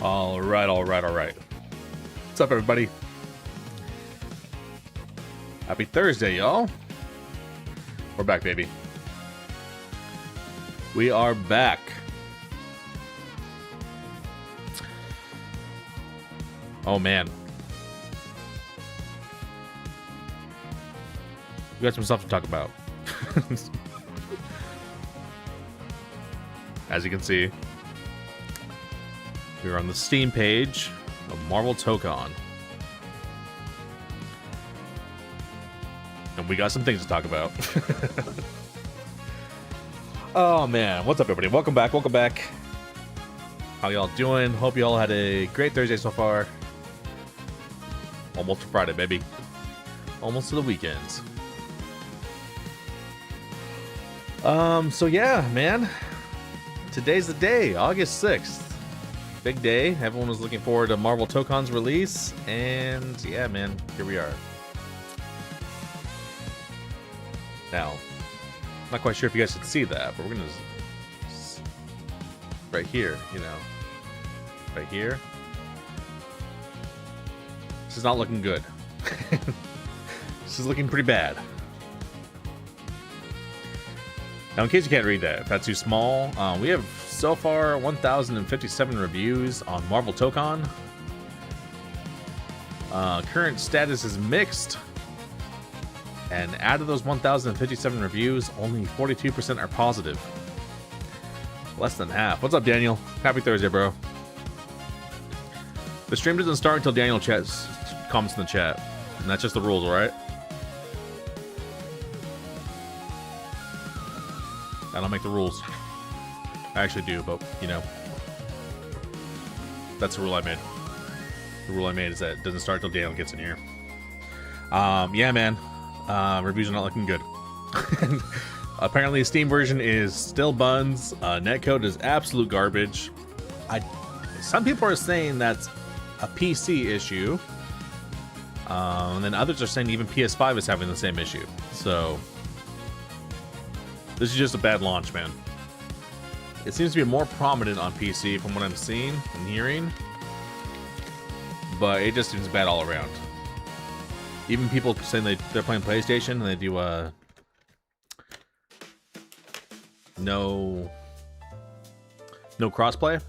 All right. What's up, everybody? Happy Thursday, y'all. We're back, baby. We are back. Oh, man. We got some stuff to talk about. As you can see, we're on the Steam page of Marvel Tokon. And we got some things to talk about. Oh man, what's up everybody? Welcome back. How y'all doing? Hope y'all had a great Thursday so far. Almost Friday, baby. Almost to the weekends. So yeah, man. Today's the day, August 6th. Big day. Everyone was looking forward to Marvel Tokon's release, and yeah, man, here we are. Now, not quite sure if you guys can see that, but we're gonna right here, you know, right here. This is not looking good. This is looking pretty bad. Now, in case you can't read that, if that's too small, we have so far 1,057 reviews on Marvel Tokon. Current status is mixed. And out of those 1,057 reviews, only 42% are positive. Less than half. What's up, Daniel? Happy Thursday, bro. The stream doesn't start until Daniel comments in the chat. And that's just the rules, alright? I don't make the rules. I actually do, but, you know. That's the rule I made. The rule I made is that it doesn't start until Daniel gets in here. Yeah, man. Reviews are not looking good. Apparently, the Steam version is still buns. Netcode is absolute garbage. Some people are saying that's a PC issue. And then others are saying even PS5 is having the same issue. So, this is just a bad launch, man. It seems to be more prominent on PC from what I'm seeing and hearing. But it just seems bad all around. Even people saying they're playing PlayStation and they do no crossplay.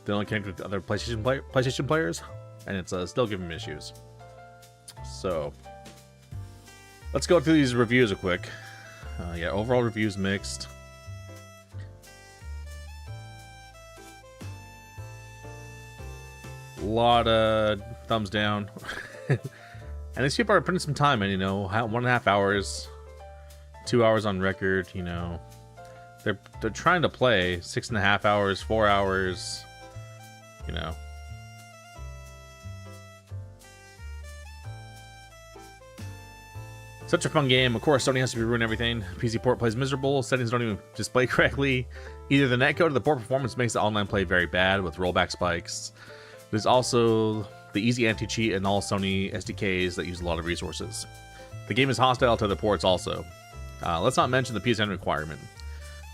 They only connect with other PlayStation players, and it's still giving them issues. So let's go through these reviews real quick. Yeah, overall reviews mixed. A lot of thumbs down. And these people are putting some time in, you know, 1.5 hours, 2 hours on record, you know. They're trying to play 6.5 hours, 4 hours, you know. Such a fun game. Of course, Sony has to ruin everything. PC port plays miserable. Settings don't even display correctly. Either the netcode or the port performance makes the online play very bad with rollback spikes. There's also the easy anti-cheat and all Sony SDKs that use a lot of resources. The game is hostile to other ports also. Let's not mention the PSN requirement.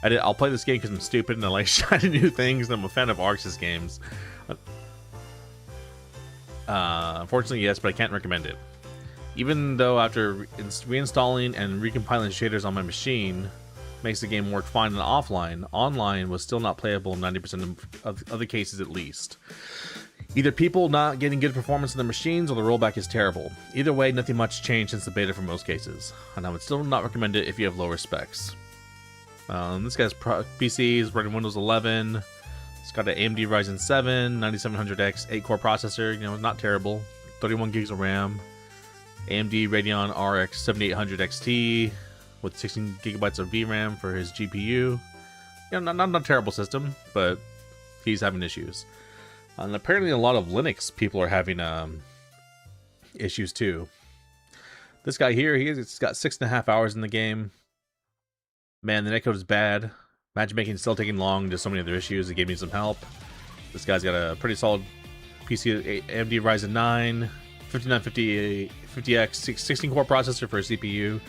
I'll play this game because I'm stupid and I like shiny new things, and I'm a fan of Arxis games. Unfortunately, yes, but I can't recommend it. Even though after reinstalling and recompiling shaders on my machine makes the game work fine and offline, online was still not playable in 90% of other cases at least. Either people not getting good performance in their machines or the rollback is terrible. Either way, nothing much changed since the beta for most cases, and I would still not recommend it if you have lower specs. This guy's PC is running Windows 11. It's got an AMD Ryzen 7 9700X 8-core processor. You know, not terrible. 31 gigs of RAM. AMD Radeon RX 7800 XT with 16 gigabytes of VRAM for his GPU. You know, not a terrible system, but he's having issues. And apparently a lot of Linux people are having issues too. This guy here, he's got 6.5 hours in the game. Man, the netcode is bad. Matchmaking is still taking long. There's so many other issues. It gave me some help. This guy's got a pretty solid PC, AMD Ryzen 9, 5950 50X 16-core processor for a CPU,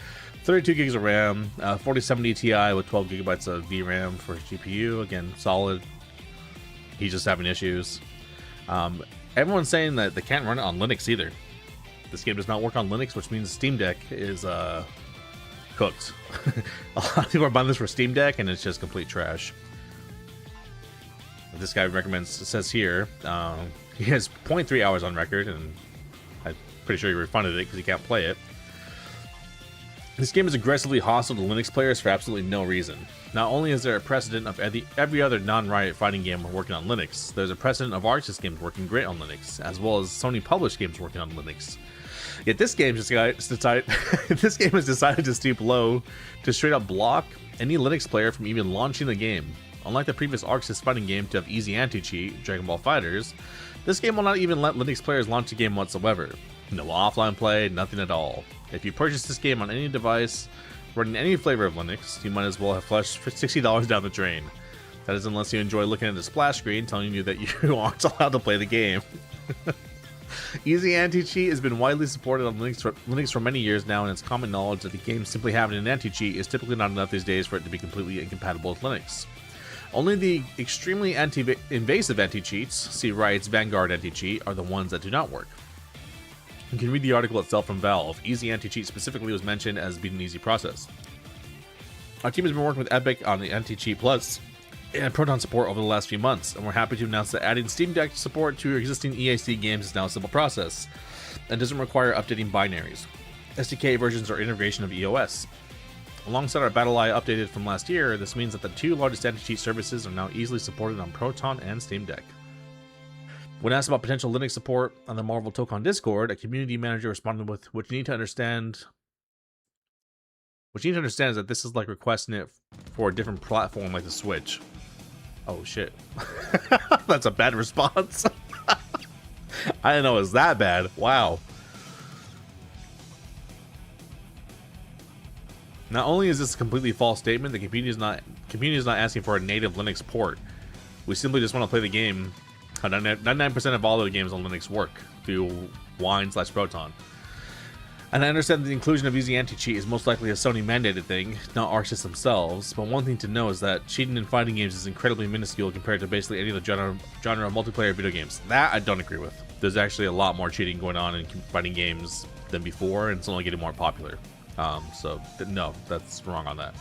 32 gigs of RAM, 4070 Ti with 12 gigabytes of VRAM for GPU. Again, solid. he's just having issues. Everyone's saying that they can't run it on Linux either. This game does not work on Linux, which means Steam Deck is cooked. A lot of people are buying this for Steam Deck, and it's just complete trash. This guy recommends, says here, he has 0.3 hours on record, and I'm pretty sure he refunded it because he can't play it. This game is aggressively hostile to Linux players for absolutely no reason. Not only is there a precedent of every other non-Riot fighting game working on Linux, there's a precedent of Arxis games working great on Linux, as well as Sony published games working on Linux. Yet this game has decided to stoop low to straight up block any Linux player from even launching the game. Unlike the previous Arxis fighting game to have easy anti-cheat, Dragon Ball FighterZ, this game will not even let Linux players launch the game whatsoever. No offline play, nothing at all. If you purchase this game on any device running any flavor of Linux, you might as well have flushed $60 down the drain. That is unless you enjoy looking at the splash screen telling you that you aren't allowed to play the game. Easy anti-cheat has been widely supported on Linux for many years now, and it's common knowledge that the game simply having an anti-cheat is typically not enough these days for it to be completely incompatible with Linux. Only the extremely invasive anti-cheats, see Riot's Vanguard anti-cheat, are the ones that do not work. You can read the article itself from Valve. Easy anti-cheat specifically was mentioned as being an easy process. Our team has been working with Epic on the Anti-Cheat Plus and Proton support over the last few months, and we're happy to announce that adding Steam Deck support to existing EAC games is now a simple process and doesn't require updating binaries, SDK versions, or integration of EOS. Alongside our BattleEye updated from last year, this means that the two largest anti-cheat services are now easily supported on Proton and Steam Deck. When asked about potential Linux support on the Marvel Tokon Discord, a community manager responded with, "What you need to understand is that this is like requesting it for a different platform like the Switch." Oh shit. That's a bad response. I didn't know it was that bad. Wow. Not only is this a completely false statement, the community is not asking for a native Linux port. We simply just want to play the game. 99% of all of the games on Linux work through Wine/Proton. And I understand that the inclusion of Easy Anti-Cheat is most likely a Sony mandated thing, not Arxis themselves, but one thing to know is that cheating in fighting games is incredibly minuscule compared to basically any of the genre of multiplayer video games. That I don't agree with. There's actually a lot more cheating going on in fighting games than before, and it's only getting more popular. So no, that's wrong on that.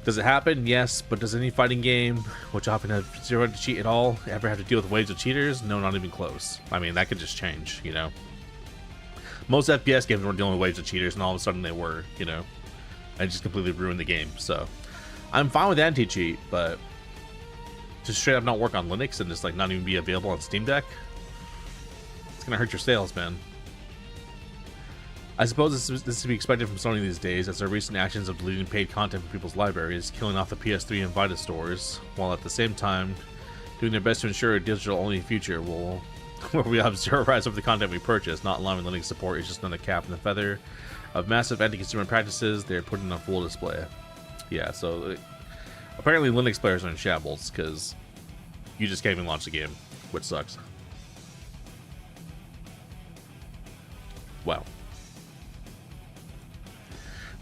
Does it happen? Yes, but does any fighting game, which often have zero to cheat at all, ever have to deal with waves of cheaters? No, not even close. I mean, that could just change, you know? Most FPS games weren't dealing with waves of cheaters, and all of a sudden they were, you know? And just completely ruined the game, so. I'm fine with anti-cheat, but just straight up not work on Linux and just like not even be available on Steam Deck? It's gonna hurt your sales, man. I suppose this is to be expected from Sony these days, as their recent actions of deleting paid content from people's libraries, killing off the PS3 and Vita stores, while at the same time doing their best to ensure a digital-only future where we have zero rights over the content we purchase. Not allowing Linux support is just another cap in the feather of massive anti-consumer practices they're putting on full display. Yeah, so apparently Linux players are in shambles, because you just can't even launch the game, which sucks. Wow.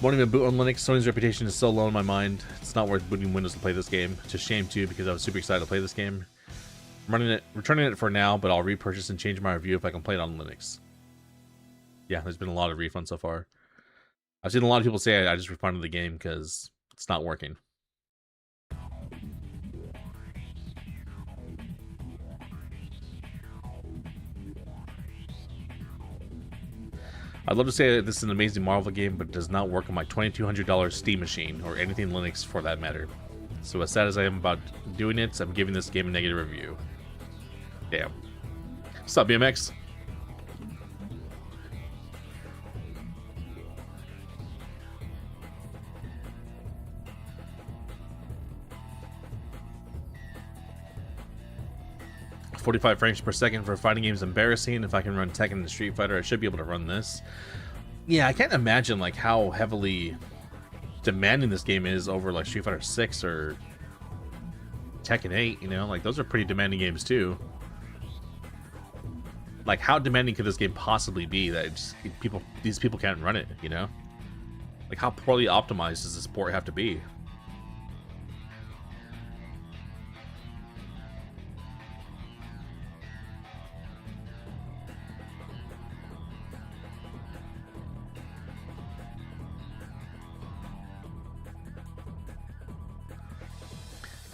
Won't even boot on Linux. Sony's reputation is so low in my mind. It's not worth booting Windows to play this game. It's a shame too, because I was super excited to play this game. I'm returning it for now, but I'll repurchase and change my review if I can play it on Linux. Yeah, there's been a lot of refunds so far. I've seen a lot of people say I just refunded the game because it's not working. I'd love to say that this is an amazing Marvel game, but it does not work on my $2,200 Steam machine, or anything Linux for that matter. So as sad as I am about doing it, I'm giving this game a negative review. Damn. What's up, BMX? .45 frames per second for a fighting game is embarrassing. If I can run Tekken and Street Fighter, I should be able to run this. Yeah, I can't imagine like how heavily demanding this game is over like Street Fighter 6 or Tekken 8, you know? Like, those are pretty demanding games too. Like, how demanding could this game possibly be that these people can't run it, you know? Like, how poorly optimized does this port have to be?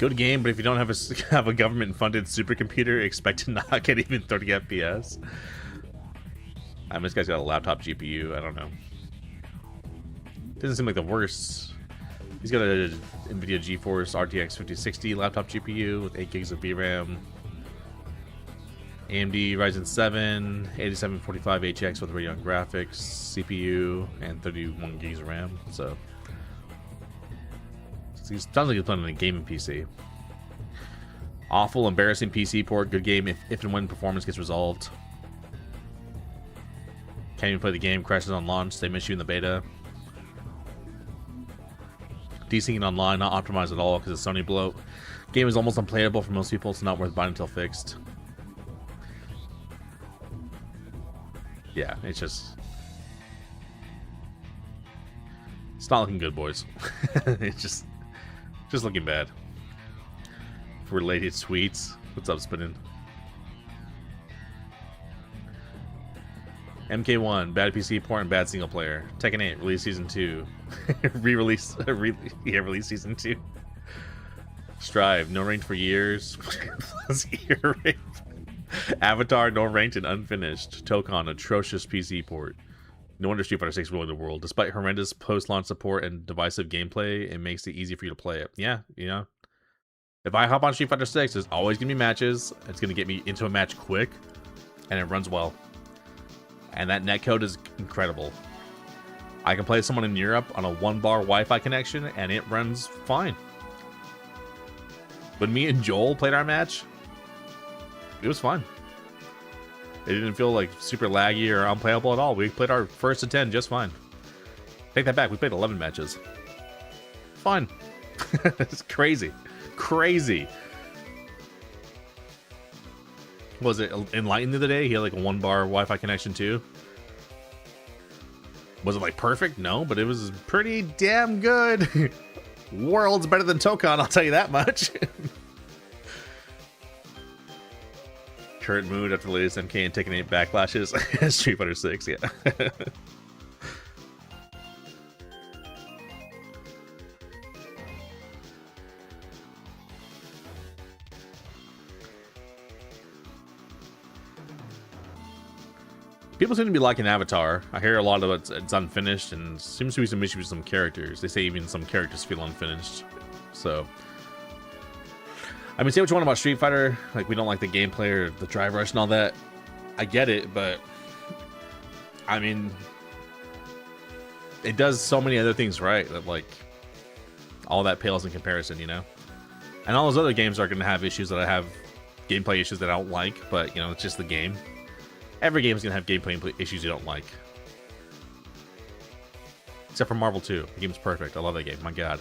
Good game, but if you don't have have a government-funded supercomputer, expect to not get even 30 FPS. I mean, this guy's got a laptop GPU. I don't know. Doesn't seem like the worst. He's got a NVIDIA GeForce RTX 5060 laptop GPU with 8 gigs of VRAM. AMD Ryzen 7 8745HX with Radeon graphics, CPU, and 31 gigs of RAM. So he sounds like he's playing on a gaming PC. Awful, embarrassing PC port. Good game if and when performance gets resolved. Can't even play the game. Crashes on launch. They miss you in the beta. Desyncing online, not optimized at all because it's Sony bloat. Game is almost unplayable for most people. It's not worth buying until fixed. Yeah, it's just... It's not looking good, boys. It's just looking bad. Related tweets. What's up, Spinning? MK1, bad PC port and bad single player. Tekken 8, release season 2. Release season 2. Strive, no ranked for years. Plus ear rape. Avatar, no ranked and unfinished. Tokon, atrocious PC port. No wonder Street Fighter 6 ruined the world. Despite horrendous post-launch support and divisive gameplay, it makes it easy for you to play it. Yeah, you know. If I hop on Street Fighter 6, there's always going to be matches. It's going to get me into a match quick, and it runs well. And that netcode is incredible. I can play someone in Europe on a 1-bar Wi-Fi connection, and it runs fine. When me and Joel played our match, it was fun. It didn't feel like super laggy or unplayable at all. We played our first of 10 just fine. Take that back. We played 11 matches. Fun. It's crazy. Crazy. Was it Enlightened the other day? He had like a 1-bar Wi-Fi connection too. Was it like perfect? No, but it was pretty damn good. World's better than Tokon, I'll tell you that much. Current mood after the latest MK and Tekken 8 backlashes. Street Fighter 6, yeah. People seem to be liking Avatar. I hear a lot of it's unfinished and seems to be some issues with some characters. They say even some characters feel unfinished. So, I mean, say what you want about Street Fighter. Like, we don't like the gameplay or the drive rush and all that. I get it, but I mean, it does so many other things right that, like, all that pales in comparison, you know? And all those other games are going to have issues that I have, gameplay issues that I don't like, but, you know, it's just the game. Every game is going to have gameplay issues you don't like. Except for Marvel 2. The game's perfect. I love that game. My god.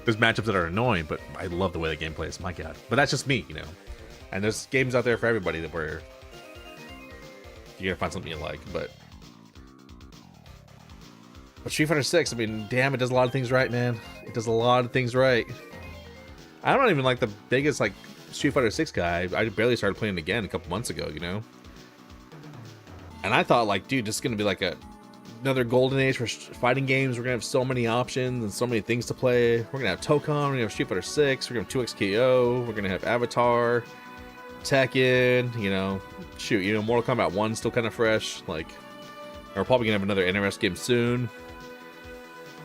There's matchups that are annoying, but I love the way the game plays. My god. But that's just me, you know. And there's games out there for everybody that where you're going to find something you like, but Street Fighter 6, I mean, damn, it does a lot of things right, man. It does a lot of things right. I'm not even like the biggest, like, Street Fighter 6 guy. I barely started playing it again a couple months ago, you know? And I thought, like, dude, this is going to be like another golden age for fighting games. We're going to have so many options and so many things to play. We're going to have Tokon, we're going to have Street Fighter 6, we're going to have 2XKO, we're going to have Avatar, Tekken, you know. Shoot, you know, Mortal Kombat 1 still kind of fresh. Like, we're probably going to have another NRS game soon.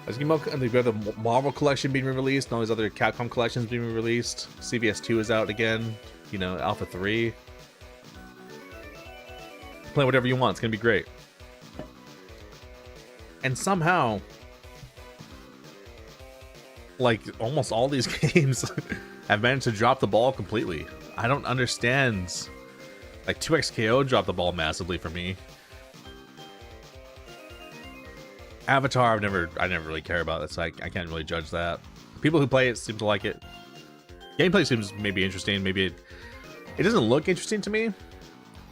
We've got the Marvel collection being released and all these other Capcom collections being released. CVS 2 is out again. You know, Alpha 3. Play whatever you want. It's going to be great. And somehow, like, almost all these games have managed to drop the ball completely. I don't understand. Like, 2XKO dropped the ball massively for me. Avatar, I never really care about. That's like I can't really judge that. People who play it seem to like it. Gameplay seems maybe interesting. Maybe it doesn't look interesting to me,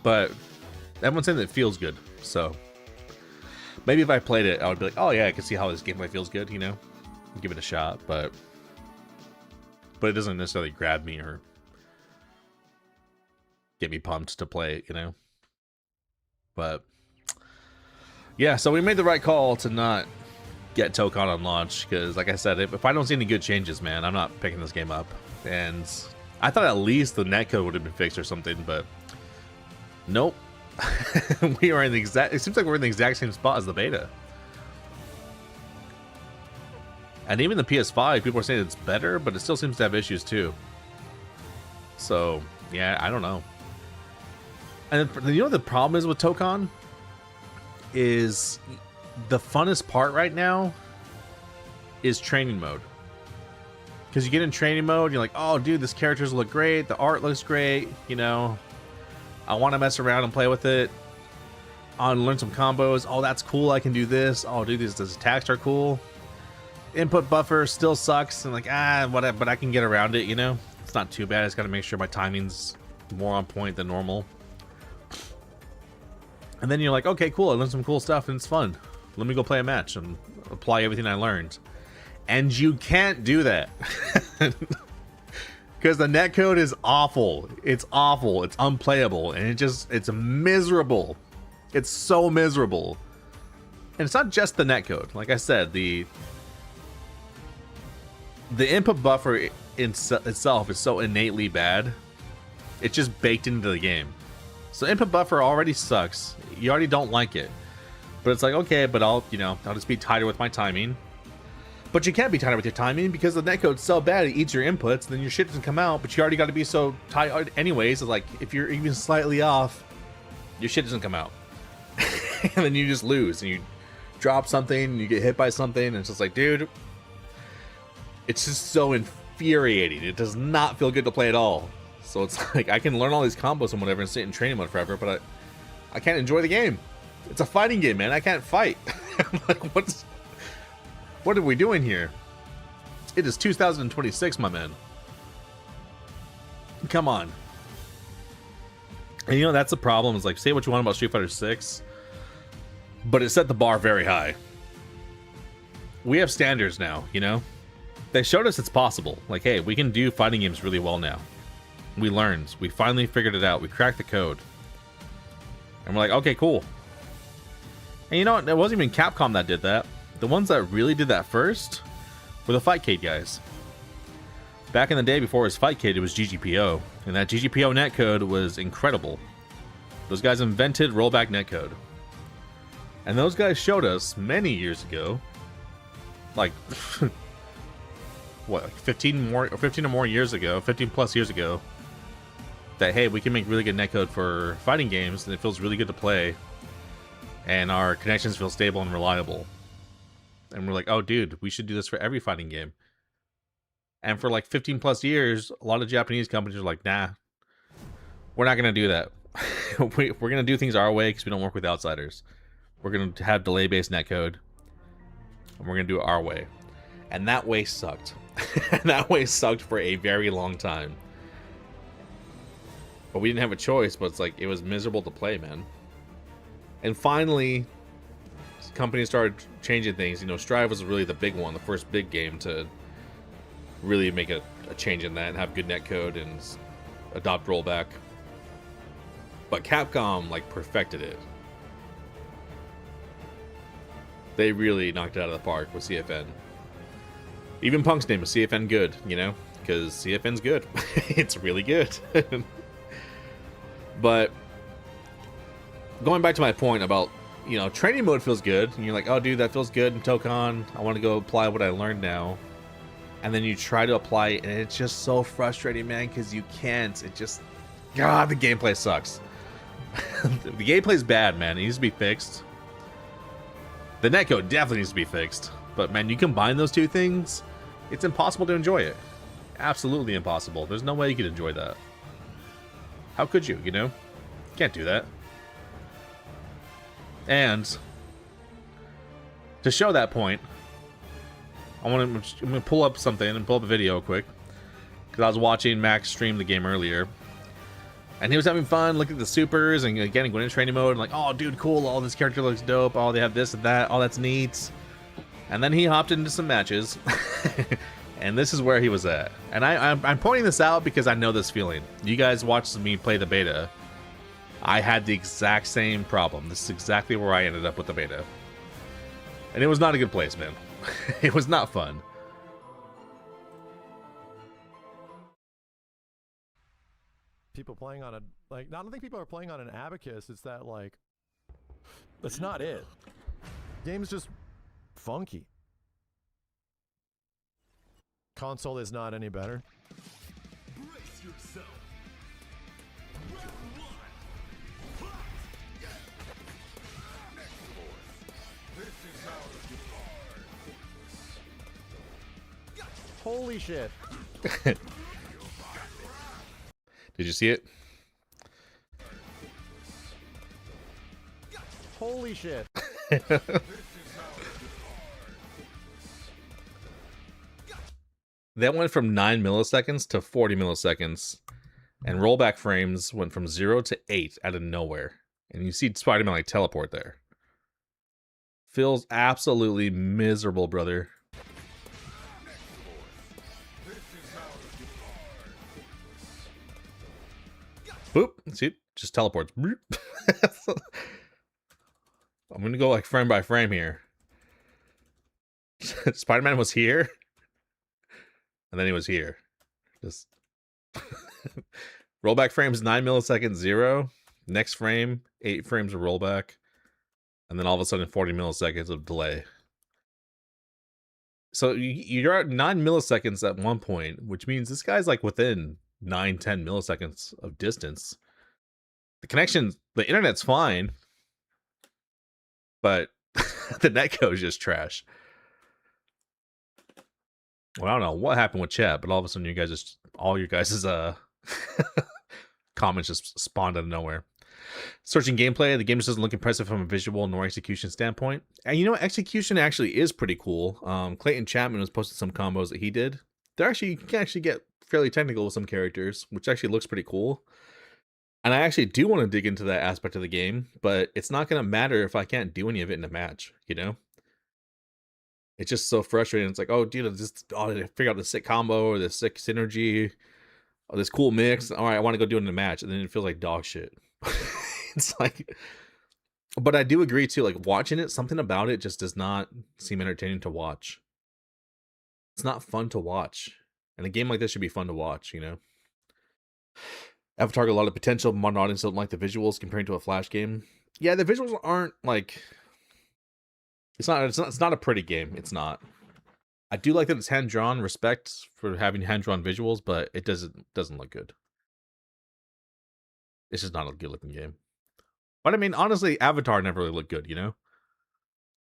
but everyone's saying that it feels good. So maybe if I played it, I would be like, oh yeah, I can see how this gameplay feels good. You know, give it a shot. But it doesn't necessarily grab me or get me pumped to play it. You know, but. Yeah, so we made the right call to not get Tokon on launch, because like I said, if I don't see any good changes, man, I'm not picking this game up. And I thought at least the netcode would have been fixed or something, but nope. We are in the exact, it seems like we're in the exact same spot as the beta. And even the PS5, people are saying it's better, but it still seems to have issues too. So, yeah, I don't know. And you know what the problem is with Tokon? Is the funnest part right now is training mode. Because you get in training mode, you're like, oh, dude, this characters look great. The art looks great. You know, I want to mess around and play with it. I want to learn some combos. Oh, that's cool. I can do this. Oh, dude, these attacks are cool. Input buffer still sucks. And like, whatever, but I can get around it, you know? It's not too bad. I just got to make sure my timing's more on point than normal. And then you're like, okay, cool. I learned some cool stuff and it's fun. Let me go play a match and apply everything I learned. And you can't do that. Because the netcode is awful. It's awful. It's unplayable. And it's miserable. It's so miserable. And it's not just the netcode. Like I said, the input buffer itself is so innately bad. It's just baked into the game. So input buffer already sucks. You already don't like it. But it's like, okay, but I'll just be tighter with my timing. But you can't be tighter with your timing because the netcode's so bad it eats your inputs, then your shit doesn't come out, but you already got to be so tight anyways. It's like, if you're even slightly off, your shit doesn't come out. And then you just lose, and you drop something, and you get hit by something, and it's just like, dude, it's just so infuriating. It does not feel good to play at all. So it's like, I can learn all these combos and whatever and sit in training mode forever, but I can't enjoy the game. It's a fighting game, man. I can't fight. I'm like, what are we doing here? It is 2026, my man. Come on. And you know, that's the problem. Is like, say what you want about Street Fighter 6, but it set the bar very high. We have standards now, you know? They showed us it's possible. Like, hey, we can do fighting games really well now. We learned. We finally figured it out. We cracked the code. And we're like, okay, cool. And you know what? It wasn't even Capcom that did that. The ones that really did that first were the Fightcade guys. Back in the day before it was Fightcade, it was GGPO. And that GGPO netcode was incredible. Those guys invented rollback netcode. And those guys showed us many years ago, like, what, 15 or more years ago, 15 plus years ago, that, hey, we can make really good netcode for fighting games, and it feels really good to play. And our connections feel stable and reliable. And we're like, oh, dude, we should do this for every fighting game. And for like 15 plus years, a lot of Japanese companies are like, nah, we're not going to do that. We're going to do things our way because we don't work with outsiders. We're going to have delay-based netcode. And we're going to do it our way. And that way sucked. That way sucked for a very long time. But we didn't have a choice, but it's like, it was miserable to play, man. And finally, companies started changing things. You know, Strive was really the big one, the first big game to really make a change in that and have good netcode and adopt rollback. But Capcom, like, perfected it. They really knocked it out of the park with CFN. Even Punk's name is CFN Good, you know? Because CFN's good. It's really good. But going back to my point about, you know, training mode feels good. And you're like, oh, dude, that feels good in Tokon. I want to go apply what I learned now. And then you try to apply it, and it's just so frustrating, man, because you can't. It just... God, the gameplay sucks. The gameplay's bad, man. It needs to be fixed. The netcode definitely needs to be fixed. But, man, you combine those two things, it's impossible to enjoy it. Absolutely impossible. There's no way you could enjoy that. How could you, you know? Can't do that. And to show that point, I'm gonna pull up something and pull up a video quick, because I was watching Max stream the game earlier, and he was having fun looking at the supers and again going into training mode and like, oh, dude, cool, all this character looks dope, oh, they have this and that, oh, that's neat. And then he hopped into some matches, and this is where he was at. And I'm pointing this out because I know this feeling. You guys watched me play the beta. I had the exact same problem. This is exactly where I ended up with the beta. And it was not a good place, man. It was not fun. People playing on a I don't think people are playing on an Abacus. It's that that's not it. Game's just funky. Console is not any better. Brace yourself. Holy shit. Did you see it? Holy shit. That went from 9 milliseconds to 40 milliseconds. And rollback frames went from 0 to 8 out of nowhere. And you see Spider-Man like teleport there. Feels absolutely miserable, brother. Boop. See? Just teleports. I'm going to go like frame by frame here. Spider-Man was here. And then he was here. Just rollback frames 9 milliseconds 0. Next frame 8 frames of rollback, and then all of a sudden 40 milliseconds of delay. So you're at 9 milliseconds at one point, which means this guy's like within 9-10 milliseconds of distance. The connection, the internet's fine, but the netcode is just trash. Well, I don't know what happened with chat, but all of a sudden you guys just all your guys' comments just spawned out of nowhere. Searching gameplay, the game just doesn't look impressive from a visual nor execution standpoint. And you know what? Execution actually is pretty cool. Clayton Chapman was posting some combos that he did. You can actually get fairly technical with some characters, which actually looks pretty cool. And I actually do want to dig into that aspect of the game, but it's not going to matter if I can't do any of it in a match, you know? It's just so frustrating. It's like, oh, dude, I figure out the sick combo or the sick synergy or this cool mix. All right, I want to go do it in a match. And then it feels like dog shit. It's like, but I do agree too, like watching it, something about it just does not seem entertaining to watch. It's not fun to watch. And a game like this should be fun to watch, you know? Avatar got a lot of potential. Modern audience don't like the visuals comparing to a Flash game. Yeah, the visuals aren't like... It's not a pretty game. It's not. I do like that it's hand-drawn. Respect for having hand-drawn visuals, but it doesn't look good. It's just not a good-looking game. But I mean, honestly, Avatar never really looked good, you know?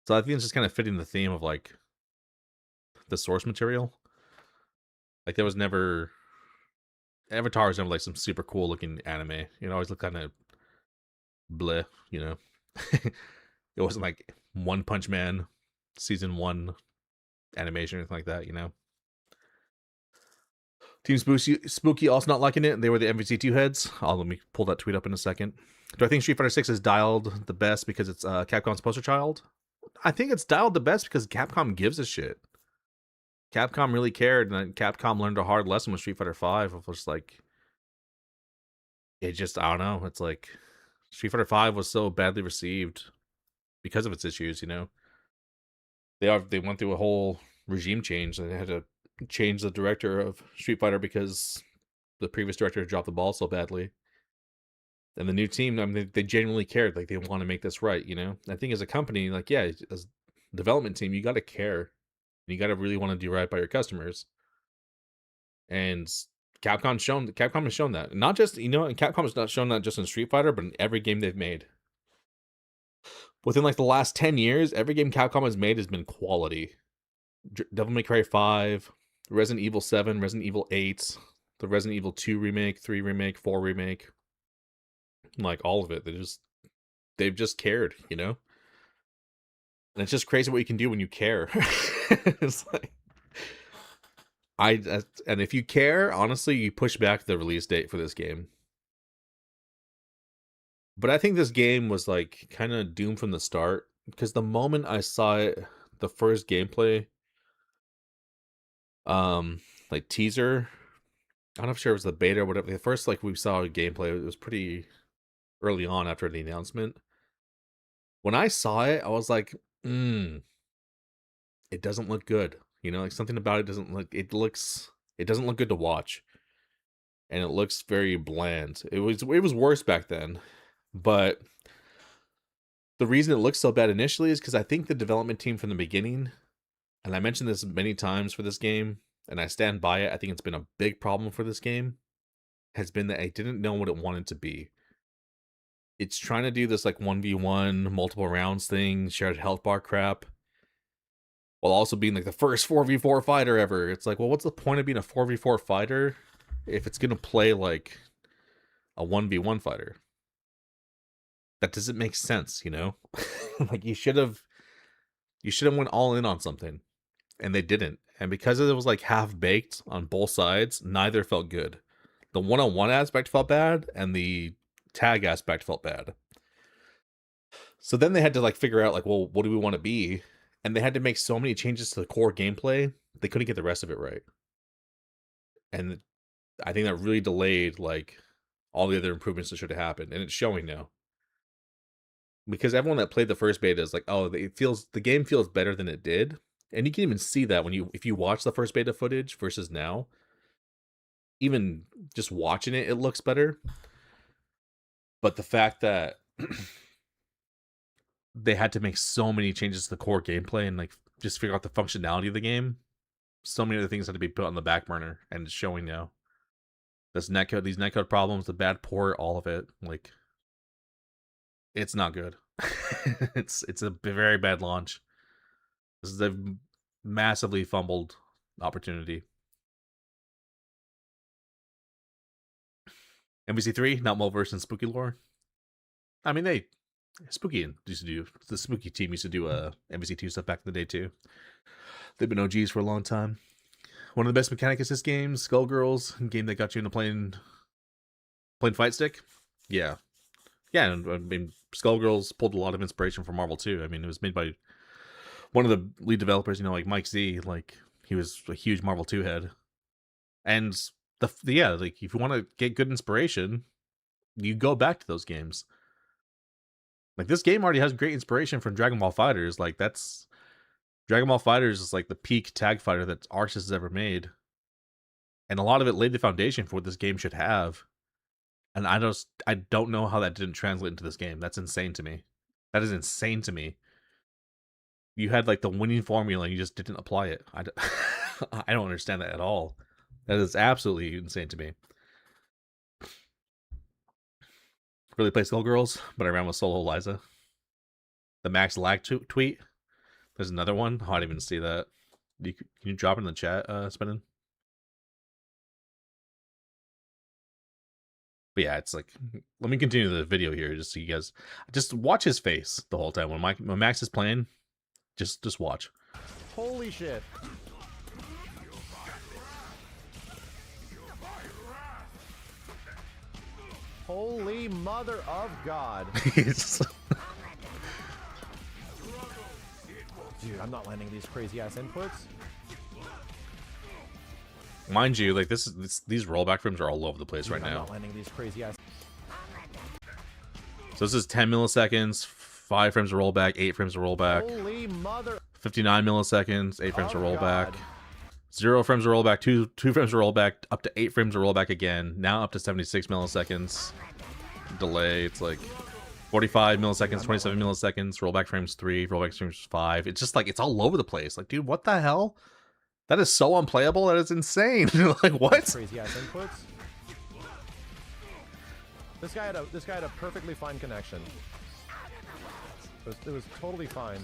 So I think it's just kind of fitting the theme of, like, the source material. Like, there was never... Avatar was never, like, some super cool-looking anime. You know, always look kind of bleh, you know? It wasn't, like, One Punch Man Season 1 animation or anything like that, you know? Team Spooky also not liking it. They were the MVC2 heads. Let me pull that tweet up in a second. Do I think Street Fighter 6 is dialed the best because it's Capcom's poster child? I think it's dialed the best because Capcom gives a shit. Capcom really cared, and Capcom learned a hard lesson with Street Fighter 5. It was like, it just, I don't know. It's like Street Fighter 5 was so badly received because of its issues, you know. They went through a whole regime change. They had to change the director of Street Fighter because the previous director dropped the ball so badly. And the new team, I mean, they genuinely cared. Like, they want to make this right, you know? I think as a company, like, yeah, as a development team, you got to care. You got to really want to do right by your customers. And Capcom has shown that. Not just, you know, and Capcom has not shown that just in Street Fighter, but in every game they've made. Within, like, the last 10 years, every game Capcom has made has been quality. Devil May Cry 5, Resident Evil 7, Resident Evil 8, the Resident Evil 2 remake, 3 remake, 4 remake. Like, all of it. They've just cared, you know? And it's just crazy what you can do when you care. It's like... And if you care, honestly, you push back the release date for this game. But I think this game was, like, kind of doomed from the start. Because the moment I saw it, the first gameplay, like, teaser, I don't know if sure it was the beta or whatever. The first, like, we saw gameplay, it was pretty early on after the announcement. When I saw it, I was like, it doesn't look good. You know, like something about it doesn't look. It doesn't look good to watch, and it looks very bland. It was worse back then, but the reason it looks so bad initially is because I think the development team from the beginning, and I mentioned this many times for this game, and I stand by it. I think it's been a big problem for this game, has been that I didn't know what it wanted to be. It's trying to do this like 1v1 multiple rounds thing, shared health bar crap, while also being like the first 4v4 fighter ever. It's like, well, what's the point of being a 4v4 fighter if it's gonna play like a 1v1 fighter? That doesn't make sense, you know? Like you should have went all in on something, and they didn't. And because it was like half baked on both sides, neither felt good. The one-on-one aspect felt bad, and the tag aspect felt bad. So then they had to like figure out like, well, what do we want to be? And they had to make so many changes to the core gameplay, they couldn't get the rest of it right. And I think that really delayed like all the other improvements that should have happened, and it's showing now. Because everyone that played the first beta is like, oh, the game feels better than it did. And you can even see that if you watch the first beta footage versus now. Even just watching it, it looks better. But the fact that they had to make so many changes to the core gameplay and like just figure out the functionality of the game, so many other things had to be put on the back burner, and it's showing now. These netcode problems, the bad port, all of it, like it's not good. It's a very bad launch. This is a massively fumbled opportunity. MVC3, not Multiverse and Spooky Lore. I mean, the Spooky team used to do MVC2 stuff back in the day too. They've been OGs for a long time. One of the best mechanic assist games, Skullgirls, game that got you into playing fight stick. Yeah, and I mean, Skullgirls pulled a lot of inspiration from Marvel too. I mean, it was made by one of the lead developers, you know, like Mike Z. Like he was a huge Marvel 2 head, and like if you want to get good inspiration, you go back to those games. Like this game already has great inspiration from Dragon Ball FighterZ. Like Dragon Ball FighterZ is like the peak tag fighter that Arceus has ever made, and a lot of it laid the foundation for what this game should have. And I don't know how that didn't translate into this game. That's insane to me. That is insane to me. You had like the winning formula, and you just didn't apply it. I don't understand that at all. That is absolutely insane to me. Really play Skullgirls, but I ran with Solo Liza. The Max Lag tweet. There's another one. Oh, I didn't even see that. Can you drop it in the chat, Spinning? But yeah, it's like, let me continue the video here just so you guys just watch his face the whole time when Max is playing. Just watch. Holy shit. Holy mother of God. Dude, I'm not landing these crazy ass inputs. Mind you, like these rollback frames are all over the place right now. I'm not landing these crazy ass. So this is 10 milliseconds, 5 frames of rollback, 8 frames of rollback. Holy mother. 59 milliseconds, 8 frames of rollback. 0 frames of rollback, 2 frames of rollback, up to 8 frames of rollback again. Now up to 76 milliseconds. Delay, it's like 45 milliseconds, 27 milliseconds, rollback frames 3, rollback frames 5. It's just like, it's all over the place. Like, dude, what the hell? That is so unplayable. That is insane. Like, what? Crazy ass inputs. This guy had a perfectly fine connection. It was totally fine.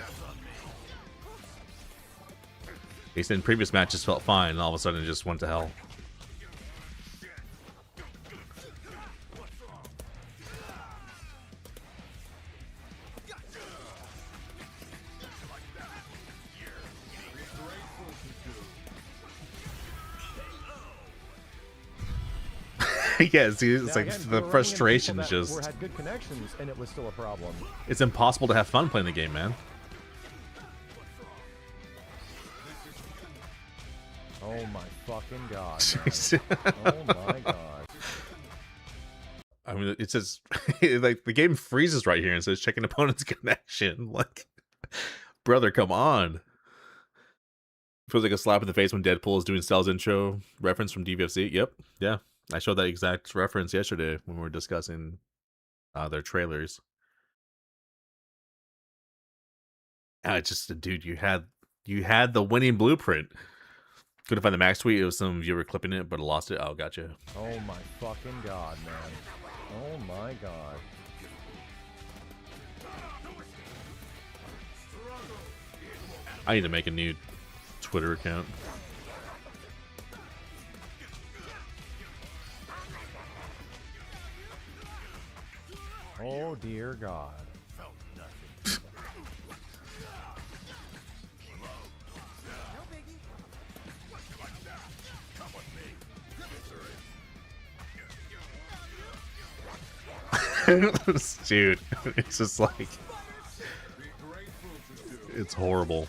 He said previous matches felt fine, and all of a sudden it just went to hell. Yeah, see, it's like again, the frustration is just. Had good connections, and it was still a problem. It's impossible to have fun playing the game, man. Oh my fucking god! Oh my god! I mean, it says like the game freezes right here and says checking opponent's connection. Like, brother, come on. Feels like a slap in the face when Deadpool is doing Cell's intro reference from DVFC. Yep, yeah, I showed that exact reference yesterday when we were discussing their trailers. It's just, dude, you had the winning blueprint. Couldn't find the max tweet. It was some viewer clipping it, but I lost it. Oh, gotcha. Oh my fucking god, man. Oh my god. I need to make a new Twitter account. Oh dear god. Dude, it's just like, it's horrible.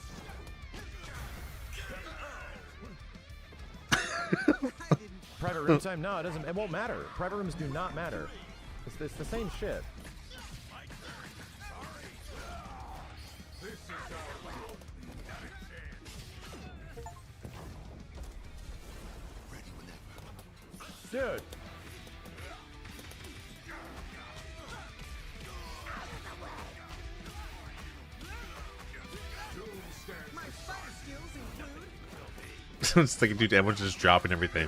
Private room time? No, it doesn't. It won't matter. Private rooms do not matter. It's the same shit. Dude. It's like, dude, everyone's just dropping everything.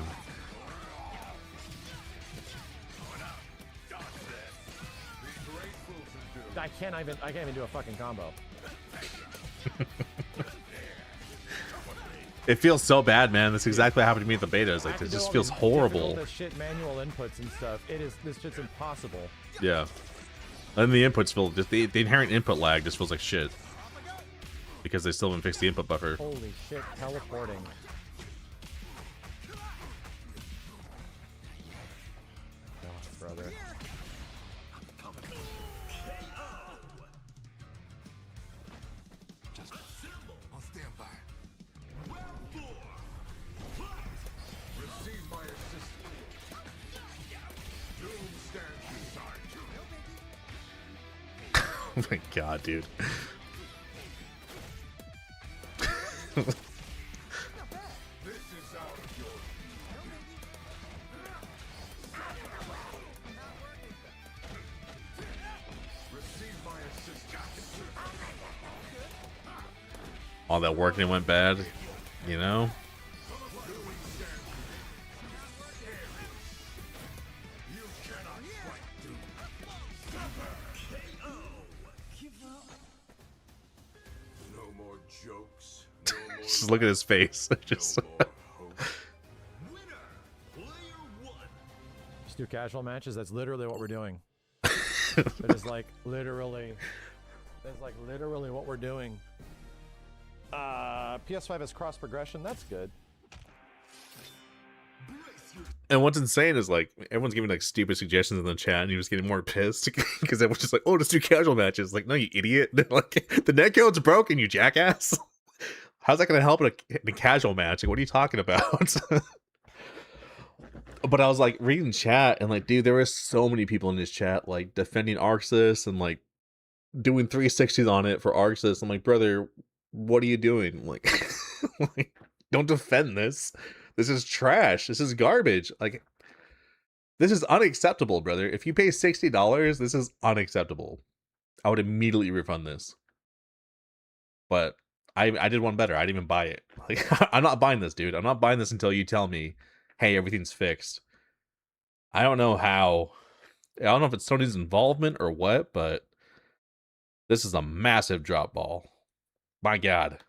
I can't even do a fucking combo. It feels so bad, man. That's exactly what happened to me at the beta. It's like, it just feels horrible. The shit manual inputs and stuff. This shit's impossible. Yeah. And the inputs feel just the inherent input lag just feels like shit. Because they still haven't fixed the input buffer. Holy shit, teleporting. Oh, brother. I'll stand by. Receive my assistance. Doom stands beside you. Oh my god, dude. This is out of your receive my assistance. All that work and it went bad, you know? You cannot fight Doom. No more jokes. No more Just look at his face. Just no more hope. Winner, player one. Just do casual matches. That's literally what we're doing. That is like literally. That's like literally what we're doing. PS5 has cross progression. That's good. Brace your And what's insane is like everyone's giving like stupid suggestions in the chat, and you're just getting more pissed because everyone's just like, "Oh, just do casual matches." Like, no, you idiot! Like, the netcode's broken, you jackass. How's that gonna help in a casual match? Like, what are you talking about? But I was like reading chat, and like, dude, there were so many people in this chat like defending Arxis and like doing 360s on it for Arxis. I'm like, brother, what are you doing? Like, like, don't defend this. This is trash. This is garbage. Like, this is unacceptable, brother. If you pay $60, this is unacceptable. I would immediately refund this. But I did one better. I didn't even buy it. Like, I'm not buying this, dude. I'm not buying this until you tell me, hey, everything's fixed. I don't know how. I don't know if it's Sony's involvement or what, but this is a massive drop ball. My God.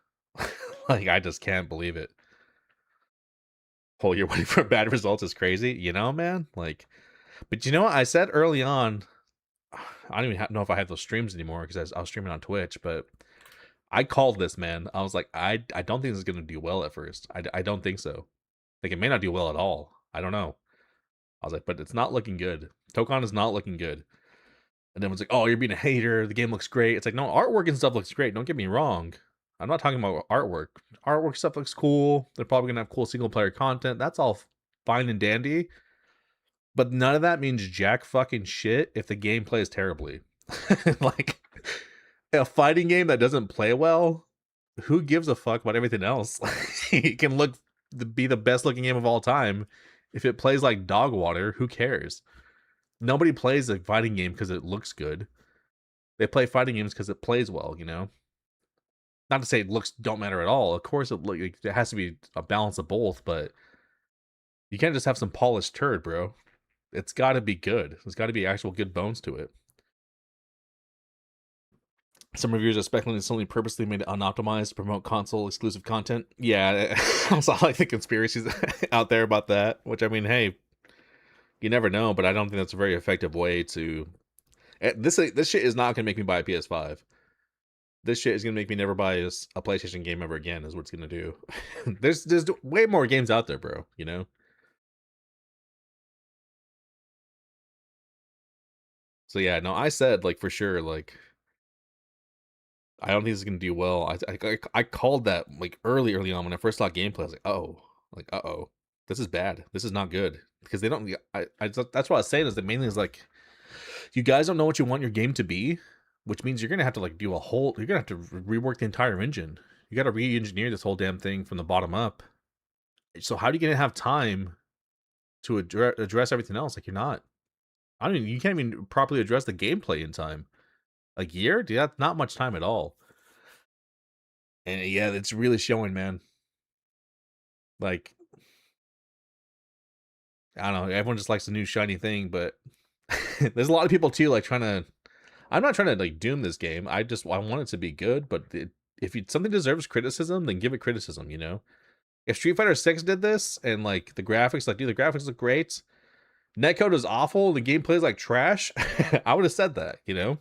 Like, I just can't believe it. Oh, you're waiting for bad results is crazy, you know, man? Like, but you know what? I said early on, I don't even know if I have those streams anymore because I was streaming on Twitch, but I called this, man. I was like, I don't think this is going to do well at first. I don't think so. Like, it may not do well at all. I don't know. I was like, but it's not looking good. Tokon is not looking good. And then it's like, oh, you're being a hater. The game looks great. It's like, no, artwork and stuff looks great. Don't get me wrong. I'm not talking about artwork. Artwork stuff looks cool. They're probably going to have cool single player content. That's all fine and dandy. But none of that means jack fucking shit if the game plays terribly. Like, a fighting game that doesn't play well who gives a fuck about everything else? It can be the best looking game of all time. If it plays like dog water, who cares? Nobody plays a fighting game because it looks good. They play fighting games because it plays well, you know? Not to say looks don't matter at all. Of course, it has to be a balance of both, but you can't just have some polished turd, bro. It's got to be good. There's got to be actual good bones to it. Some reviewers are speculating Sony purposely made it unoptimized to promote console exclusive content. Yeah, I saw like the conspiracies out there about that. Which I mean, hey, you never know, but I don't think that's a very effective way to. This shit is not gonna make me buy a PS5. This shit is gonna make me never buy a PlayStation game ever again. Is what it's gonna do. there's way more games out there, bro. You know. So yeah, no, I said like for sure, like I don't think this is gonna do well. I called that like early on when I first saw gameplay. I was like, this is bad. This is not good because they don't. That's what I was saying is that mainly is like, you guys don't know what you want your game to be, which means you're gonna have to like do a whole. You're gonna have to rework the entire engine. You got to re-engineer this whole damn thing from the bottom up. So how are you gonna have time to address everything else? Like you're not. I don't even. You can't even properly address the gameplay in time. A year? Dude, that's not much time at all. And yeah, it's really showing, man. Like, I don't know, everyone just likes the new shiny thing, but there's a lot of people too, like trying to. I'm not trying to like doom this game. I want it to be good, but if something deserves criticism, then give it criticism. You know, if Street Fighter 6 did this and like the graphics, like dude, the graphics look great, netcode is awful, the gameplay is like trash, I would have said that. You know.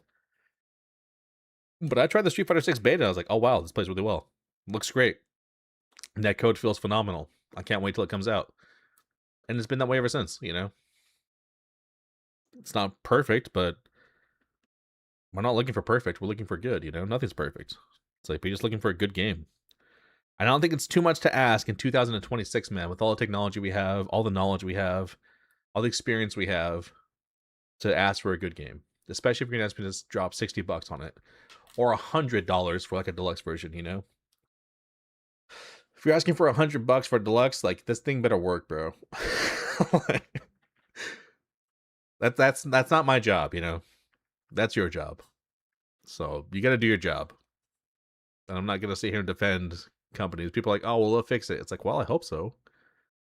But I tried the Street Fighter 6 beta. I was like, oh wow, this plays really well. Looks great. Netcode feels phenomenal. I can't wait till it comes out. And it's been that way ever since, you know? It's not perfect, but we're not looking for perfect. We're looking for good, you know? Nothing's perfect. It's like, we're just looking for a good game. I don't think it's too much to ask in 2026, man, with all the technology we have, all the knowledge we have, all the experience we have, to ask for a good game. Especially if you're going to ask me to drop $60 on it. Or $100 for like a deluxe version, you know? If you're asking for $100 for a deluxe, like this thing better work, bro. that's not my job, you know. That's your job. So you got to do your job. And I'm not gonna sit here and defend companies. People are like, oh well, they'll fix it. It's like, well, I hope so.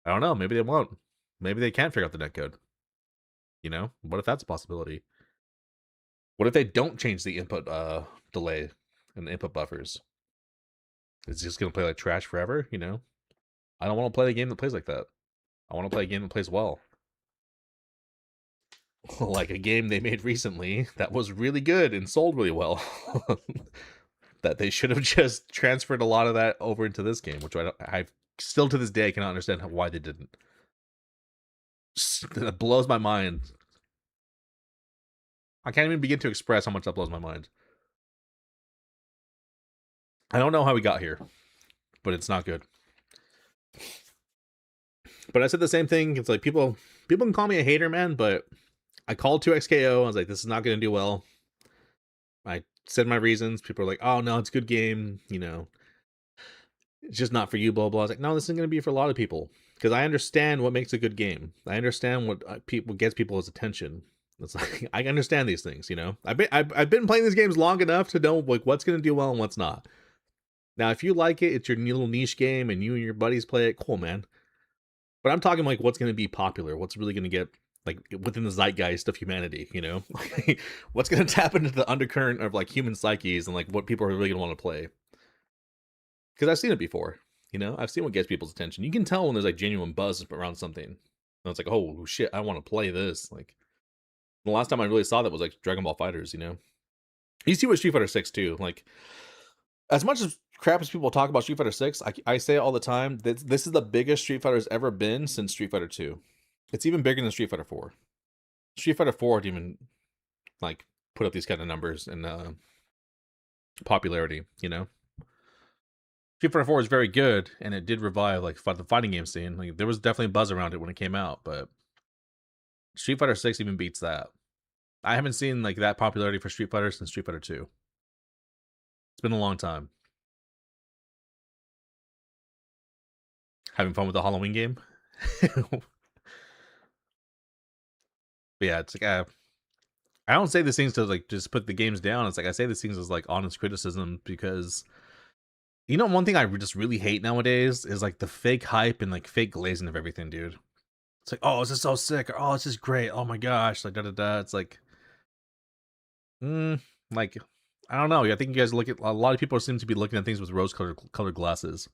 I don't know. Maybe they won't. Maybe they can't figure out the netcode. You know, what if that's a possibility? What if they don't change the input delay and the input buffers? It's just gonna play like trash forever, you know? I don't want to play a game that plays like that. I want to play a game that plays well. Like a game they made recently that was really good and sold really well. That they should have just transferred a lot of that over into this game, which I still to this day cannot understand why they didn't. That blows my mind. I can't even begin to express how much that blows my mind. I don't know how we got here, but it's not good. But I said the same thing. It's like people can call me a hater, man, but I called 2XKO. I was like, this is not going to do well. I said my reasons. People are like, oh no, it's a good game. You know, it's just not for you, blah, blah. I was like, no, this isn't going to be for a lot of people. Because I understand what makes a good game. I understand what people gets people's attention. It's like, I understand these things, you know? I've been playing these games long enough to know like what's going to do well and what's not. Now, if you like it, it's your little niche game and you and your buddies play it, cool, man. But I'm talking like what's going to be popular, what's really going to get like within the zeitgeist of humanity, you know? What's going to tap into the undercurrent of like human psyches and like what people are really going to want to play. Because I've seen it before, you know? I've seen what gets people's attention. You can tell when there's like genuine buzz around something. And it's like, oh shit, I want to play this. Like the last time I really saw that was like Dragon Ball Fighters, you know? You see what Street Fighter 6 too. Like as much as crap as people talk about Street Fighter 6, I say it all the time. This is the biggest Street Fighter's ever been since Street Fighter 2. It's even bigger than Street Fighter 4. Street Fighter 4 didn't even like put up these kind of numbers in popularity, you know? Street Fighter 4 is very good, and it did revive like the fighting game scene. Like there was definitely buzz around it when it came out, but Street Fighter 6 even beats that. I haven't seen like that popularity for Street Fighter since Street Fighter 2. It's been a long time. Having fun with the Halloween game. But yeah, it's like I don't say these things to like just put the games down. It's like I say these things as like honest criticism because one thing I just really hate nowadays is like the fake hype and like fake glazing of everything, dude. It's like, oh, this is so sick, or oh, this is great. Oh my gosh, like da da da. It's like, like I don't know. I think you guys look at a lot of people seem to be looking at things with rose-colored glasses.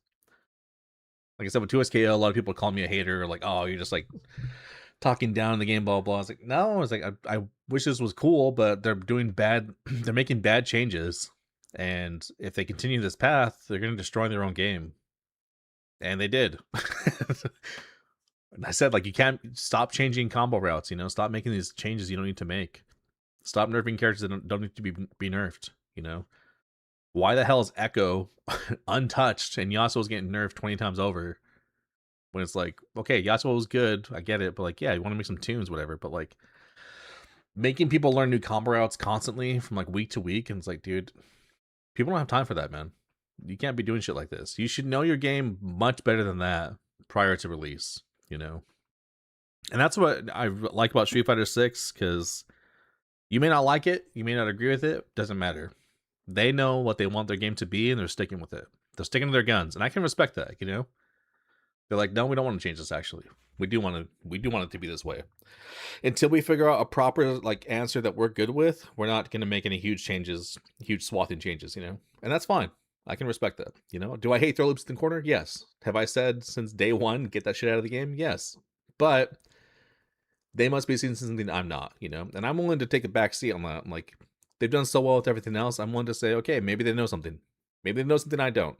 Like I said with 2SKO, a lot of people call me a hater, like, oh, you're just like talking down the game, blah blah. I was like, no, I was like, I wish this was cool, but they're doing bad. They're making bad changes, and if they continue this path, they're going to destroy their own game. And they did. And I said, like, you can't stop changing combo routes. Stop making these changes you don't need to make. Stop nerfing characters that don't need to be nerfed. Why the hell is Echo untouched and Yasuo's getting nerfed 20 times over? When it's like, okay, Yasuo was good, I get it, but like, yeah, you want to make some tunes, whatever. But like, making people learn new combo routes constantly from like week to week, and it's like, dude, people don't have time for that, man. You can't be doing shit like this. You should know your game much better than that prior to release, And that's what I like about Street Fighter 6, because you may not like it, you may not agree with it, doesn't matter. They know what they want their game to be, and they're sticking with it. They're sticking to their guns, and I can respect that, They're like, no, we don't want to change this. Actually, we do want it to be this way. Until we figure out a proper like answer that we're good with, we're not going to make any huge changes, huge swathing changes, and that's fine. I can respect that. Do I hate throw loops in the corner? Yes. Have I said since day one, get that shit out of the game? Yes. But they must be seeing something I'm not, and I'm willing to take a back seat on that. I'm like, they've done so well with everything else. I'm willing to say, okay, maybe they know something. Maybe they know something I don't.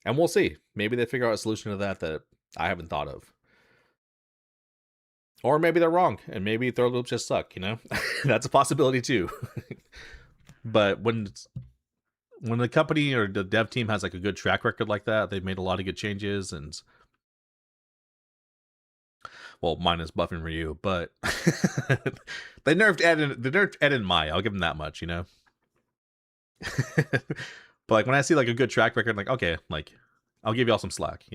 And we'll see. Maybe they figure out a solution to that I haven't thought of. Or maybe they're wrong, and maybe throw loops just suck, That's a possibility too. But when the company or the dev team has like a good track record like that, they've made a lot of good changes, and well, minus buffing Ryu, but they nerfed Ed and Mai. I'll give them that much, But like when I see like a good track record, like okay, like I'll give y'all some slack,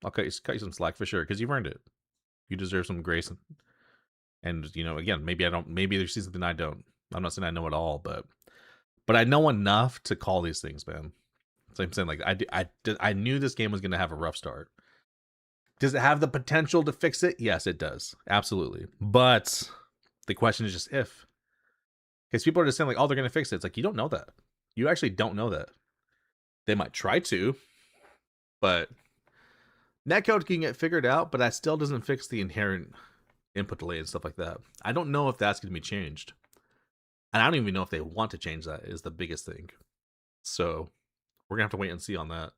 I'll cut you some slack for sure because you've earned it. You deserve some grace, and again, maybe there's something I don't. I'm not saying I know it all, but I know enough to call these things, man. So I'm saying like I knew this game was going to have a rough start. Does it have the potential to fix it? Yes, it does, absolutely. But the question is just if, because people are just saying like, oh, they're going to fix it. It's like you don't know that. You actually don't know that. They might try to, but netcode can get figured out, but that still doesn't fix the inherent input delay and stuff like that. I don't know if that's going to be changed. And I don't even know if they want to change that is the biggest thing. So we're going to have to wait and see on that.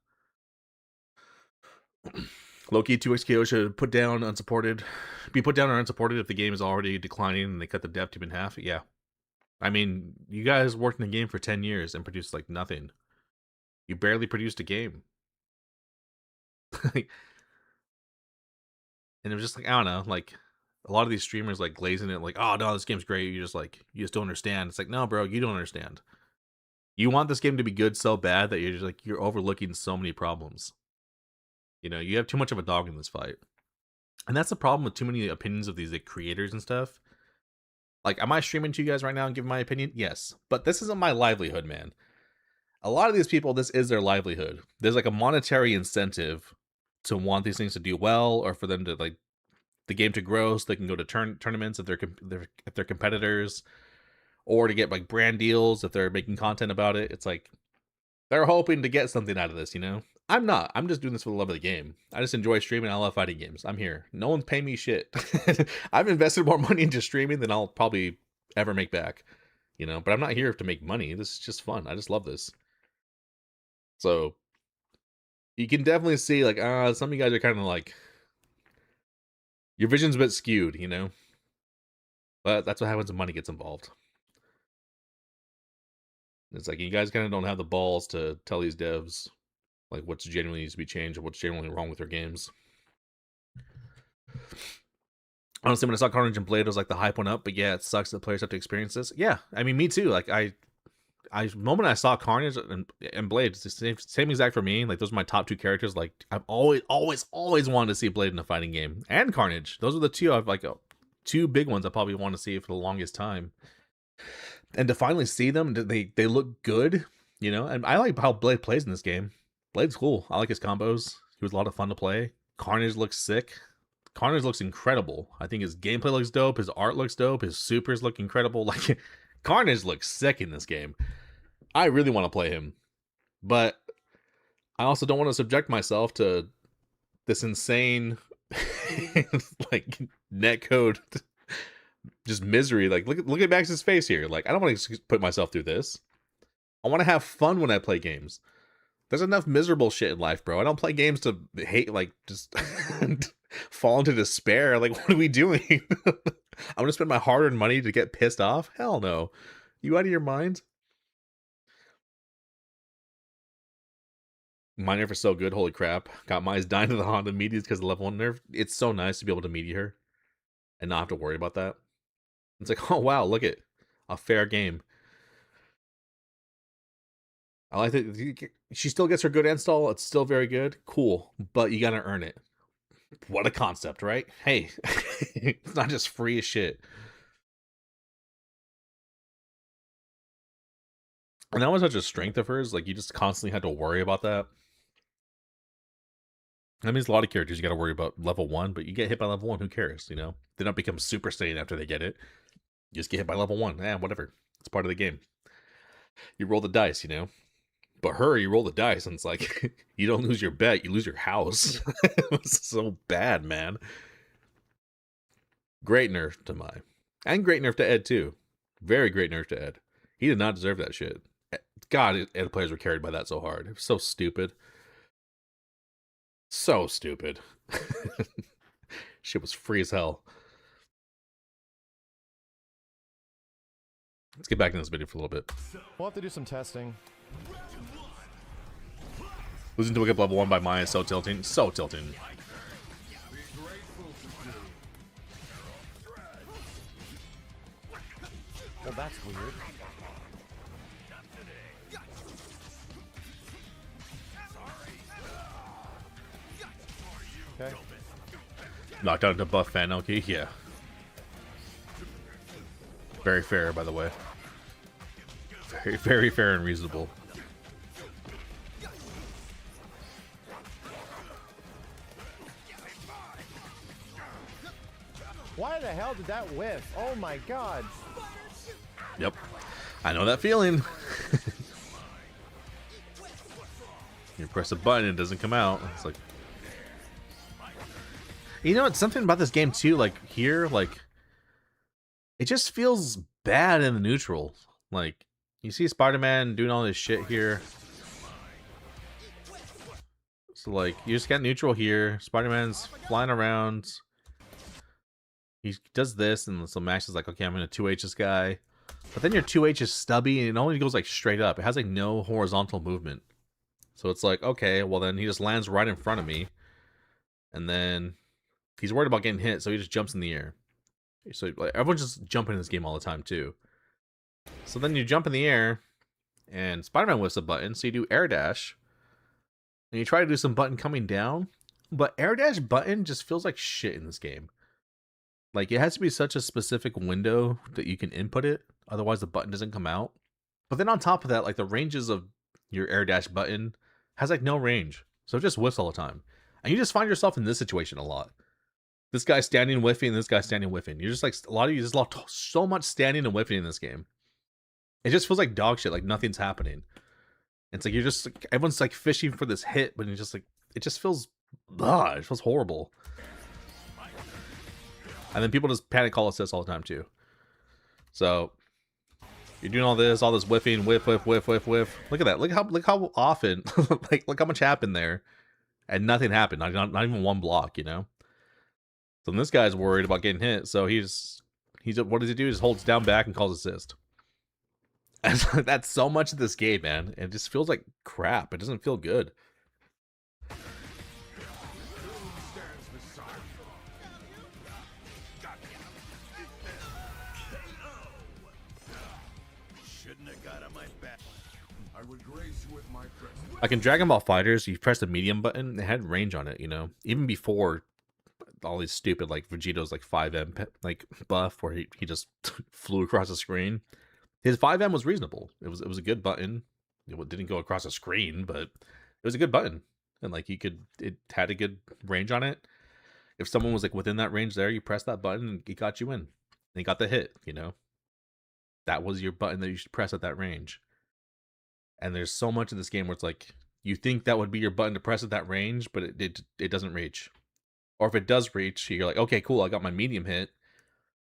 Low-key 2XKO should be put down or unsupported if the game is already declining and they cut the dev team in half. Yeah. I mean, you guys worked in the game for 10 years and produced like nothing. You barely produced a game. And it was just like, I don't know, like a lot of these streamers like glazing it like, oh no, this game's great. You just don't understand. It's like, no, bro, you don't understand. You want this game to be good so bad that you're overlooking so many problems. You have too much of a dog in this fight. And that's the problem with too many opinions of these like, creators and stuff. Like, am I streaming to you guys right now and giving my opinion? Yes. But this isn't my livelihood, man. A lot of these people, this is their livelihood. There's like a monetary incentive to want these things to do well, or for them to like the game to grow so they can go to tournaments if they're competitors, or to get like brand deals if they're making content about it. It's like they're hoping to get something out of this, I'm not. I'm just doing this for the love of the game. I just enjoy streaming. I love fighting games. I'm here. No one's paying me shit. I've invested more money into streaming than I'll probably ever make back, but I'm not here to make money. This is just fun. I just love this. So you can definitely see like, some of you guys are kind of like, your vision's a bit skewed, but that's what happens when money gets involved. It's like, you guys kind of don't have the balls to tell these devs like what's genuinely needs to be changed or what's genuinely wrong with their games. Honestly, when I saw Carnage and Blade, it was like the hype went up, but yeah, it sucks that players have to experience this. Yeah, I mean, me too. Like, moment I saw Carnage and Blade, it's the same exact for me. Like those are my top two characters. Like I've always wanted to see Blade in a fighting game and Carnage. Those are the two I've like two big ones I probably want to see for the longest time. And to finally see them, they look good, you know. And I like how Blade plays in this game. Blade's cool. I like his combos. He was a lot of fun to play. Carnage looks sick. Carnage looks incredible. I think his gameplay looks dope. His art looks dope. His supers look incredible. Like Carnage looks sick in this game. I really want to play him, but I also don't want to subject myself to this insane like netcode just misery. Like look at Max's face here. Like I don't want to put myself through this. I want to have fun when I play games. There's enough miserable shit in life, bro. I don't play games to hate, like just fall into despair. Like what are we doing? I'm gonna spend my hard-earned money to get pissed off? Hell no. You out of your mind? My nerf is so good, holy crap. Got Mai's dying to the Honda medias because of level 1 nerf. It's so nice to be able to media her and not have to worry about that. It's like, oh wow, look at a fair game. I like that she still gets her good install. It's still very good. Cool, but you gotta earn it. What a concept, right? Hey, it's not just free as shit. And that was such a strength of hers. Like, you just constantly had to worry about that. That means a lot of characters you got to worry about level 1, but you get hit by level 1, who cares, you know? They don't become Super Saiyan after they get it. You just get hit by level 1. Whatever. It's part of the game. You roll the dice, you know? But her, you roll the dice, and it's like, you don't lose your bet, you lose your house. It was so bad, man. Great nerf to Mai. And great nerf to Ed, too. Very great nerf to Ed. He did not deserve that shit. God, Ed players were carried by that so hard. It was so stupid. So stupid. Shit was free as hell. Let's get back in this video for a little bit. We'll have to do some testing. Losing to Wake Up level 1 by Mai is so tilting. So tilting. Well, that's weird. Okay. Knocked out into buff fan, okay, yeah. Very fair, by the way. Very, very fair and reasonable. Why the hell did that whiff? Oh my god. Yep. I know that feeling. You press a button, it doesn't come out. It's like... You know, it's something about this game, too, like, here, like... It just feels bad in the neutral. Like, you see Spider-Man doing all this shit here. So, like, you just got neutral here. Spider-Man's flying around. He does this, and so Max is like, okay, I'm going to 2H this guy. But then your 2H is stubby, and it only goes, like, straight up. It has, like, no horizontal movement. So it's like, okay, well, then he just lands right in front of me. And then he's worried about getting hit, so he just jumps in the air. So like, everyone's just jumping in this game all the time, too. So then you jump in the air, and Spider-Man whiffs a button, so you do air dash. And you try to do some button coming down, but air dash button just feels like shit in this game. Like, it has to be such a specific window that you can input it, otherwise the button doesn't come out. But then on top of that, like, the ranges of your air dash button has, like, no range. So it just whiffs all the time. And you just find yourself in this situation a lot. This guy's standing whiffing, and this guy's standing whiffing. You're just like, a lot of you just lost so much standing and whiffing in this game. It just feels like dog shit, like nothing's happening. It's like you're just, like, everyone's like fishing for this hit, but it's just like, it just feels, it feels horrible. And then people just panic call assists all the time too. So you're doing all this whiffing, whiff, whiff, whiff, whiff, whiff. Look at that. Look how often, like, look how much happened there, and nothing happened. Not even one block, you know. So this guy's worried about getting hit, so he's what does he do? He just holds down back and calls assist. And that's so much of this game, man. It just feels like crap. It doesn't feel good. I would grace you with my presence. Like in Dragon Ball Fighters, you press the medium button, it had range on it, you know? Even before all these stupid, like, Vegeto's, like, 5M, like, buff, where he just flew across the screen. His 5M was reasonable. It was a good button. It didn't go across the screen, but it was a good button. And, like, it had a good range on it. If someone was, like, within that range there, you press that button, and it got you in. And you got the hit, you know? That was your button that you should press at that range. And there's so much of this game where it's like, you think that would be your button to press at that range, but it doesn't reach. Or if it does reach, you're like, okay, cool, I got my medium hit.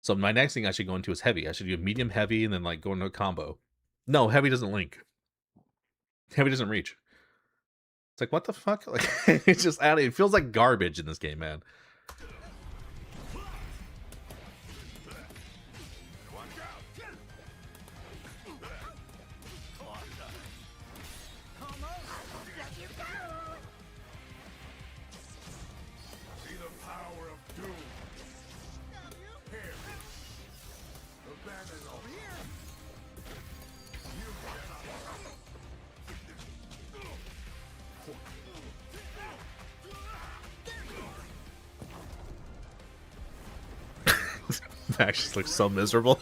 So my next thing I should go into is heavy. I should do medium, heavy, and then like go into a combo. No, heavy doesn't link. Heavy doesn't reach. It's like, what the fuck? Like, it's just out. It feels like garbage in this game, man. See the power of doom. Here. Abandon over here. Max just looks so miserable.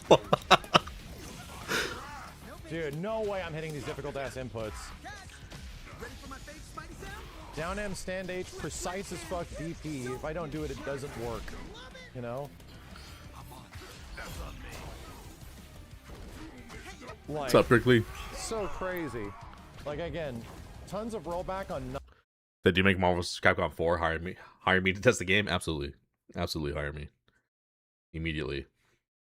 Dude, no way I'm hitting these difficult ass inputs. Down M, stand H, precise as fuck DP. If I don't do it, it doesn't work. You know? Like, What's up, Prickly? so crazy. Like, again, tons of rollback on Did you make Marvel vs. Capcom 4 hire me to test the game? Absolutely. Absolutely hire me. Immediately.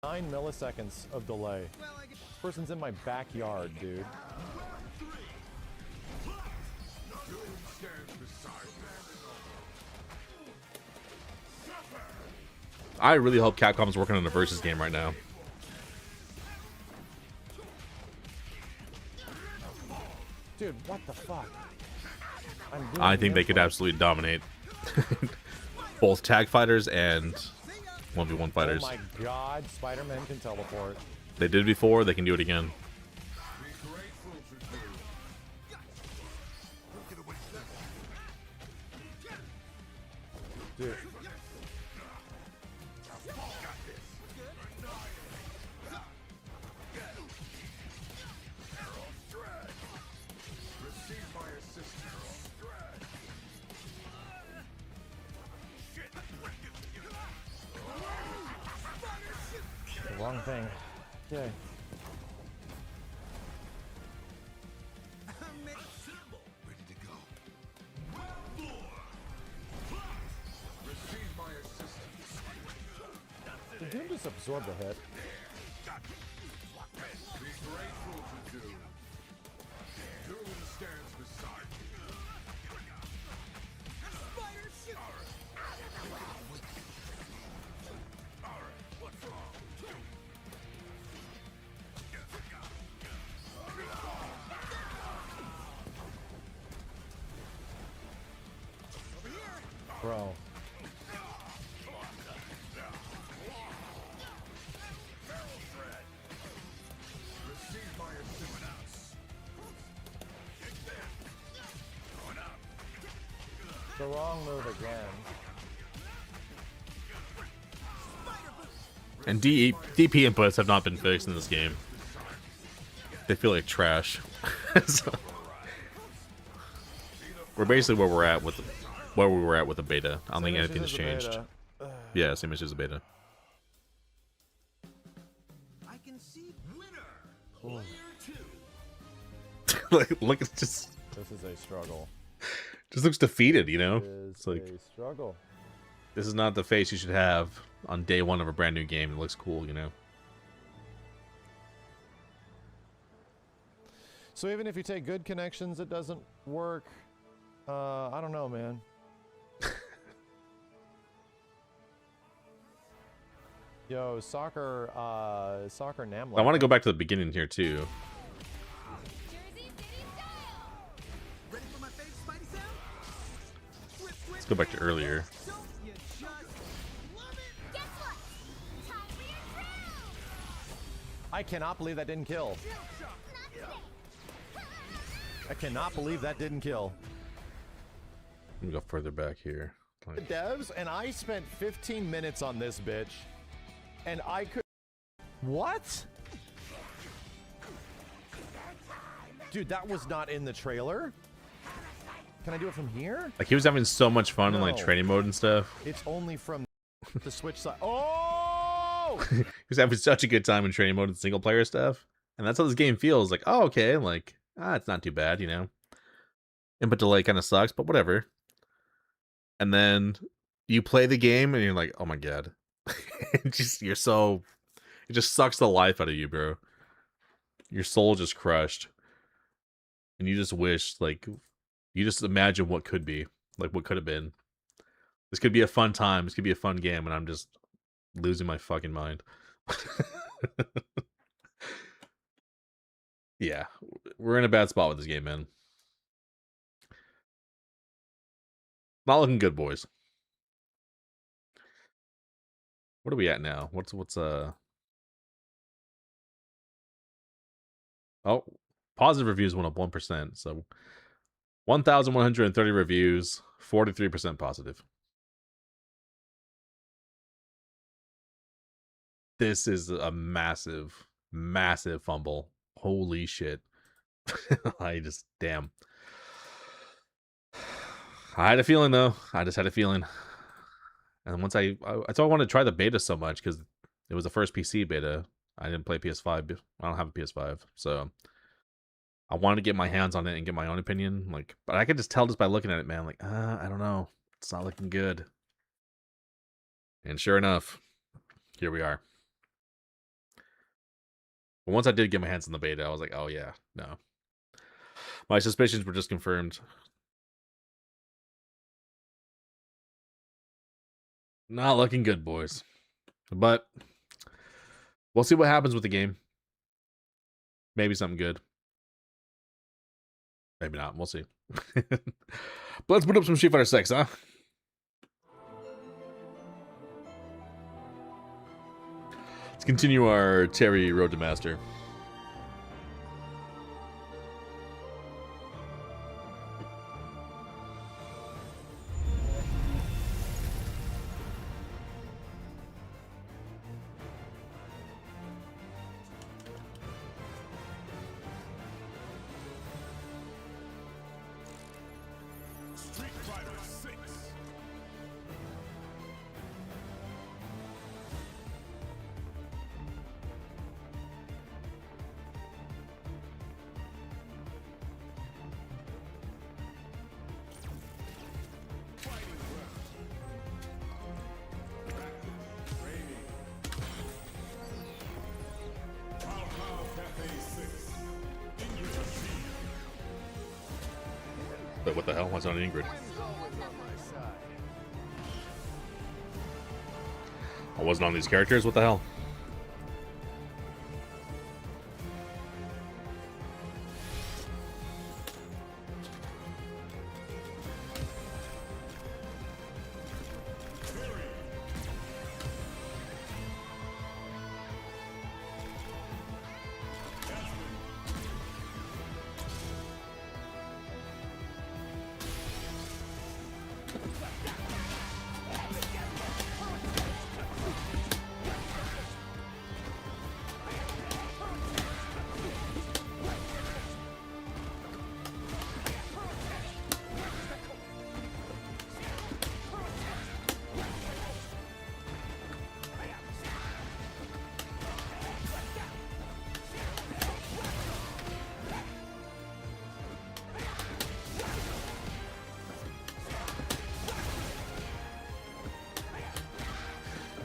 9 milliseconds of delay. This person's in my backyard, dude. I really hope Capcom's working on a Versus game right now. Dude, what the fuck? I think they could absolutely dominate both tag fighters and 1v1 fighters. Oh my god, Spider-Man can teleport. They did before, they can do it again. Dude. The wrong thing. Okay. Ready to go. Receive my assistance. Did Doom just absorb the hit? Be grateful to Doom. Doom stands beside you. What's wrong? Bro. Receive my assistance. The wrong move again. And DP inputs have not been fixed in this game. They feel like trash. So, we're basically where we were at with the beta. I don't think anything has changed. Yeah, same issue as the beta. I can see winner. Player 2. Look, it's just This is a struggle. looks defeated, you know? It's It's like, a struggle. this is not the face you should have on day one of a brand new game. It looks cool, you know? So even if you take good connections, it doesn't work. I don't know, man. Yo, soccer Namla. I want to go back to the beginning here, too. Let's go back to earlier. I cannot believe that didn't kill. I cannot believe that didn't kill. Let me go further back here. The devs, and I spent 15 minutes on this bitch, and I could... What? Dude, that was not in the trailer. Can I do it from here? Like, he was having so much fun in, like, No. training mode and stuff. It's only from the Switch side. Oh! He was having such a good time in training mode and single player stuff. And that's how this game feels. Like, oh, okay. Like, it's not too bad, you know? Input delay kind of sucks, but whatever. And then you play the game and you're like, oh my god. It just sucks the life out of you, bro. Your soul just crushed. And you just wish, like, you just imagine what could be. Like, what could have been. This could be a fun time. This could be a fun game, and I'm just losing my fucking mind. Yeah, we're in a bad spot with this game, man. Not looking good, boys. What are we at now? What's Oh, positive reviews went up 1%. So 1,130 reviews, 43% positive. This is a massive, massive fumble. Holy shit. Damn. I had a feeling, though. I just had a feeling. And once that's why I wanted to try the beta so much, because it was the first PC beta. I didn't play PS5. I don't have a PS5. So I wanted to get my hands on it and get my own opinion. Like, but I could just tell just by looking at it, man. Like, I don't know. It's not looking good. And sure enough, here we are. But once I did get my hands on the beta, I was like, oh yeah, no. My suspicions were just confirmed. Not looking good, boys. But we'll see what happens with the game. Maybe something good. Maybe not. We'll see. But let's put up some Street Fighter 6, huh? Let's continue our Terry Road to Master. Street Fighter 6. Fighting ground. Training. Pow Cafe 6. Ingrid Machine. But what the hell? What's on Ingrid? I wasn't on these characters? What the hell?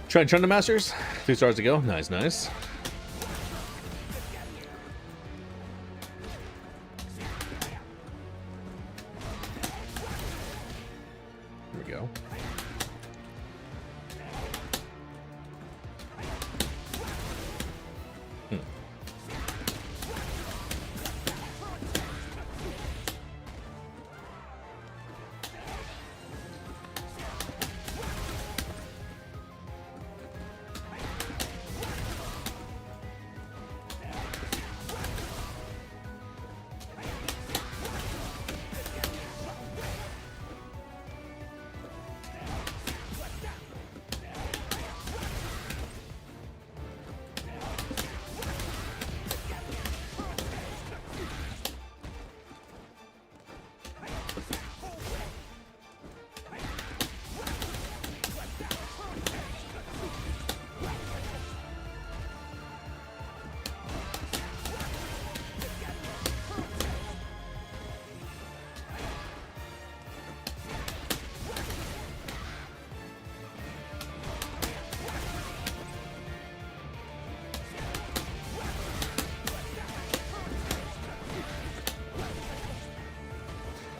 Trying to Masters. 3 stars to go. Nice, nice. Here we go.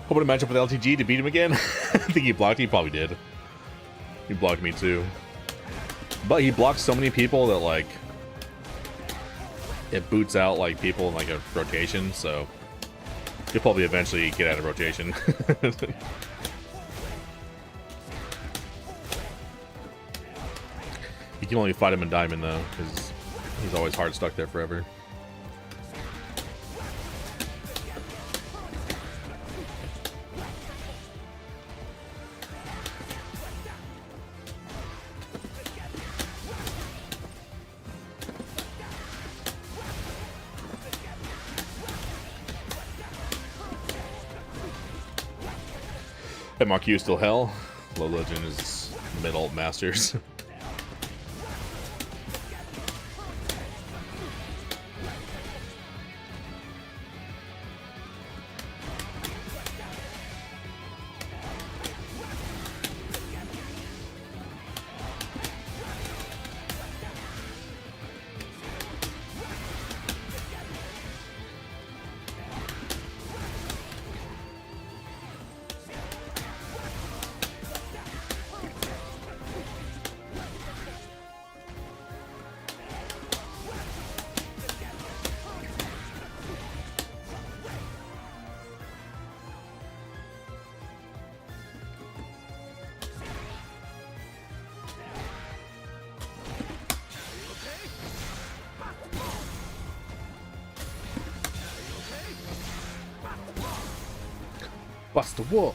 Hoping to match up with LTG to beat him again. I think he blocked. He probably did. He blocked me too. But he blocks so many people that like it boots out like people in like a rotation. So he'll probably eventually get out of rotation. You can only fight him in Diamond though, because he's always hard stuck there forever. MRQ is still hell. Low Legend is mid-ult masters. Bust the wall.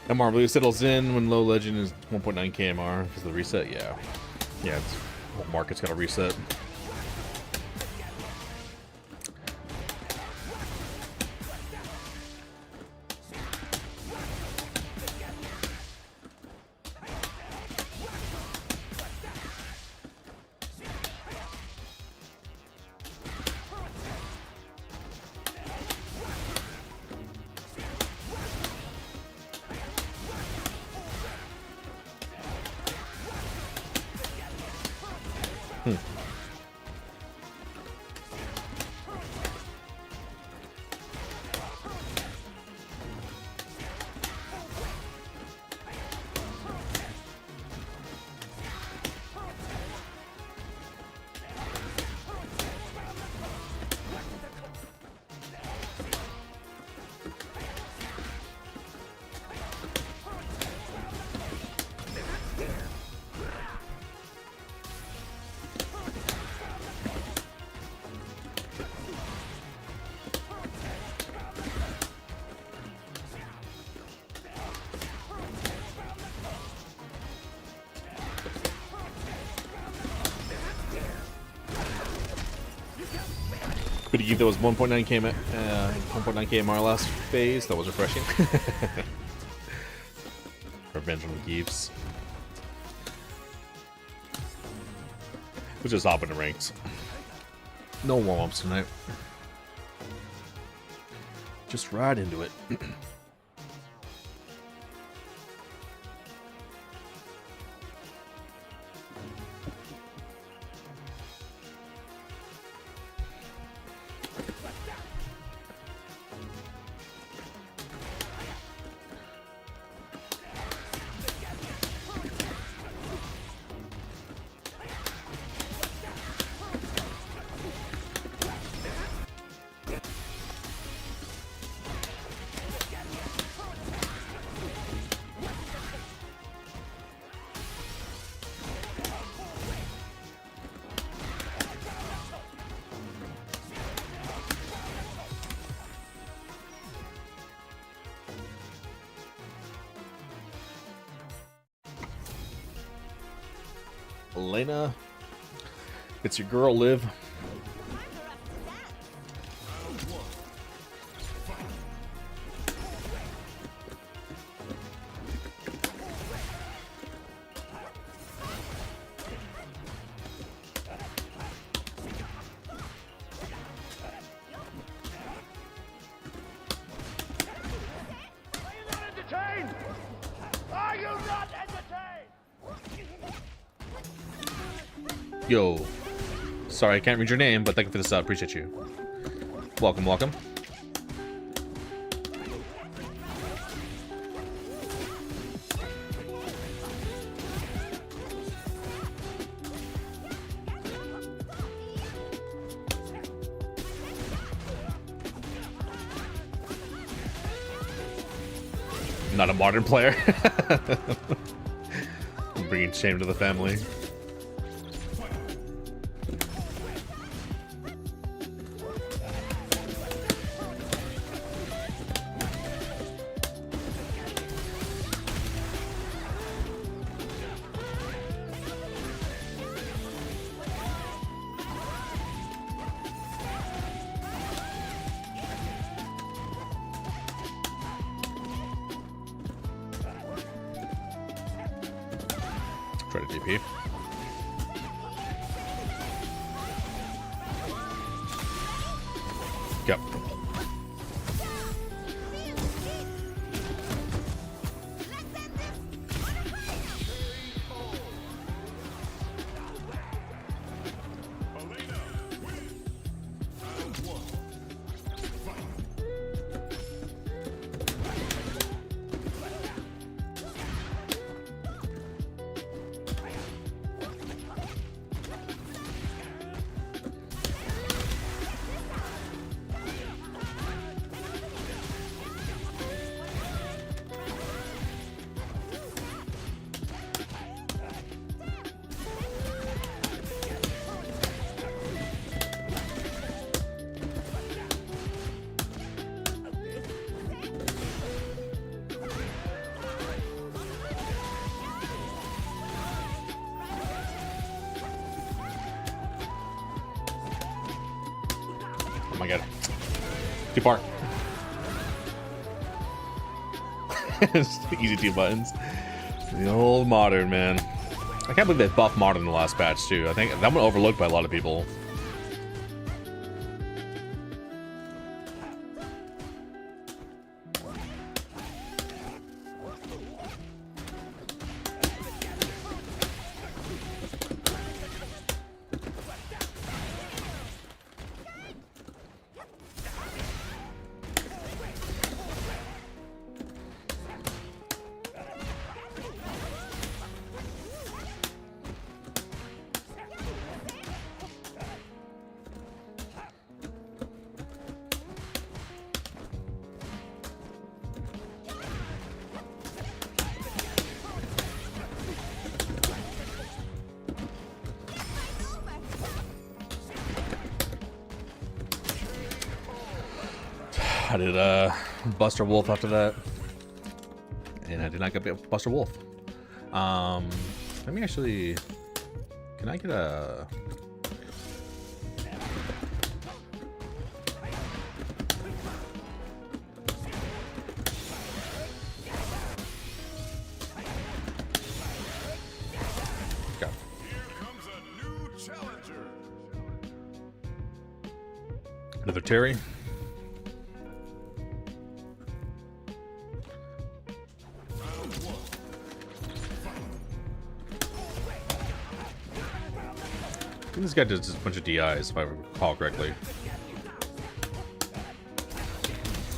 MR blue settles in when low legend is 1.9 KMR because of the reset. Yeah, it's whole market's got to reset. Good to keep that was 1.9 KMR last phase. That was refreshing. Revenge on the Geeps. We'll just hop into ranks. No warm-ups tonight. Just right into it. Elena. It's your girl, Liv. Yo. Sorry, I can't read your name, but thank you for the sub. Appreciate you. Welcome, welcome. Not a modern player. I'm bringing shame to the family. Try to DP. Yep. Oh my god. Too far. Easy 2 buttons. The old modern, man. I can't believe they buffed modern in the last patch, too. I think that went overlooked by a lot of people. I did Buster Wolf after that, and I did not get Buster Wolf. Let me actually. Can I get a? Okay. Here comes a new challenger. Another Terry. I think this guy does just a bunch of DIs, if I recall correctly.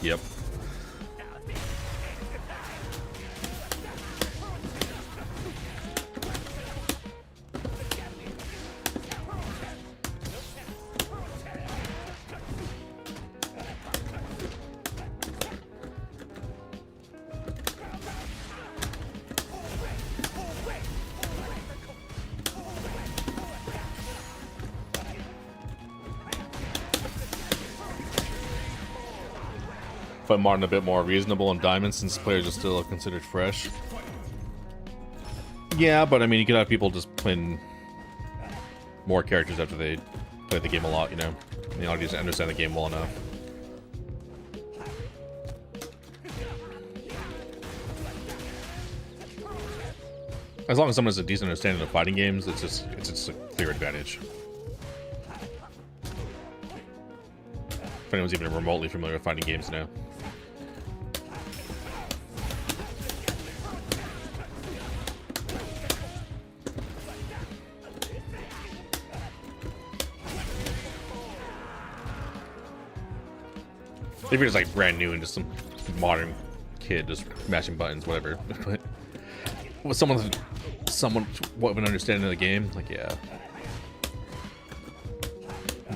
Yep. Find Martin a bit more reasonable in Diamond since players are still considered fresh. Yeah, but I mean, you could have people just playing more characters after they play the game a lot, you know? And the audience understand the game well enough. As long as someone has a decent understanding of fighting games, it's just a clear advantage. If anyone's even remotely familiar with fighting games now. If you're just like brand new and just some modern kid just mashing buttons, whatever. But with someone with an understanding of the game, like yeah.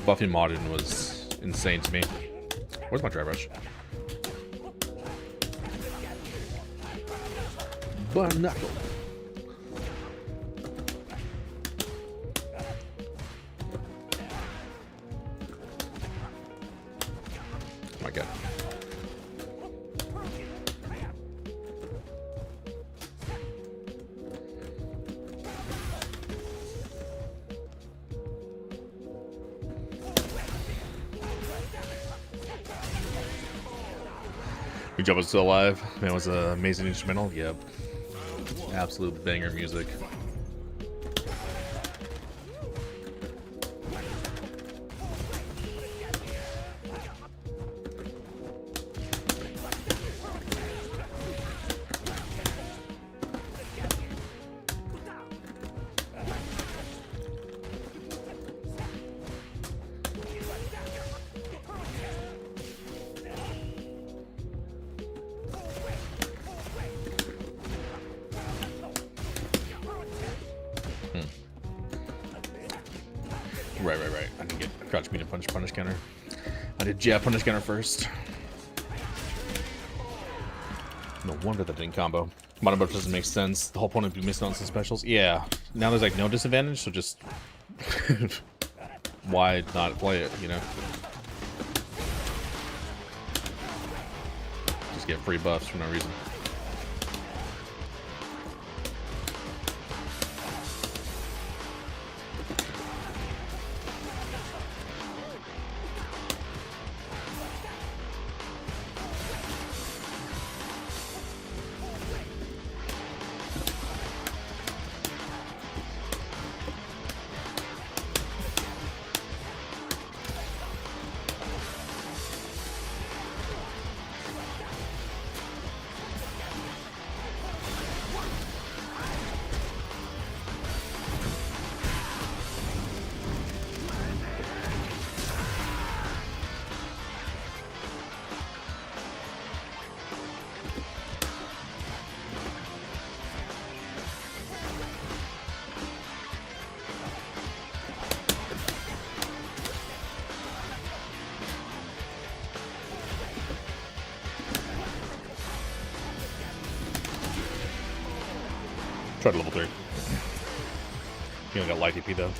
Buffing Modern was insane to me. Where's my dry brush? Knuckle. Oh my god. Good job was still alive. Man, it was an amazing instrumental. Yep. Absolute banger music. Right. I didn't get crouch meet and punish counter. I did jab punish counter first. No wonder that didn't combo. Modern buff doesn't make sense. The whole point of missing on some specials. Yeah. Now there's like no disadvantage, so just why not play it, you know? Just get free buffs for no reason. Try to level 3. You only got light DP though.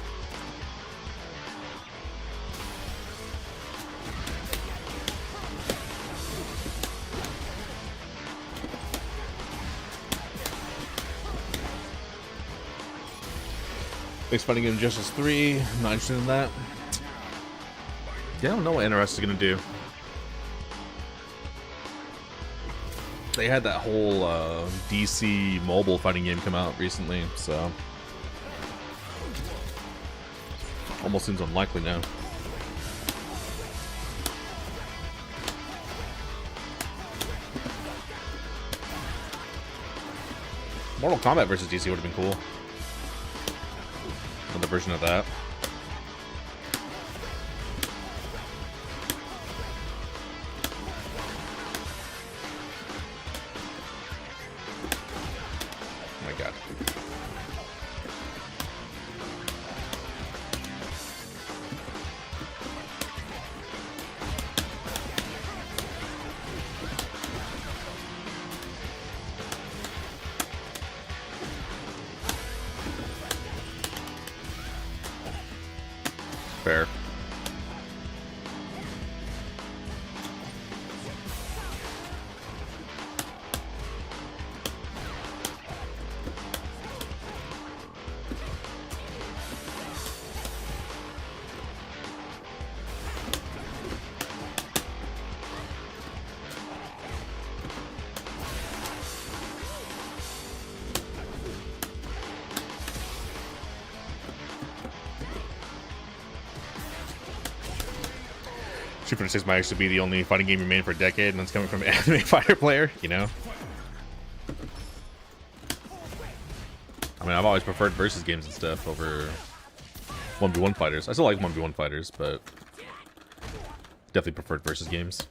Thanks fighting Injustice 3. I'm not interested in that. Yeah, I don't know what NRS is gonna do. They had that whole DC mobile fighting game come out recently, so almost seems unlikely now. Mortal Kombat versus DC would have been cool. Another version of that. Street Fighter 6 might actually be the only fighting game remained for a decade, and that's coming from an anime fighter player, you know? I mean, I've always preferred versus games and stuff over 1v1 fighters. I still like 1v1 fighters, but definitely preferred versus games.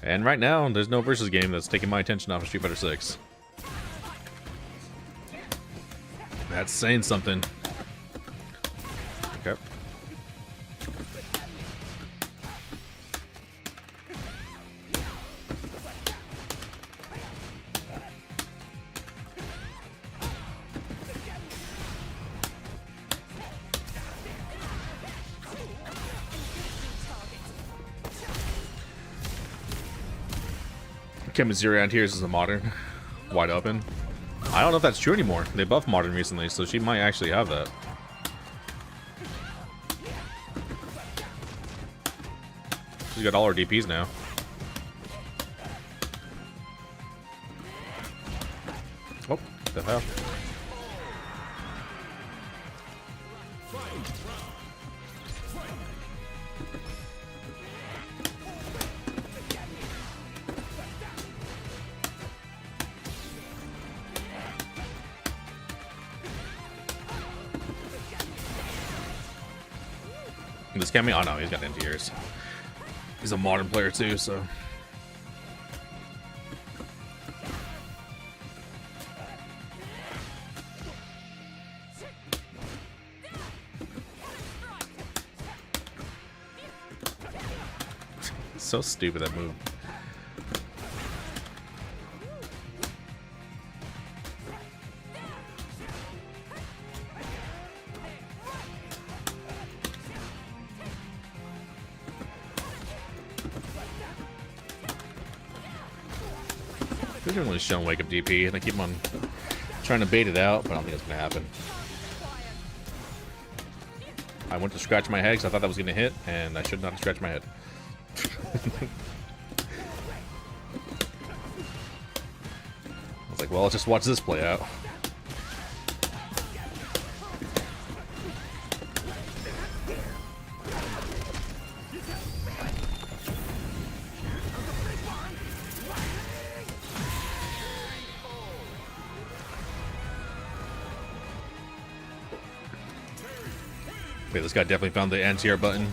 And right now, there's no versus game that's taking my attention off of Street Fighter 6. That's saying something. Okay. Chemistry around here is a modern, wide open. I don't know if that's true anymore. They buffed modern recently, so she might actually have that. She's got all her DPs now. Oh, what the hell? This Cammy? Oh no, he's got anti-airs. He's a modern player too, so. So stupid, that move. They didn't really show him wake up DP, and I keep on trying to bait it out, but I don't think it's gonna happen. I went to scratch my head because I thought that was gonna hit, and I should not have scratched my head. I was like, well, let's just watch this play out. Okay, this guy definitely found the anti-air button.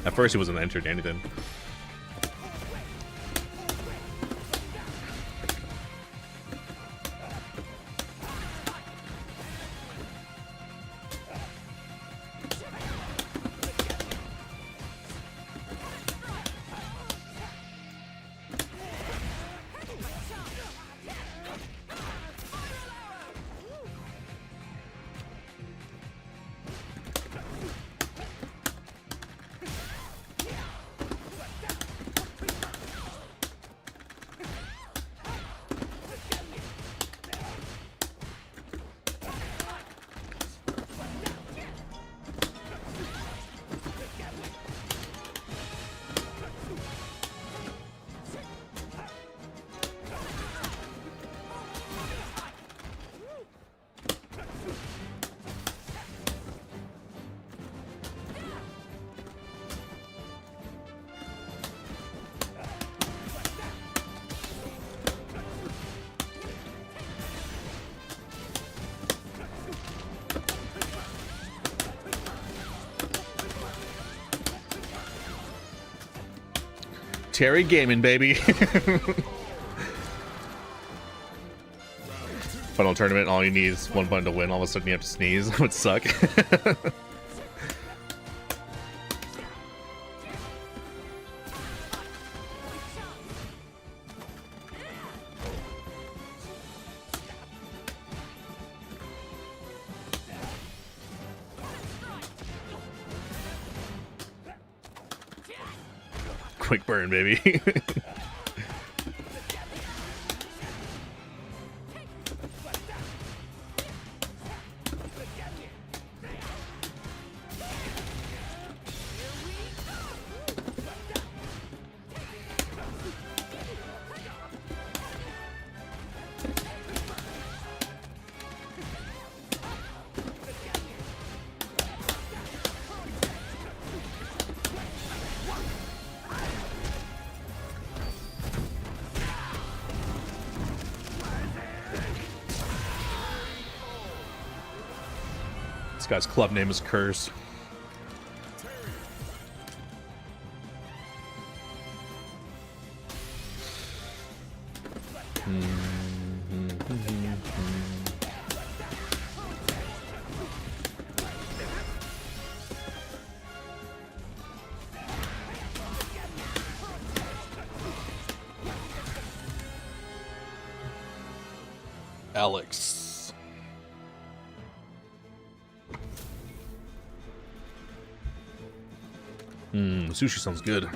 At first he wasn't entering anything. Terry gaming, baby. Final tournament, all you need is one button to win. All of a sudden you have to sneeze. It would suck. Quick burn, baby. guy's club name is Curse. Alex. Sushi sounds good.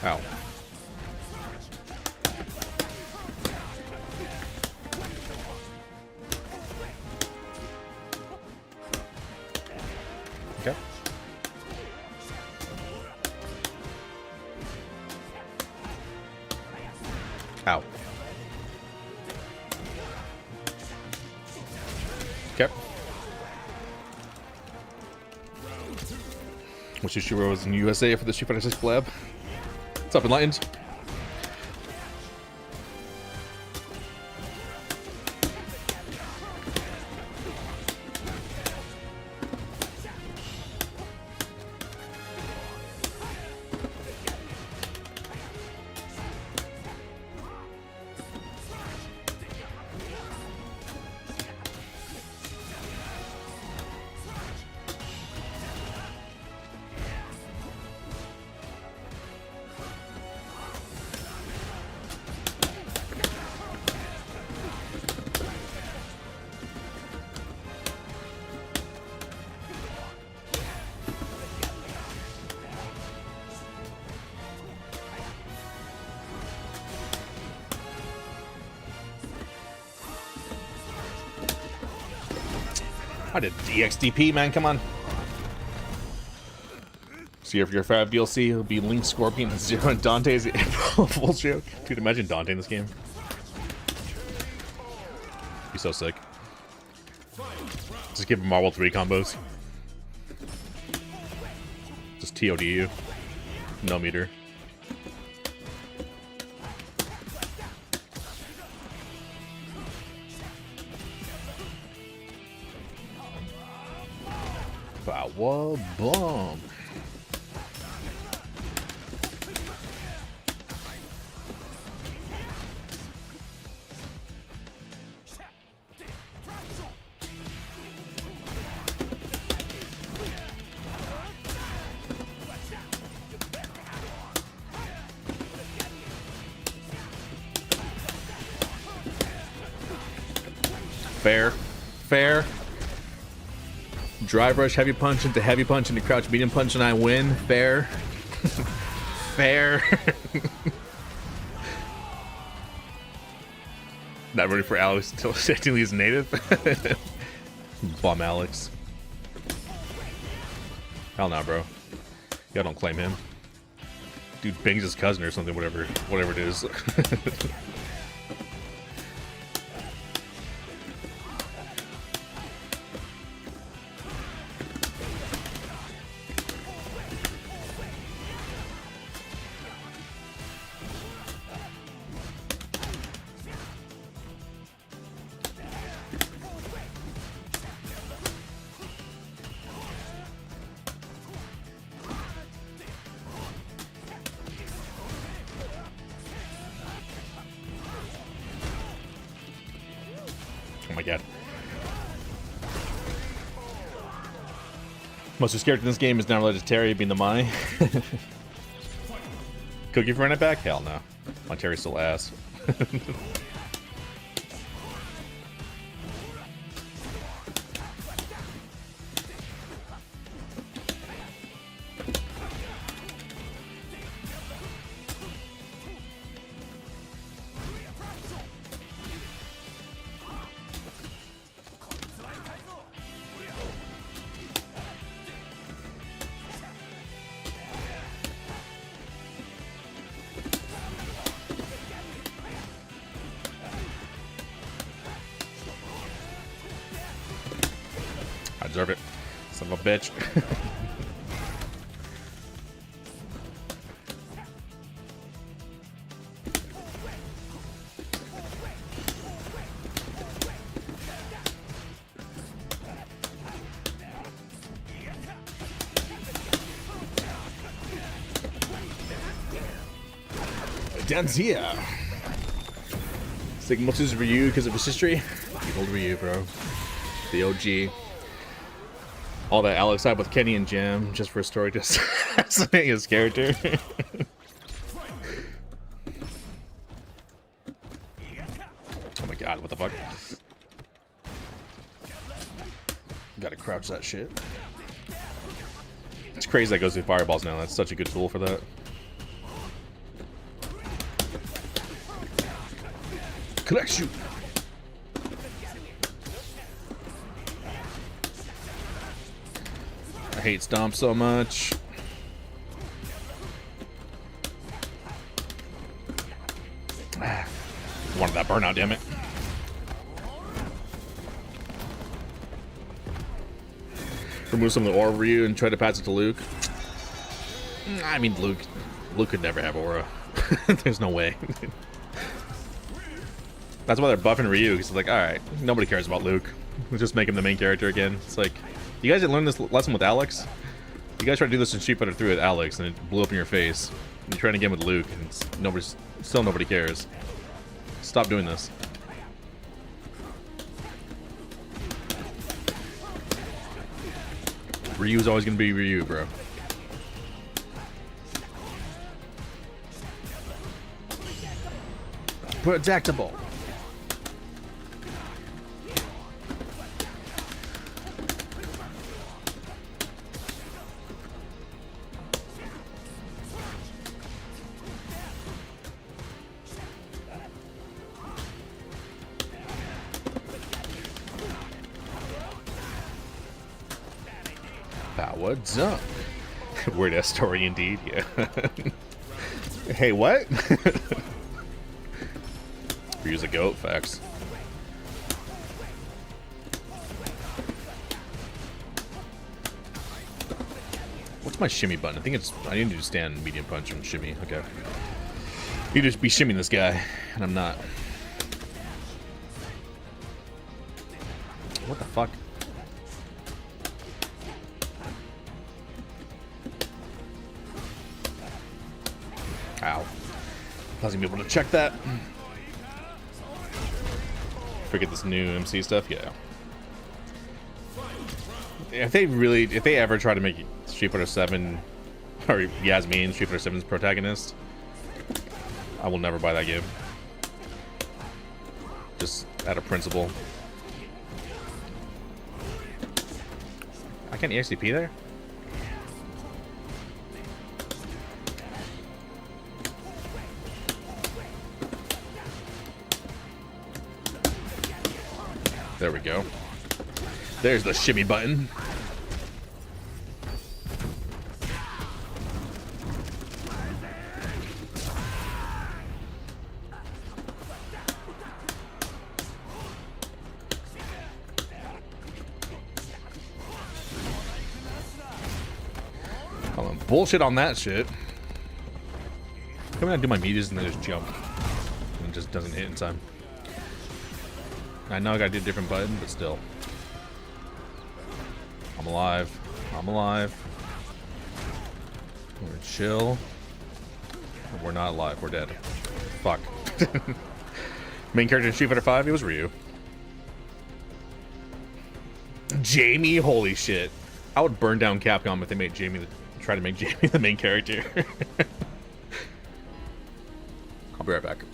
Ow. Okay. Ow. Okay. Which issue was in USA for the Street Fighter 6 collab? What's up, Enlightened? I did DXDP, man, come on. So if you're 5 DLC, it'll be Link, Scorpion, and Zero, and Dante's the April Fool's joke. Dude, imagine Dante in this game. Be so sick. Just give him Marvel 3 combos. Just TOD you. No meter. Power bomb. Fair. Fair. Drive rush, heavy punch into heavy punch into crouch medium punch, and I win. Fair. Fair. Not ready for Alex until he's native. Bum Alex. Hell no, bro. Y'all don't claim him. Dude bangs his cousin or something, whatever it is. Oh my god. Most character in this game is now related to Terry being the Mai. Cookie for running it back? Hell no. My Terry's still ass. deserve it. Son of a bitch. Danzia. Sigma chooses Ryu because of his history. The old Ryu, bro. The OG. All that Alex side with Kenny and Jam just for a story, just assassinating his character. Oh my god, what the fuck? Gotta crouch that shit. It's crazy that goes through fireballs now. That's such a good tool for that. Collect you. I hate Stomp so much. Wanted that burnout, damn it. Remove some of the aura for you and try to pass it to Luke. I mean, Luke could never have aura. There's no way. That's why they're buffing Ryu, because it's like, alright, nobody cares about Luke. Let's just make him the main character again. It's like, you guys didn't learn this lesson with Alex? You guys tried to do this in Street Fighter 3 with Alex, and it blew up in your face. And you're trying again with Luke, and still nobody cares. Stop doing this. Ryu's always gonna be Ryu, bro. Predictable. What's up? Weird ass story indeed, yeah. Hey, what? Use a goat, facts. What's my shimmy button? I think it's, I need to stand medium punch and shimmy. Okay. You just be shimmying this guy, and I'm not. What the fuck? Ow. I was gonna be able to check that. Forget this new MC stuff, yeah. If they ever try to make Street Fighter 7 or Yasmin Street Fighter 7's protagonist, I will never buy that game. Just out of principle. I can't EXDP there? There we go. There's the shimmy button. Calling bullshit on that shit. Come on, I do my meters and then just jump. And it just doesn't hit in time. I know I gotta do a different button, but still. I'm alive. I'm alive. We're chill. We're not alive. We're dead. Fuck. Main character in Street Fighter 5, it was Ryu. Jamie? Holy shit. I would burn down Capcom if they made Jamie try to make Jamie the main character. I'll be right back.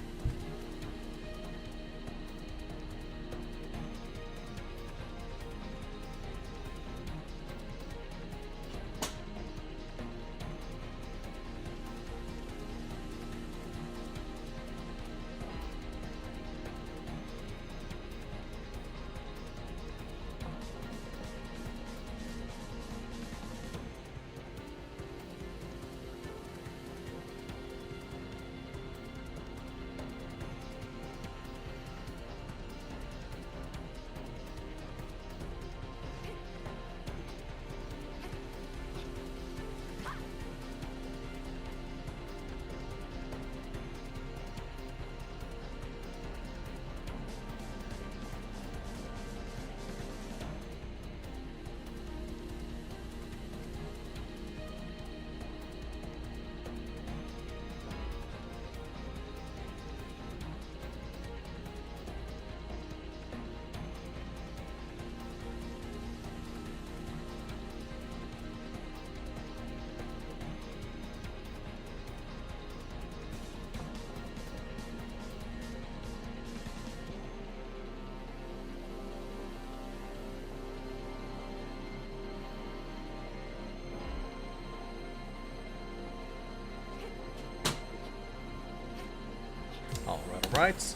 Right. Here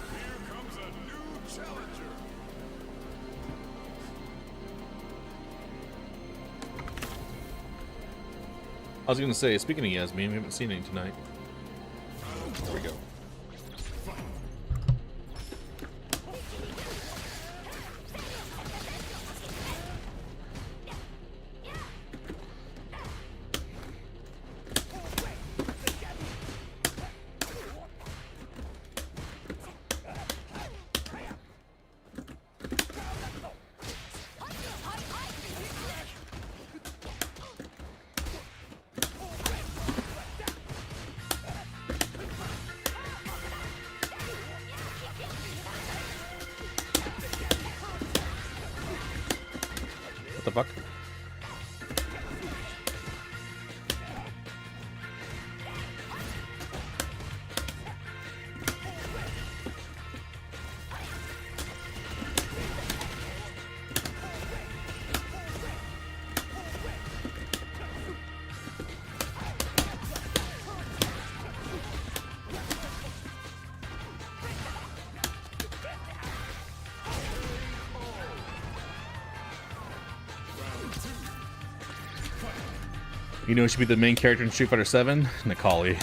comes a new challenger. I was gonna say, speaking of Yasmin, we haven't seen any tonight. There we go. What the fuck? You know who should be the main character in Street Fighter 7? Nikali.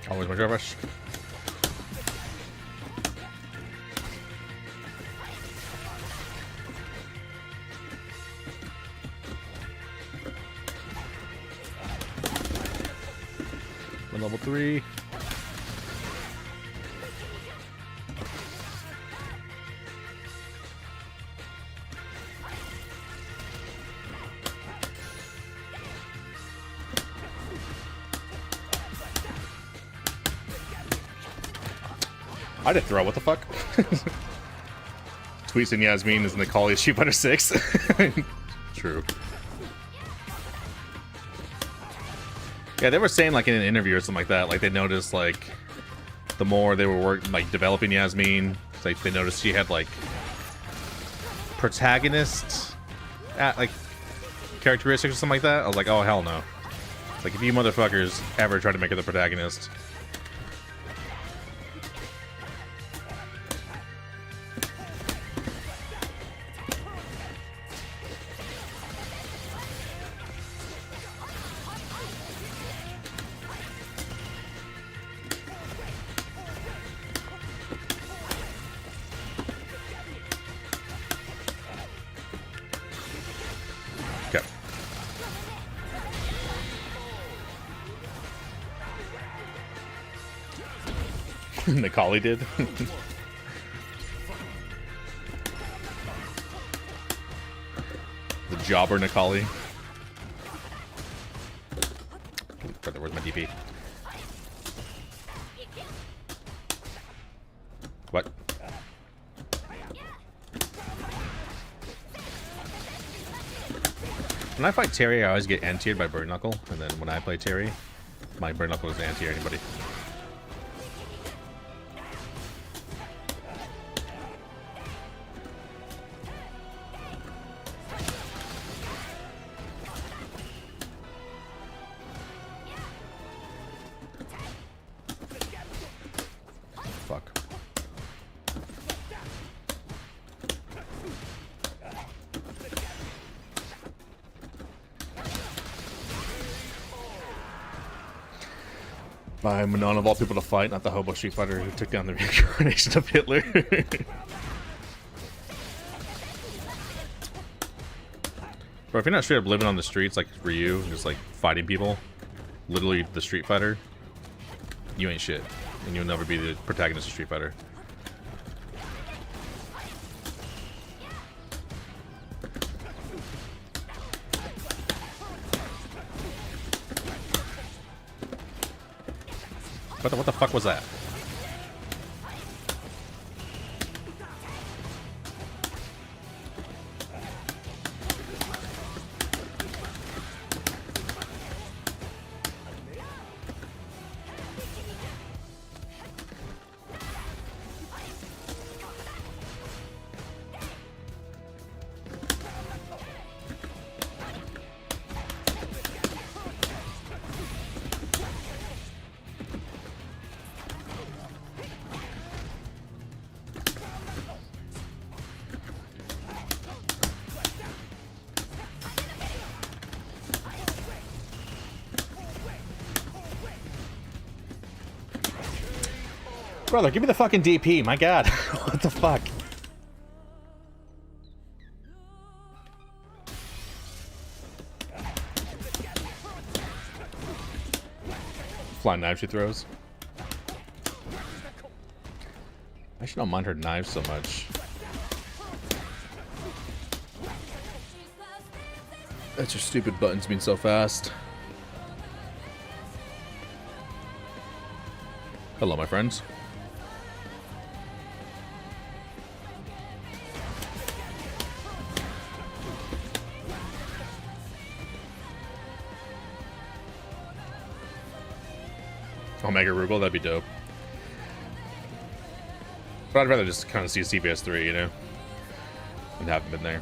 Always my drive rush. Level 3. I did throw. What the fuck? Tweets and Yasmin is in the Kali Street Fighter 6. True. Yeah, they were saying like in an interview or something like that, like they noticed like the more they were developing Yasmin, like they noticed she had like protagonist like characteristics or something like that. I was like, oh hell no! Like if you motherfuckers ever try to make her the protagonist. Nikali did. The jobber Nikali. Brother, where's my DP? What? When I fight Terry, I always get anti-tiered by Bird Knuckle, and then when I play Terry, my Bird Knuckle doesn't anti-tier anybody. By Manon of all people to fight, not the hobo Street Fighter who took down the reincarnation of Hitler. Bro, if you're not straight up living on the streets like Ryu, just like fighting people, literally the Street Fighter, you ain't shit. And you'll never be the protagonist of Street Fighter. What the fuck was that? Brother, give me the fucking DP, my god. What the fuck? Flying knife she throws. I should not mind her knives so much. That's your stupid buttons being so fast. Hello, my friends. Omega Rugal, that'd be dope. But I'd rather just kind of see CBS 3, you know? And haven't been there.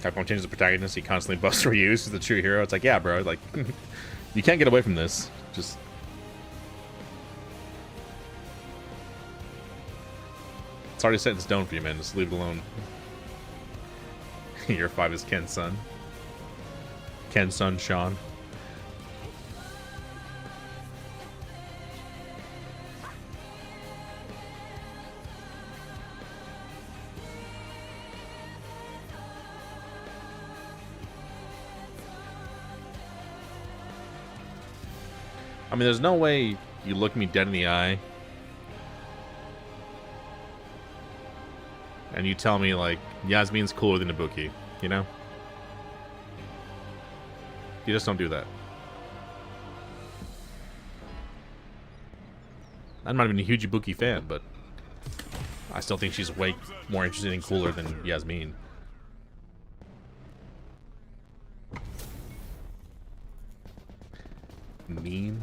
Capcom changes the protagonist, he constantly busts Ryu, he's the true hero. It's like, yeah, bro, like, you can't get away from this. Just... It's already set in stone for you, man. Just leave it alone. Year 5 is Ken's son. Ken's son, Sean. I mean, there's no way you look me dead in the eye and you tell me, like, Yasmin's cooler than Ibuki, you know? You just don't do that. I'm not even a huge Ibuki fan, but I still think she's way more interesting and cooler than Yasmin. Meme.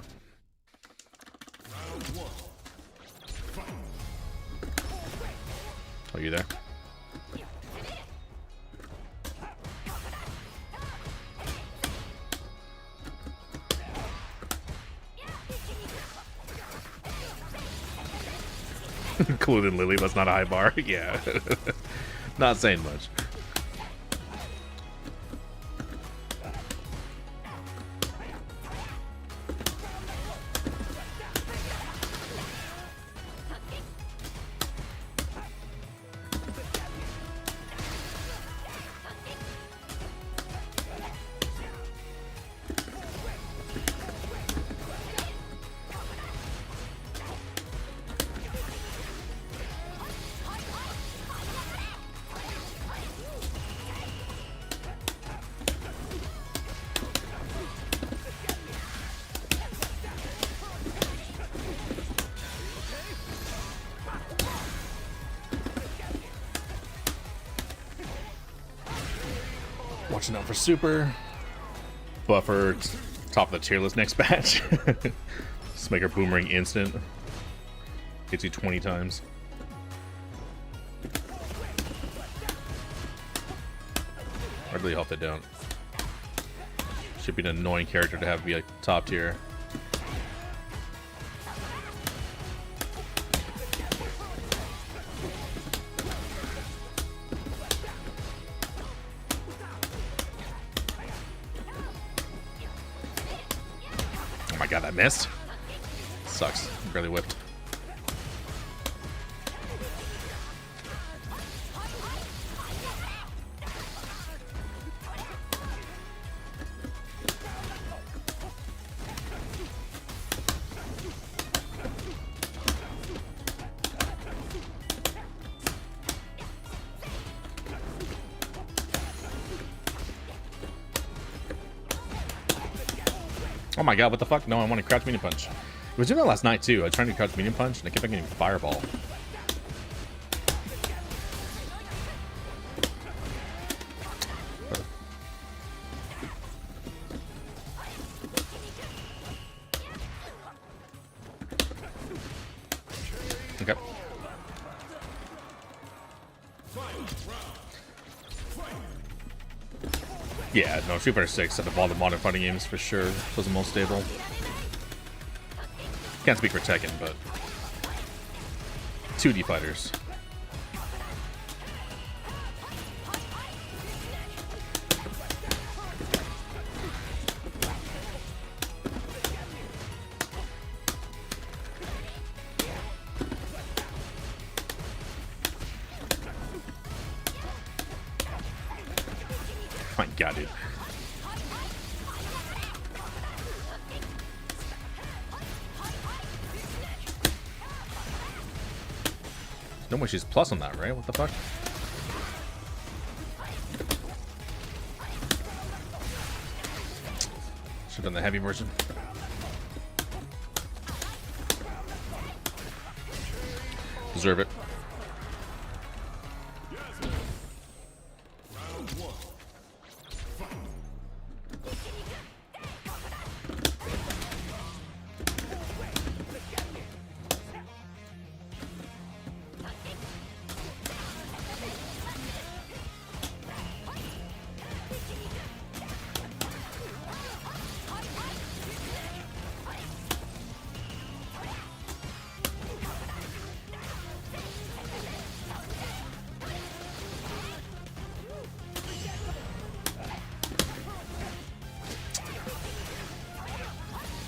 Are you there? Cooler than Lily, that's not a high bar. Yeah. Not saying much. Watching out for super. Buffer, top of the tier list next batch. Just make her boomerang instant. Hits you 20 times. I really hope they don't. Should be an annoying character to have be like top tier. Oh my god, that missed. Sucks. Barely whipped. Oh my god, what the fuck? No, I want to crouch medium punch. I was doing that last night too. I was trying to crouch medium punch and I kept on getting fireball. Okay. Yeah, no, Street Fighter 6 out of all the modern fighting games for sure was the most stable. Can't speak for Tekken, but 2D fighters. God, dude. No way she's plus on that, right? What the fuck? Should've done the heavy version. Deserve it.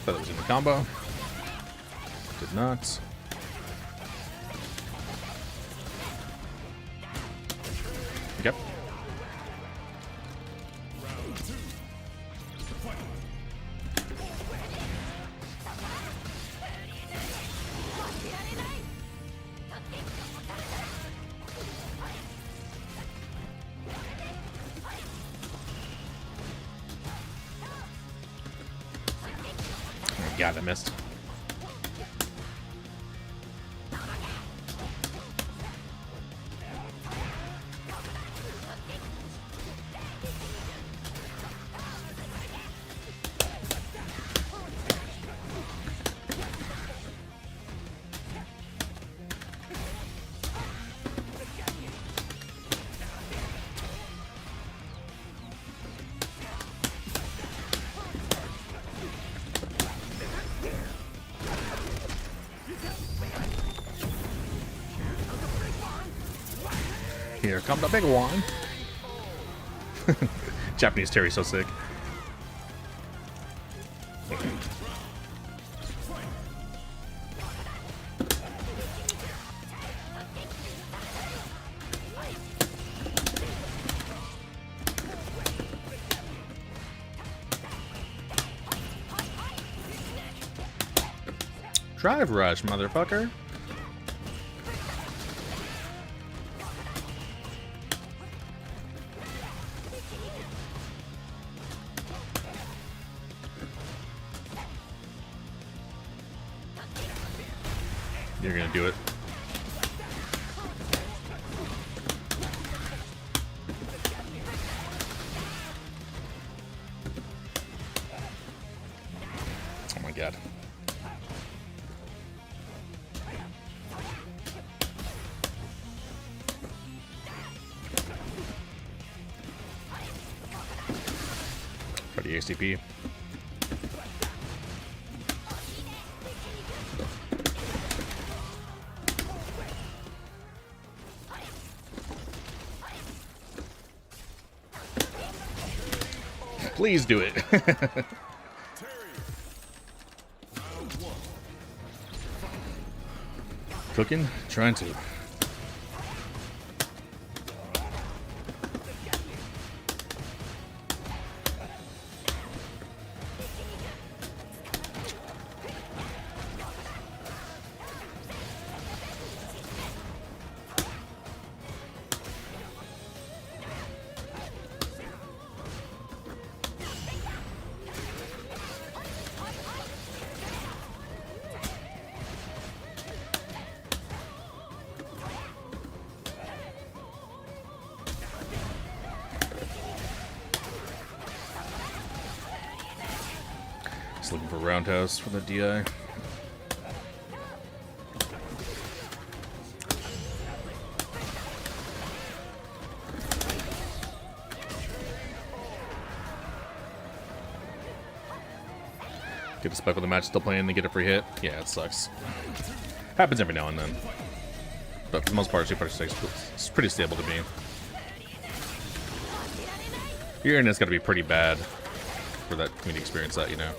Thought it was in the combo. Did not. Yep. God, I missed. Here come the big one. Japanese Terry's so sick. Drive rush, motherfucker. You're gonna do it. Oh my god. For the ACP. Please do it. Cooking? Trying to. Just looking for roundhouse for the DI. Get a spike with the match still playing, they get a free hit. Yeah, it sucks. Happens every now and then. But for the most part, Super 6 is pretty stable to me. Your internet's got to be pretty bad for that community experience that, you know.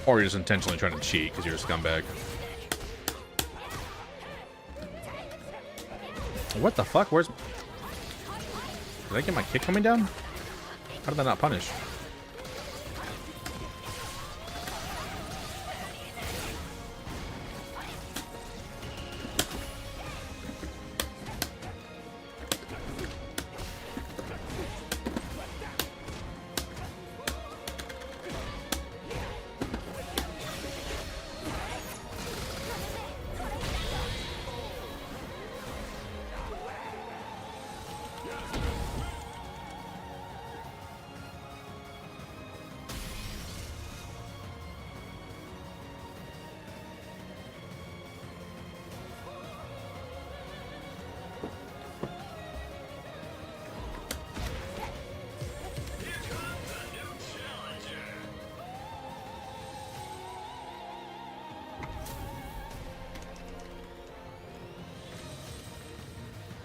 Or you're just intentionally trying to cheat because you're a scumbag. What the fuck? Where's... Did I get my kick coming down? How did that not punish?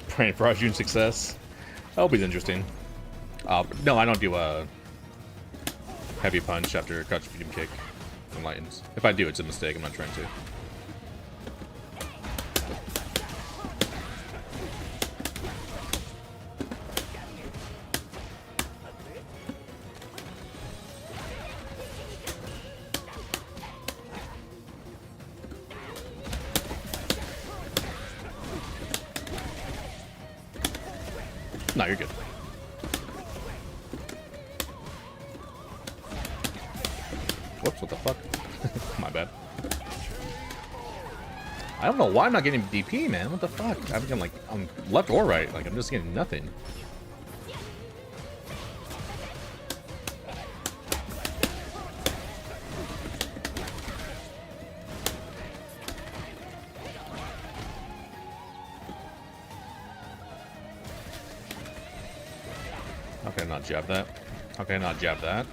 Praying for Arjun's success. I hope he's interesting. No, I don't do a heavy punch after crouch medium kick from Lightens. If I do, it's a mistake. I'm not trying to. No, you're good. Whoops, what the fuck? My bad. I don't know why I'm not getting DP, man. What the fuck? I think I'm like, I'm left or right. Like, I'm just getting nothing. How can I not jab that? How can I not jab that?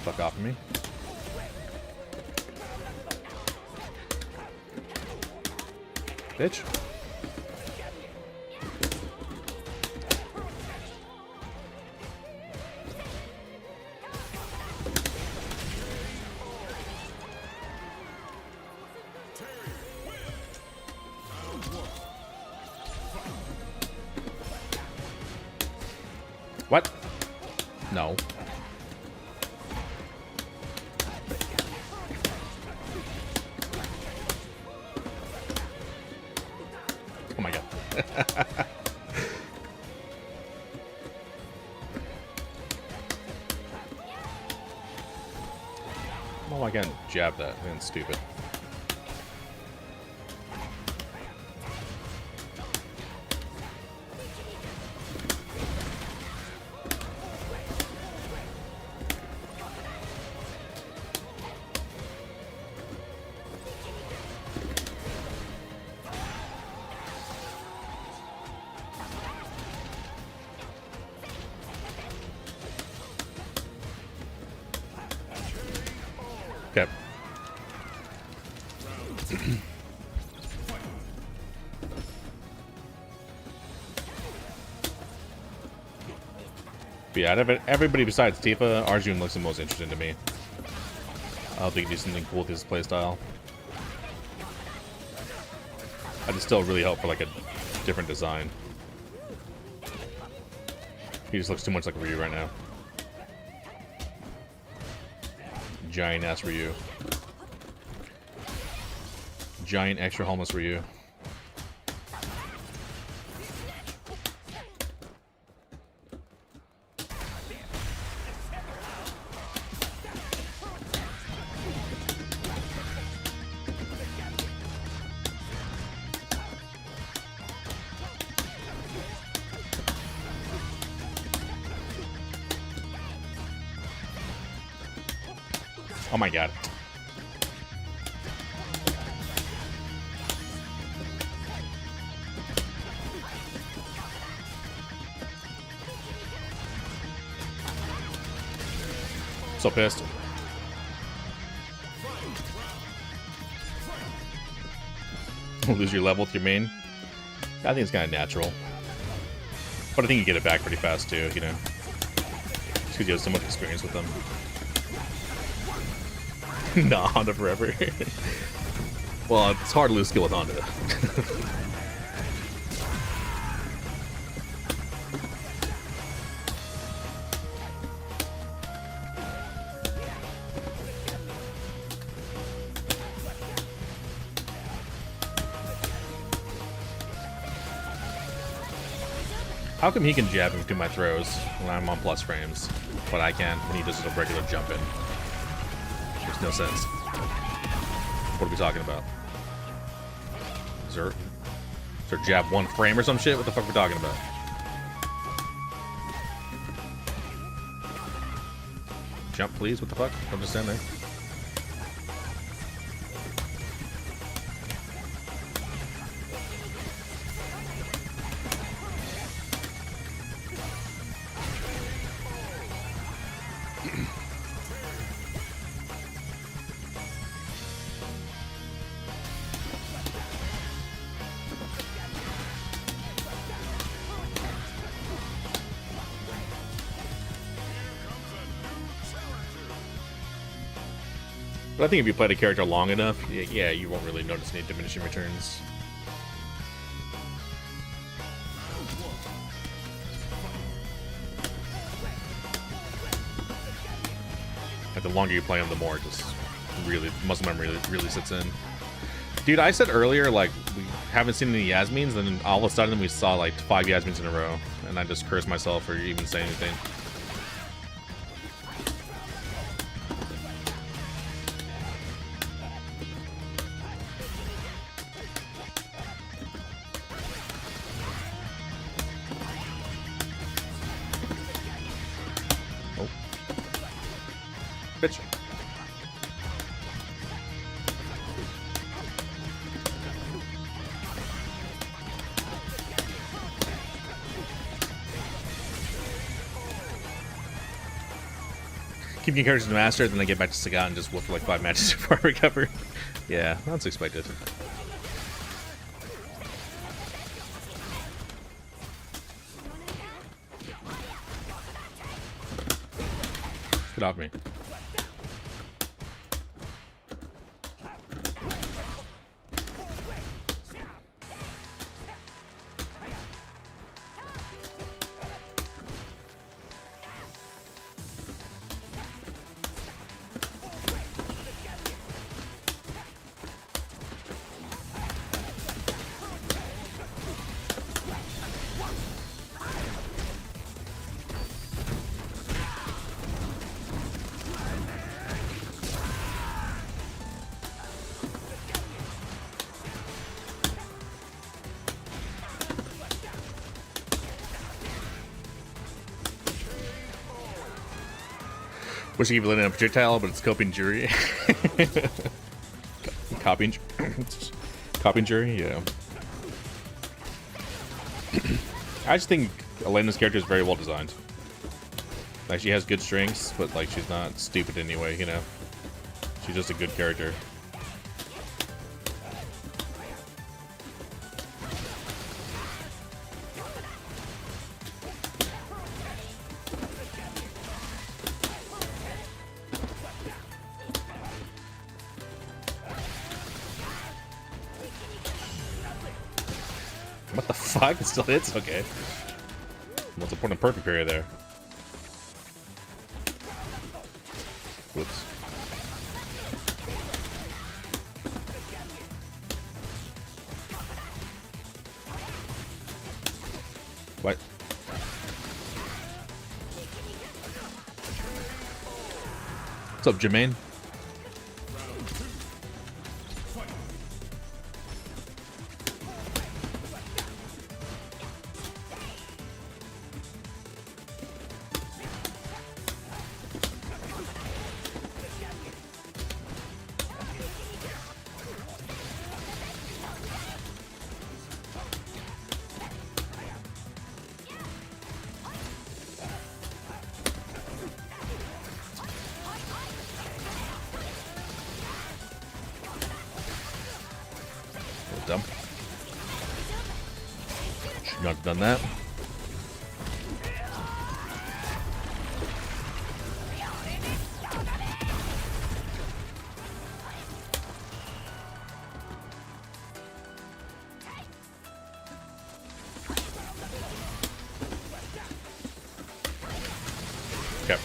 Fuck off of me. Bitch. What? No. Oh my god. Oh, I can't jab that. That's stupid. Okay. But yeah, out of everybody besides Tifa, Arjun looks the most interesting to me. I hope he can do something cool with his playstyle. I just still really hope for like a different design. He just looks too much like Ryu right now. Giant ass Ryu. Giant extra homeless Ryu. Oh my god. So pissed. Lose your level with your main. I think it's kind of natural. But I think you get it back pretty fast too, you know. Just because you have so much experience with them. Nah, Honda forever. Well, it's hard to lose skill with Honda. How come he can jab in between my throws when I'm on plus frames, but I can't when he does a regular jump in? Makes no sense. What are we talking about? Is there jab 1 frame or some shit? What the fuck are we talking about? Jump, please. What the fuck? Don't just stand there. But I think if you play the character long enough, yeah, you won't really notice any diminishing returns. And the longer you play him, the more it just really muscle memory really sits in. Dude, I said earlier, like, we haven't seen any Yasmins, and then all of a sudden we saw like 5 Yasmins in a row, and I just cursed myself for even saying anything. Bitch. Keep getting characters to master, then I get back to Sagat and just whoop for like 5 matches before I recover. Yeah, that's expected. Get off me. Wish you could let in a projectile, but it's coping jury. Copying jury, yeah. I just think Elena's character is very well designed. Like, she has good strengths, but like she's not stupid anyway, you know. She's just a good character. What the fuck? It still hits? Okay. What's the point of perfect parry there? Whoops. What? What's up, Jermaine? Dumb. Should not have done that. Okay.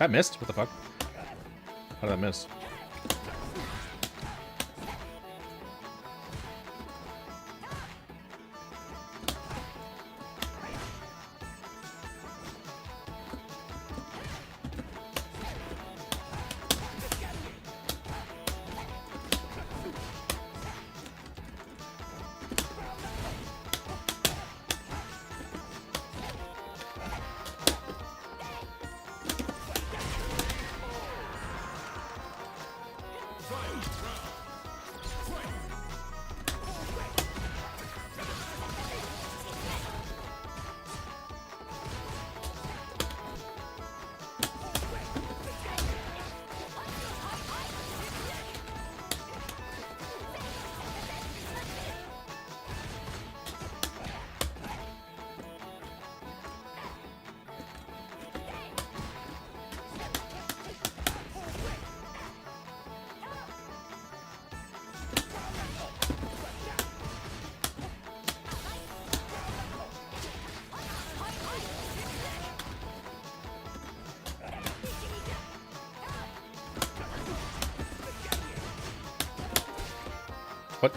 That missed? What the fuck? How did that miss? What?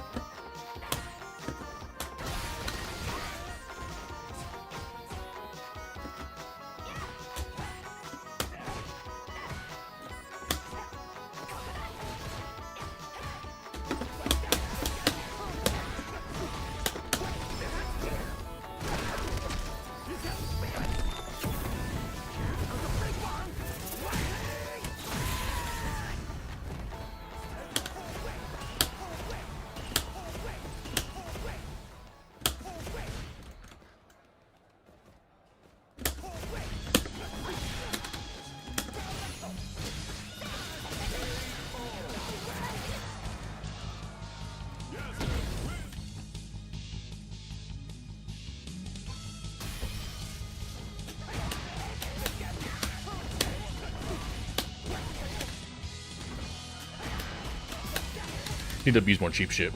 Need to use more cheap shit.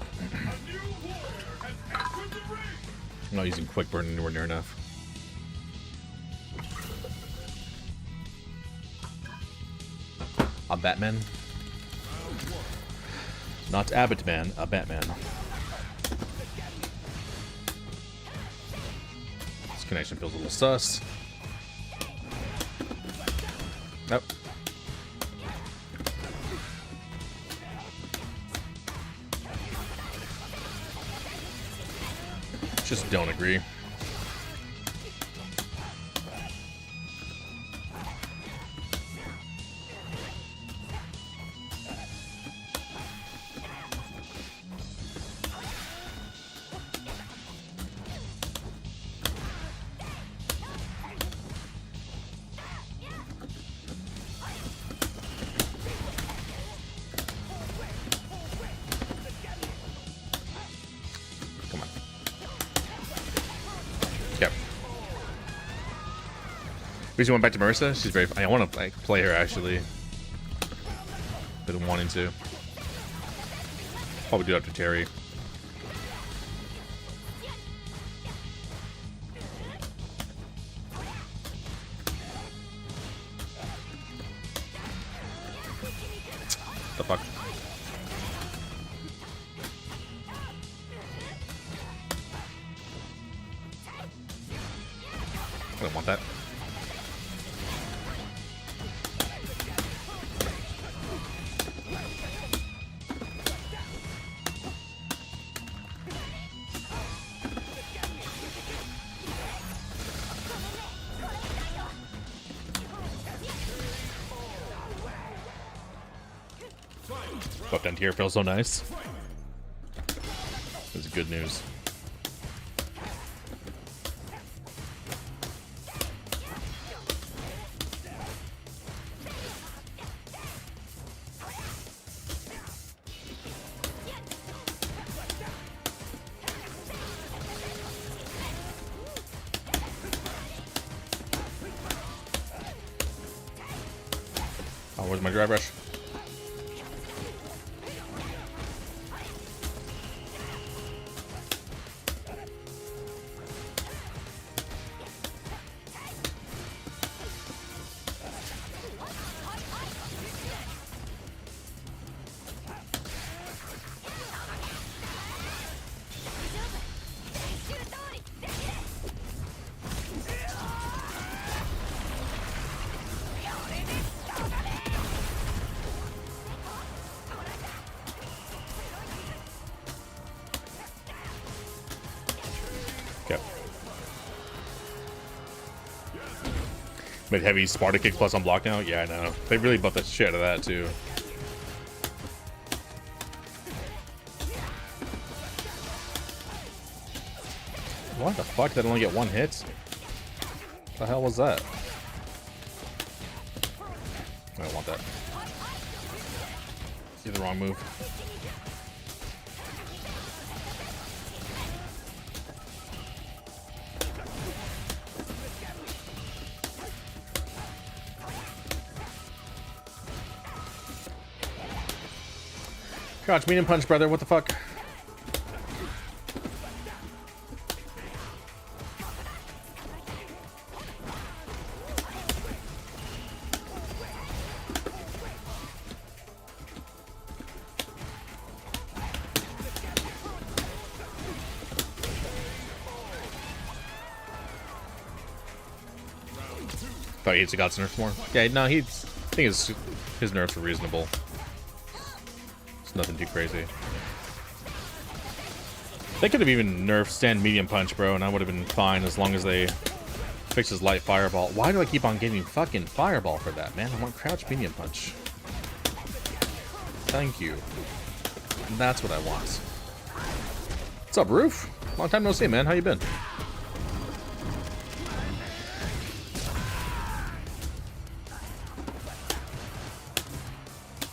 I'm not using quick burn anywhere near enough. A Batman? Not Abbott Man, a Batman. This connection feels a little sus. Nope. Just don't agree. Reason went back to Marissa. She's very. I want to like play her actually. Been wanting to. Probably do it after Terry. The fuck. I don't want that. Up down here feels so nice. This is good news. Oh, where's my dry brush? Okay. Made heavy Sparta kick plus on block now? Yeah, I know. They really buffed the shit out of that, too. What the fuck? Did I only get one hit? The hell was that? I don't want that. Did the wrong move. Crouch, medium punch, brother. What the fuck? Thought he hates the God's nerfs more. Yeah, no, I think his nerfs are reasonable. It's nothing too crazy. They could have even nerfed stand medium punch, bro, and I would have been fine as long as they fixed his light fireball. Why do I keep on getting fucking fireball for that, man? I want crouch medium punch. Thank you. That's what I want. What's up, Roof? Long time no see, man. How you been?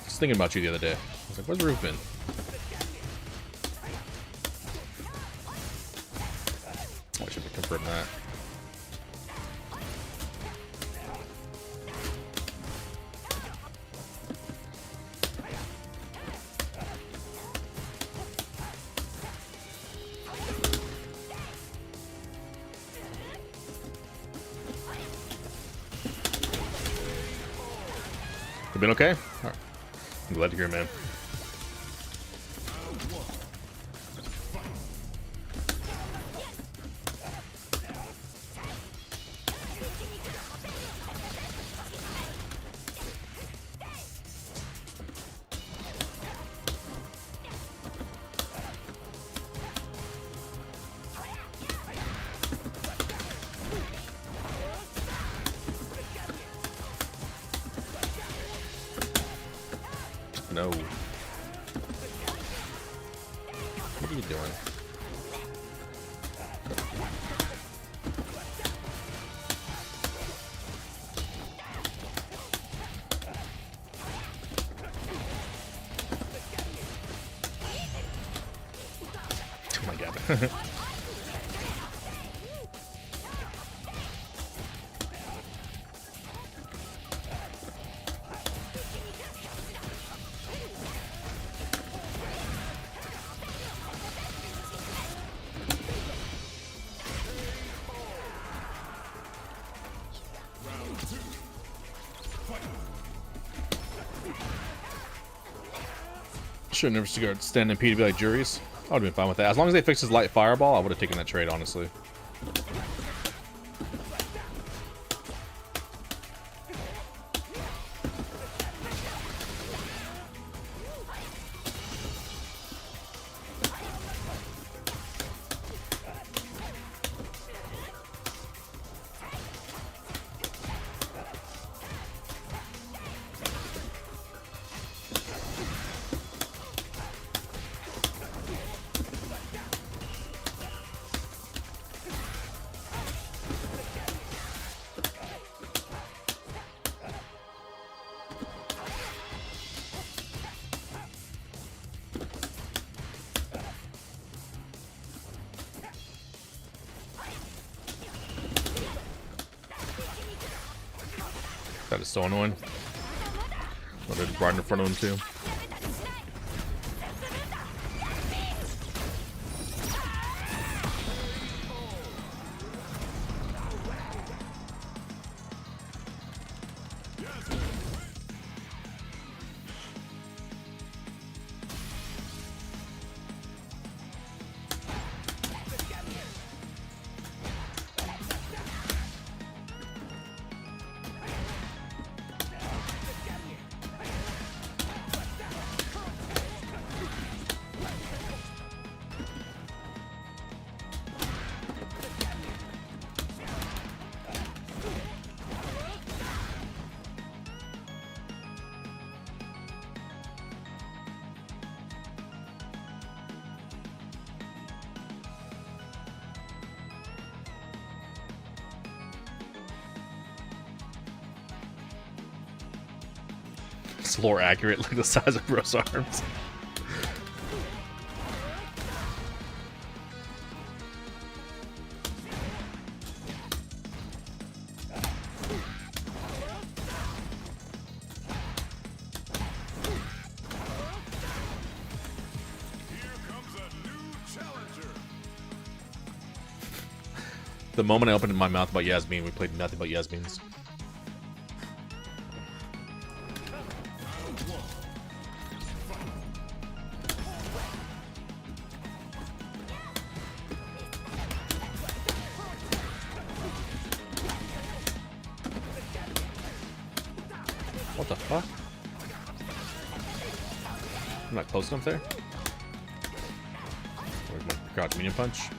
Just thinking about you the other day. I was like, where's Roof been? Oh, I should have confirmed that. You been okay? All right. I'm glad to hear, man. No. What are you doing? Oh my god. Should never start stand and P to be like juries. I would have been fine with that. As long as they fixed his light fireball, I would have taken that trade, honestly. That is so annoying. Oh, they're right in front of him too. Slower accurate, like the size of Bro's arms. The moment I opened my mouth about Yasmin, we played nothing but Yasmins. What the fuck? I'm not close enough there. Where's my crouch medium punch?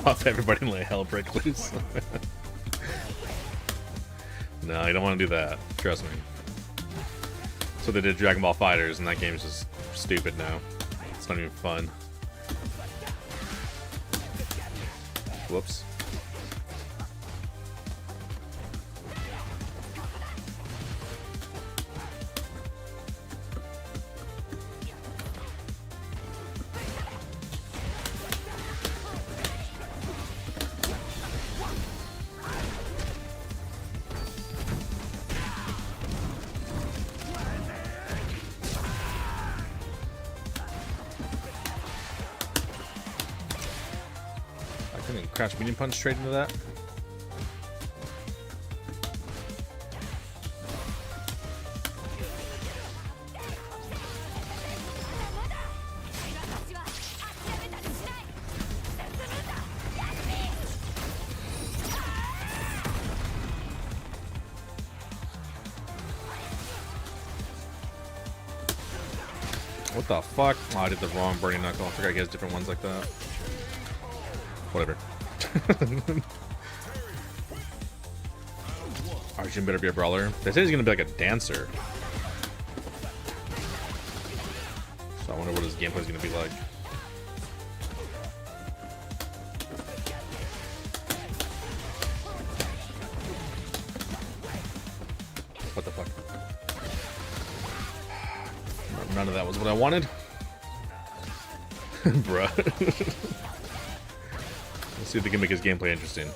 Buff everybody and let hell break loose. No, you don't want to do that. Trust me. So they did Dragon Ball Fighters, and that game's just stupid now. It's not even fun. Whoops. Crouch medium punch straight into that. What the fuck? Oh, I did the wrong burning knuckle. I forgot he has different ones like that. Whatever. Arjun better be a brawler. They say he's gonna be like a dancer. So I wonder what his gameplay's gonna be like. What the fuck? None of that was what I wanted. Bruh. Let's see if they can make his gameplay interesting.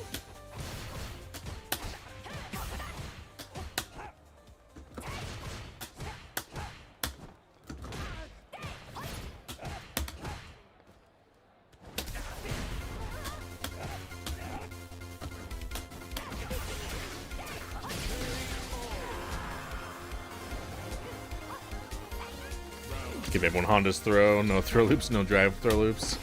Give everyone Honda's throw, no throw loops, no drive throw loops.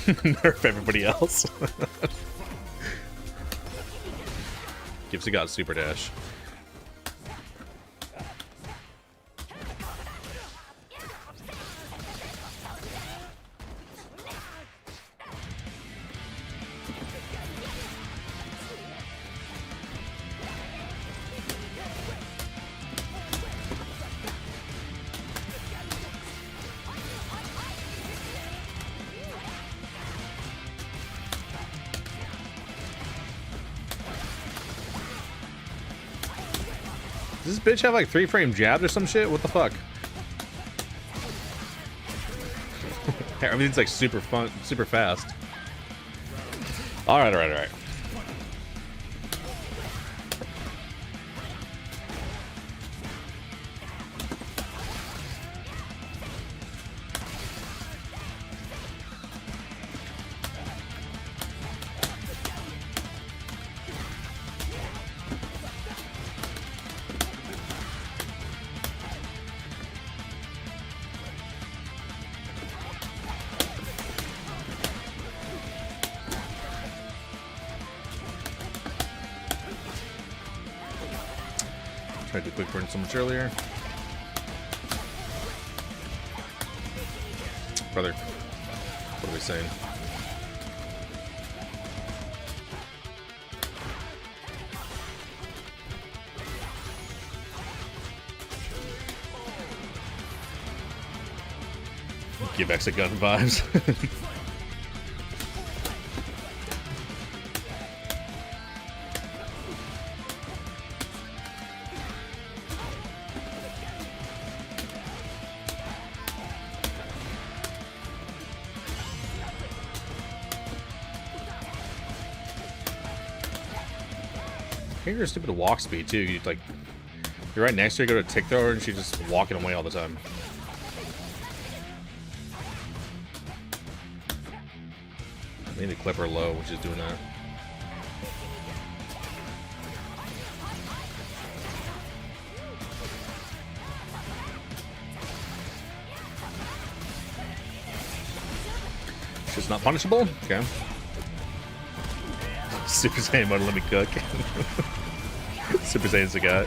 Nerf everybody else. Gipsy got super dash. Does this bitch have like 3-frame jabs or some shit? What the fuck? Everything's like super fun, super fast. Alright, alright, alright. Tried to quick burn so much earlier. Brother, what are we saying? Give Exagun vibes. I think you're stupid walk speed too. You like, you're right next to her, go to tick thrower, and she's just walking away all the time. I need to clip her low, which is doing that. She's not punishable? Okay. Super Saiyan mode, let me cook. Super Saiyan Sagat.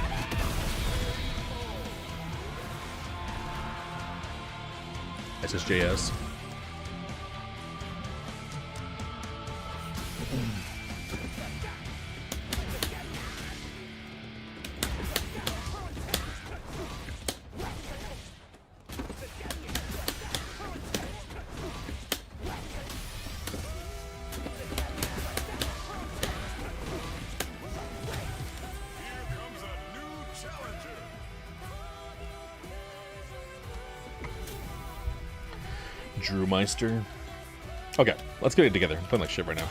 SSJS. Meister. Okay, let's get it together. I'm playing like shit right now.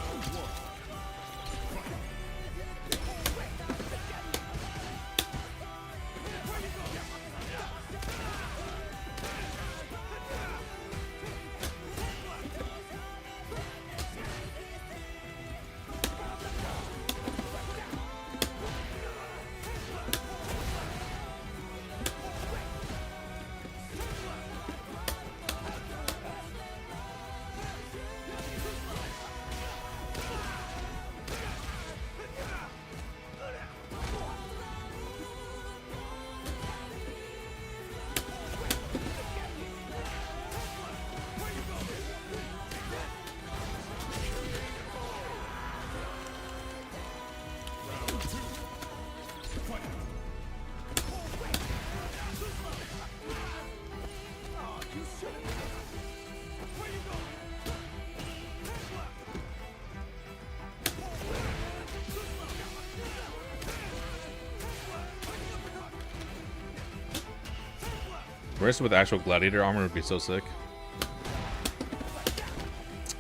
Rest with actual gladiator armor would be so sick.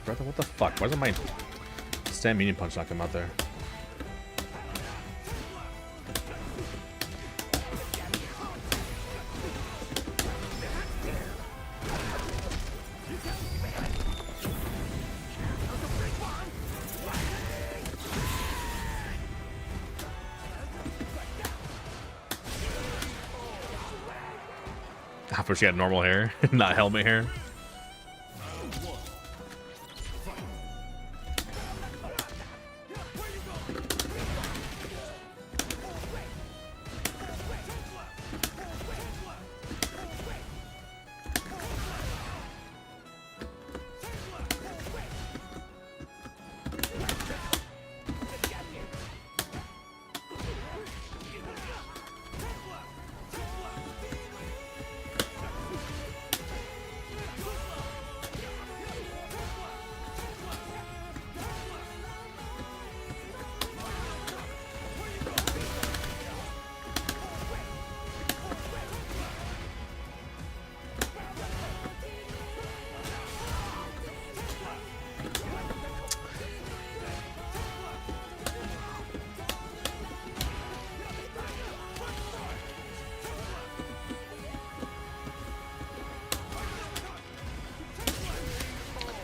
Brother, what the fuck? Why doesn't my stand minion punch not come out there? After she had normal hair, not helmet hair.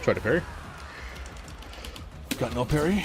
Try to parry. Got no parry.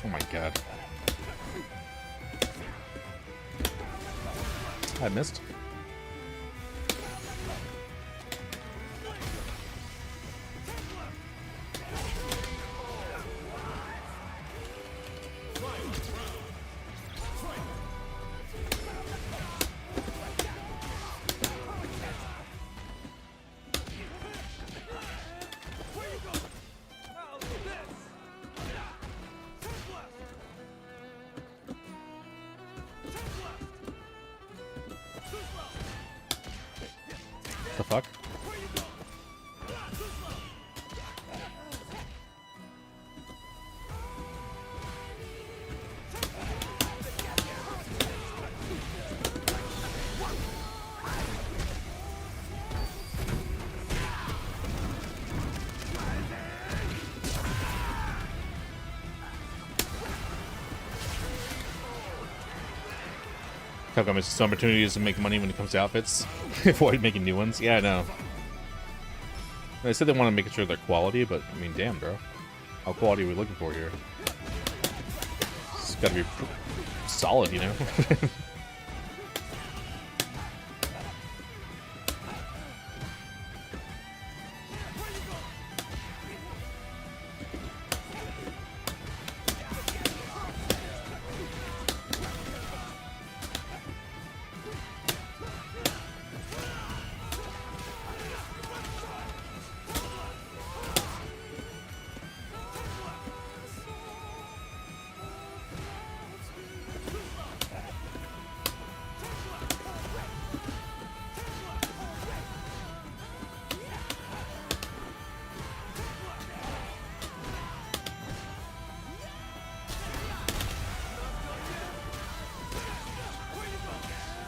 Oh my god. I missed. The fuck? Tokon misses opportunities to make money when it comes to outfits. Avoid making new ones. Yeah, I know. They said they want to make sure they're quality, but I mean, damn, bro. How quality are we looking for here? It's gotta be solid, you know?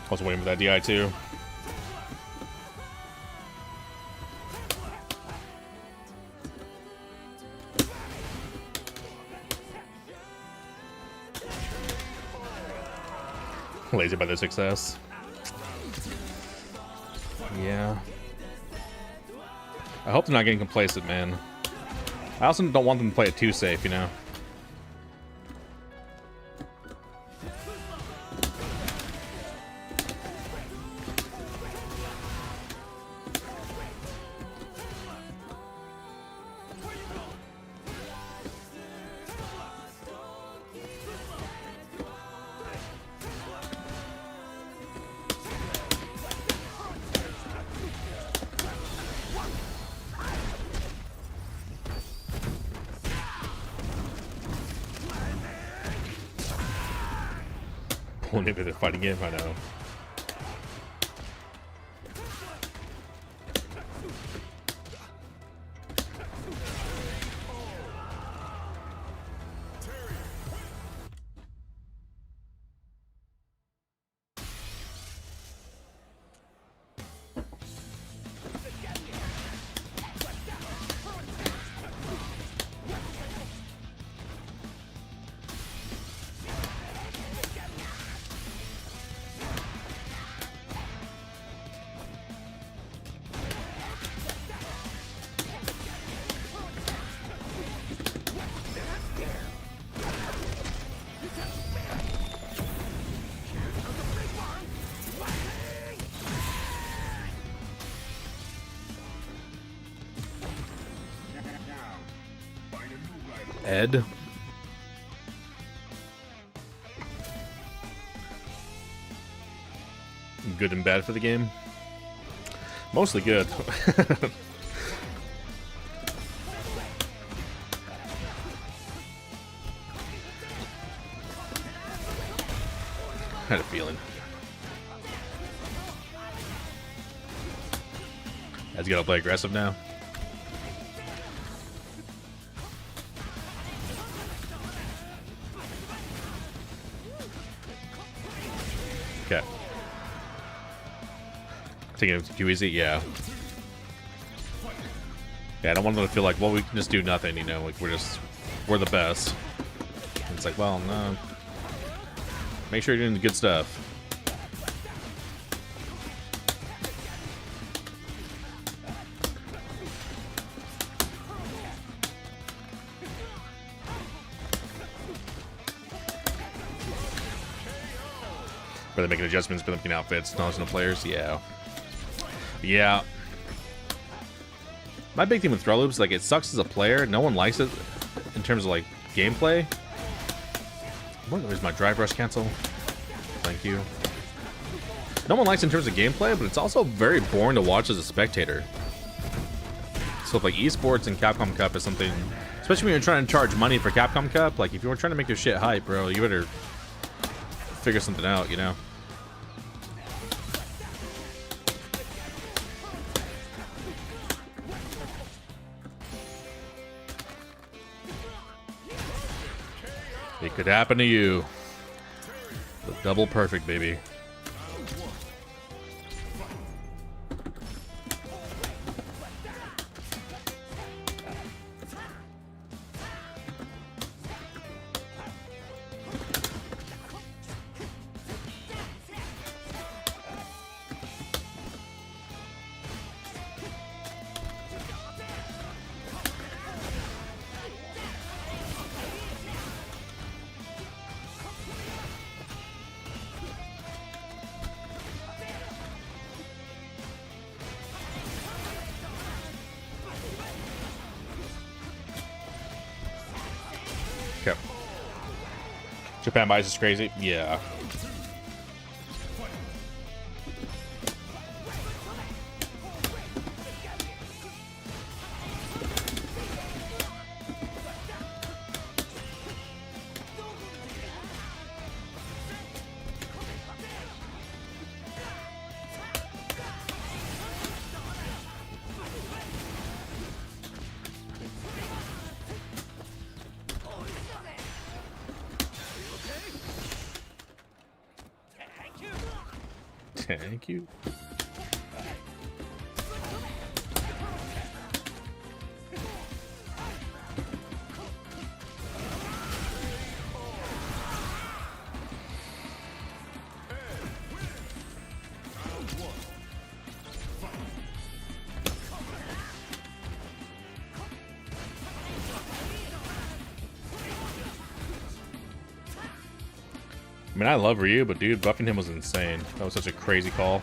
I was waiting for that DI too. Lazy by their success. Yeah. I hope they're not getting complacent, man. I also don't want them to play it too safe, you know? Maybe they're fighting game, I know. Ed. Good and bad for the game. Mostly good. Had a feeling. As you gotta play aggressive now. taking it too easy. Yeah. Yeah, I don't want them to feel like, well, we can just do nothing, you know, like we're the best. And it's like, well, no. Make sure you're doing the good stuff. Are they making adjustments for making outfits, knowledge of the players? Yeah. Yeah. My big thing with throw loops, like, it sucks as a player. No one likes it in terms of, like, gameplay. Where's my drive rush cancel? Thank you. No one likes it in terms of gameplay, but it's also very boring to watch as a spectator. So, like, esports and Capcom Cup is something, especially when you're trying to charge money for Capcom Cup, like, if you were trying to make your shit hype, bro, you better figure something out, you know? It could happen to you. The double perfect, baby. Okay. Japan buys is crazy. Yeah. Thank you. I mean, I love Ryu, but dude, buffing him was insane. That was such a crazy call.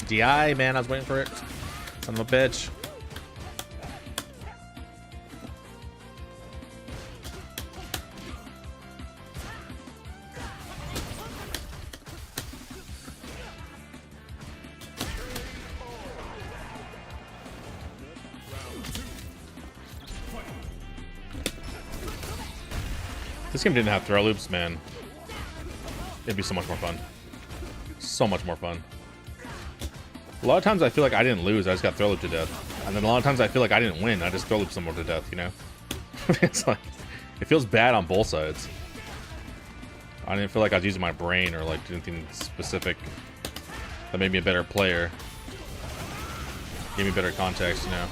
DI, man, I was waiting for it. Son of a bitch. This game didn't have throw loops, man. It'd be so much more fun. So much more fun. A lot of times I feel like I didn't lose, I just got throw looped to death. And then a lot of times I feel like I didn't win, I just throw looped someone to death, you know? It's like, it feels bad on both sides. I didn't feel like I was using my brain or like anything specific that made me a better player. Gave me better context, you know?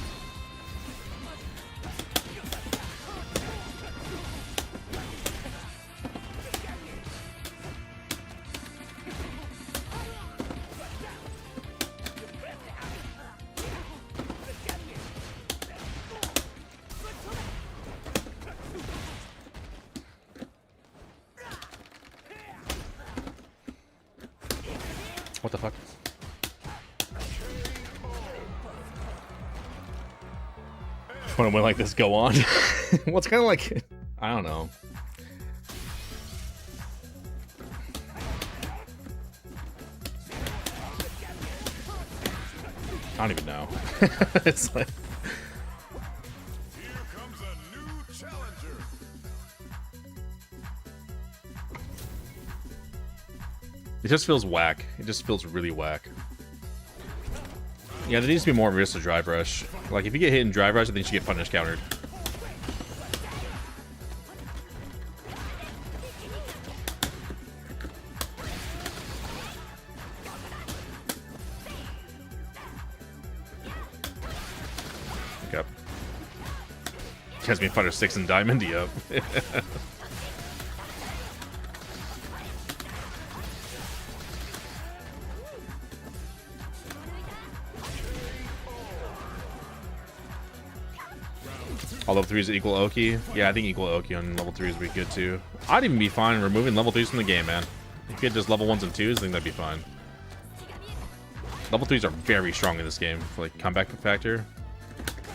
What the fuck? When a win like this go on? Well, it's kind of like, I don't know. I don't even know. It's like, Here comes a new It just feels whack. It just feels really whack. Yeah, there needs to be more risk to drive rush. Like, if you get hit in drive rush, I think you should get punish countered. Yep. Has me Fighter 6 and Diamond, yep. All level 3s equal Oki? Yeah, I think equal Oki on level 3s would be good too. I'd even be fine removing level 3s from the game, man. If you had just level 1s and 2s, I think that'd be fine. Level 3s are very strong in this game for like comeback factor.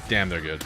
Damn, they're good.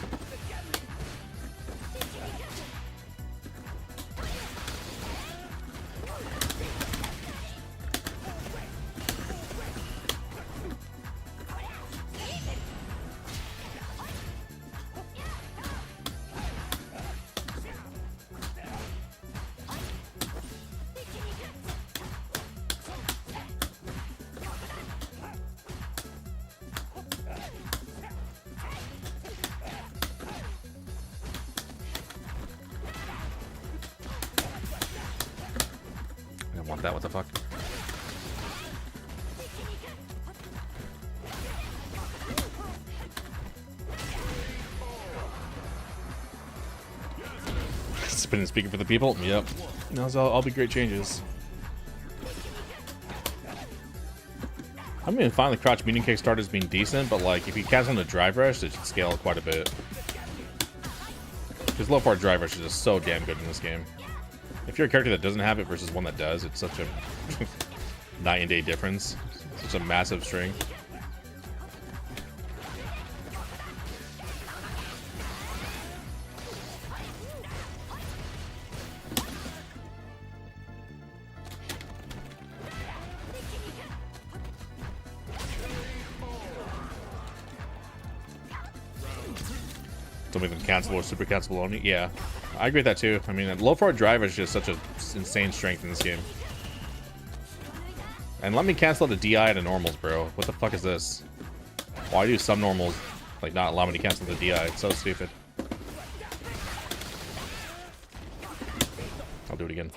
I want that, what the fuck? Spinning speaker for the people? Yep. Those will all be great changes. I'm even fine with crouch medium kick start as being decent, but like if you cast on the drive rush, it should scale quite a bit. Because low far drive rush is just so damn good in this game. If you're a character that doesn't have it versus one that does, it's such a night and day difference. Such a massive strength. Don't make them cancel or super cancel only. Yeah, I agree with that too. I mean, low forward drive is just such a insane strength in this game. And let me cancel the DI to normals, bro. What the fuck is this? Why do some normals like not allow me to cancel the DI? It's so stupid. I'll do it again.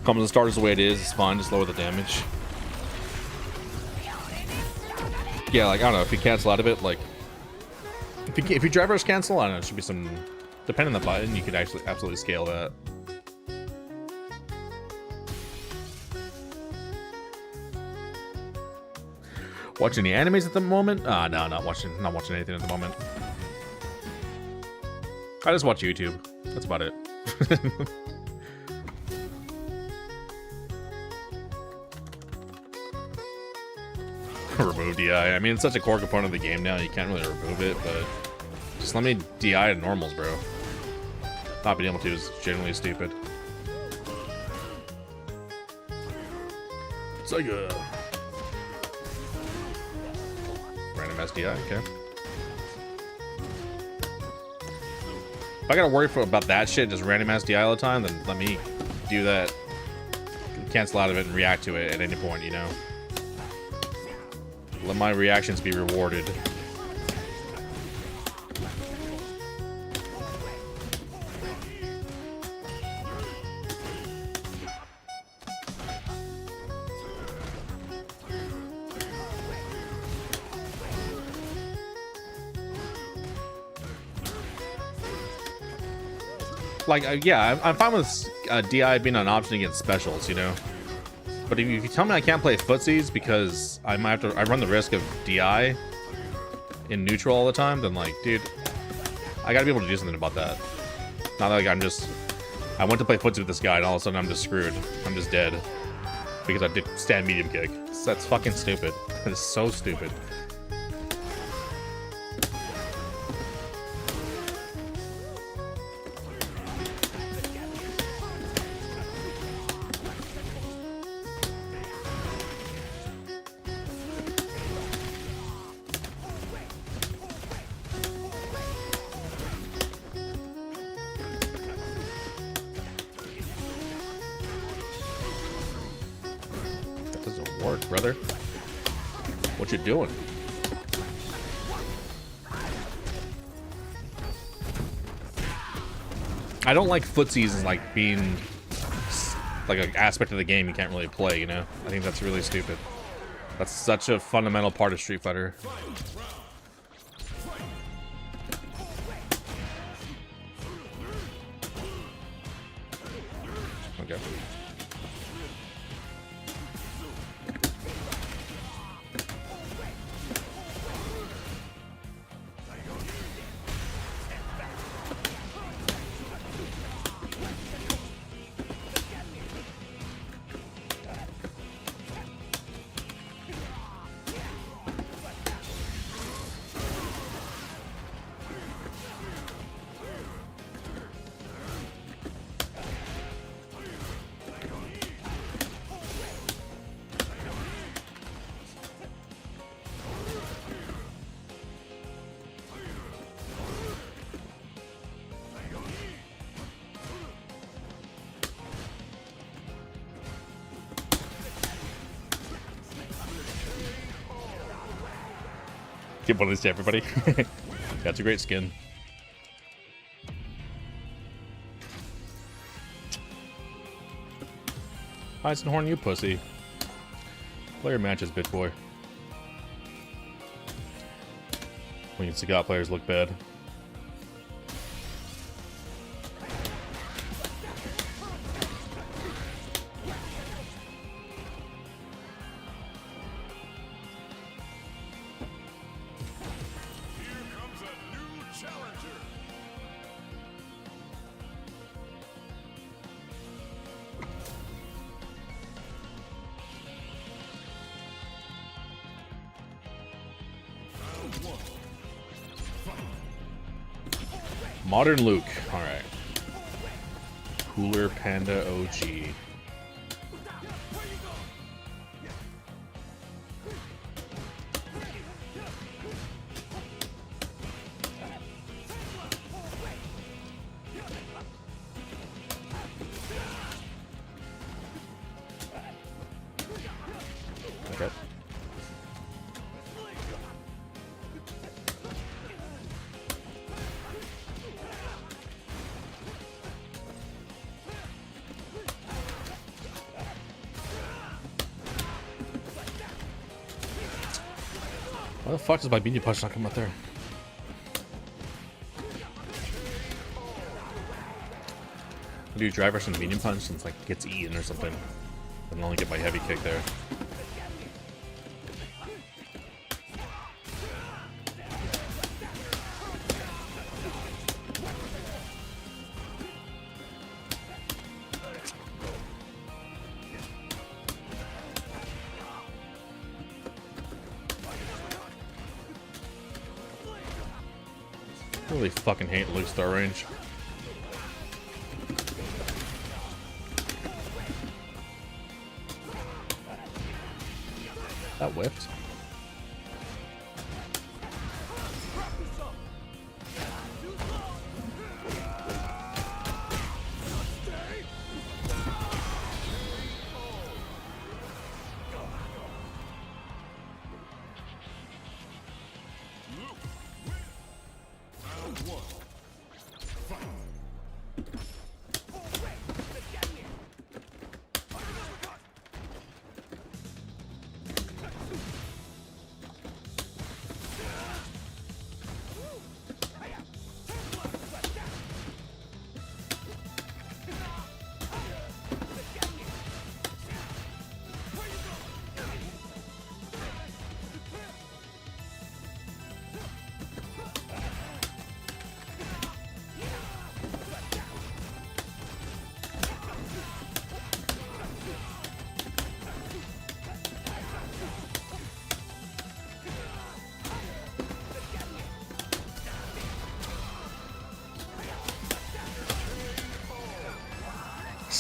Comes and starts the way it is, it's fine, just lower the damage. Yeah, like, I don't know, if you cancel out of it, like... If you drive rush cancel, I don't know, it should be some... Depending on the button, you could actually absolutely scale that. Watching the animes at the moment? No, not watching anything at the moment. I just watch YouTube. That's about it. Remove DI. I mean, it's such a core component of the game now, you can't really remove it, but just let me DI to normals, bro. Not being able to is generally stupid. It's like a random SDI, okay. If I gotta worry about that shit, just random SDI all the time, then let me do that. Cancel out of it and react to it at any point, you know? Let my reactions be rewarded. Like, yeah, I'm fine with DI being an option against specials, you know? But if you tell me I can't play footsies because I run the risk of DI in neutral all the time, then like, dude, I gotta be able to do something about that. Not like I went to play footsie with this guy and all of a sudden I'm just screwed. I'm just dead. Because I did stand medium kick. That's fucking stupid. That is so stupid. brother. What you doing? I don't like footsies as like being like an aspect of the game you can't really play, you know? I think that's really stupid. That's such a fundamental part of Street Fighter. Okay. Give one of these to everybody. That's a great skin. Eisenhorn, you pussy. Player matches, bitch boy. When you Sagat players look bad. Modern Luke. Alright. Cooler Panda OG. Okay. Why the fuck does my medium punch not come out there? Do driver some medium punch since like gets eaten or something. And only get my heavy kick there. I really fucking hate Luke Star Range. That whipped.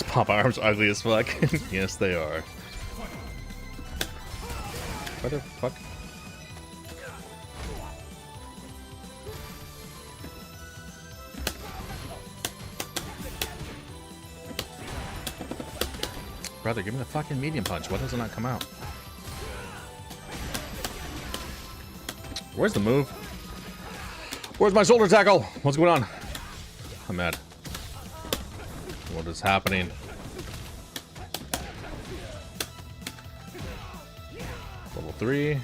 Pop arms ugly as fuck. Yes, they are. What the fuck? Brother, give me the fucking medium punch. Why does it not come out? Where's the move? Where's my shoulder tackle? What's going on? I'm mad. What is happening? Level 3.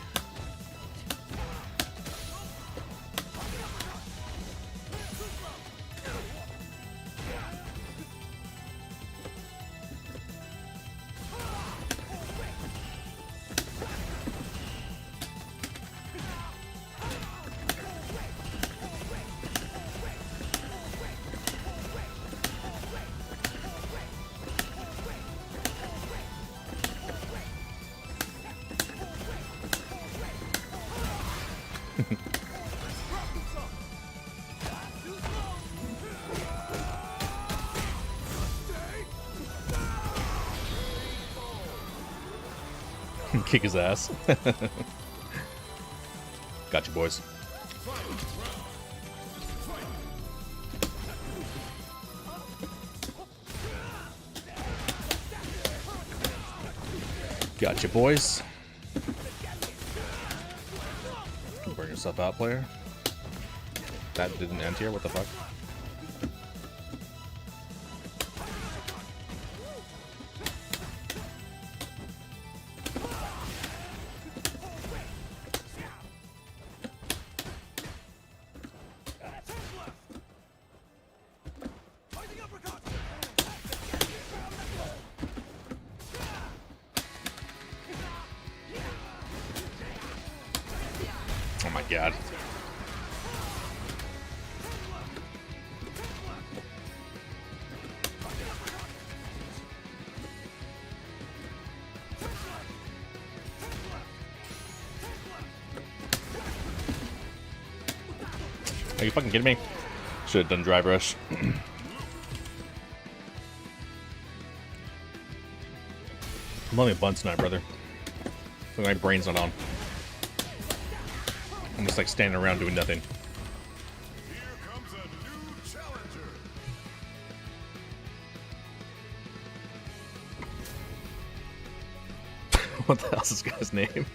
Kick his ass. Gotcha, boys. Gotcha, boys. Burn yourself out, player. That didn't end here. What the fuck? Oh my god. Are you fucking kidding me? Should have done drive rush. I'm only a bunt tonight, brother. So my brain's not on. I'm just like standing around doing nothing. Here comes a new challenger. What the hell's this guy's name?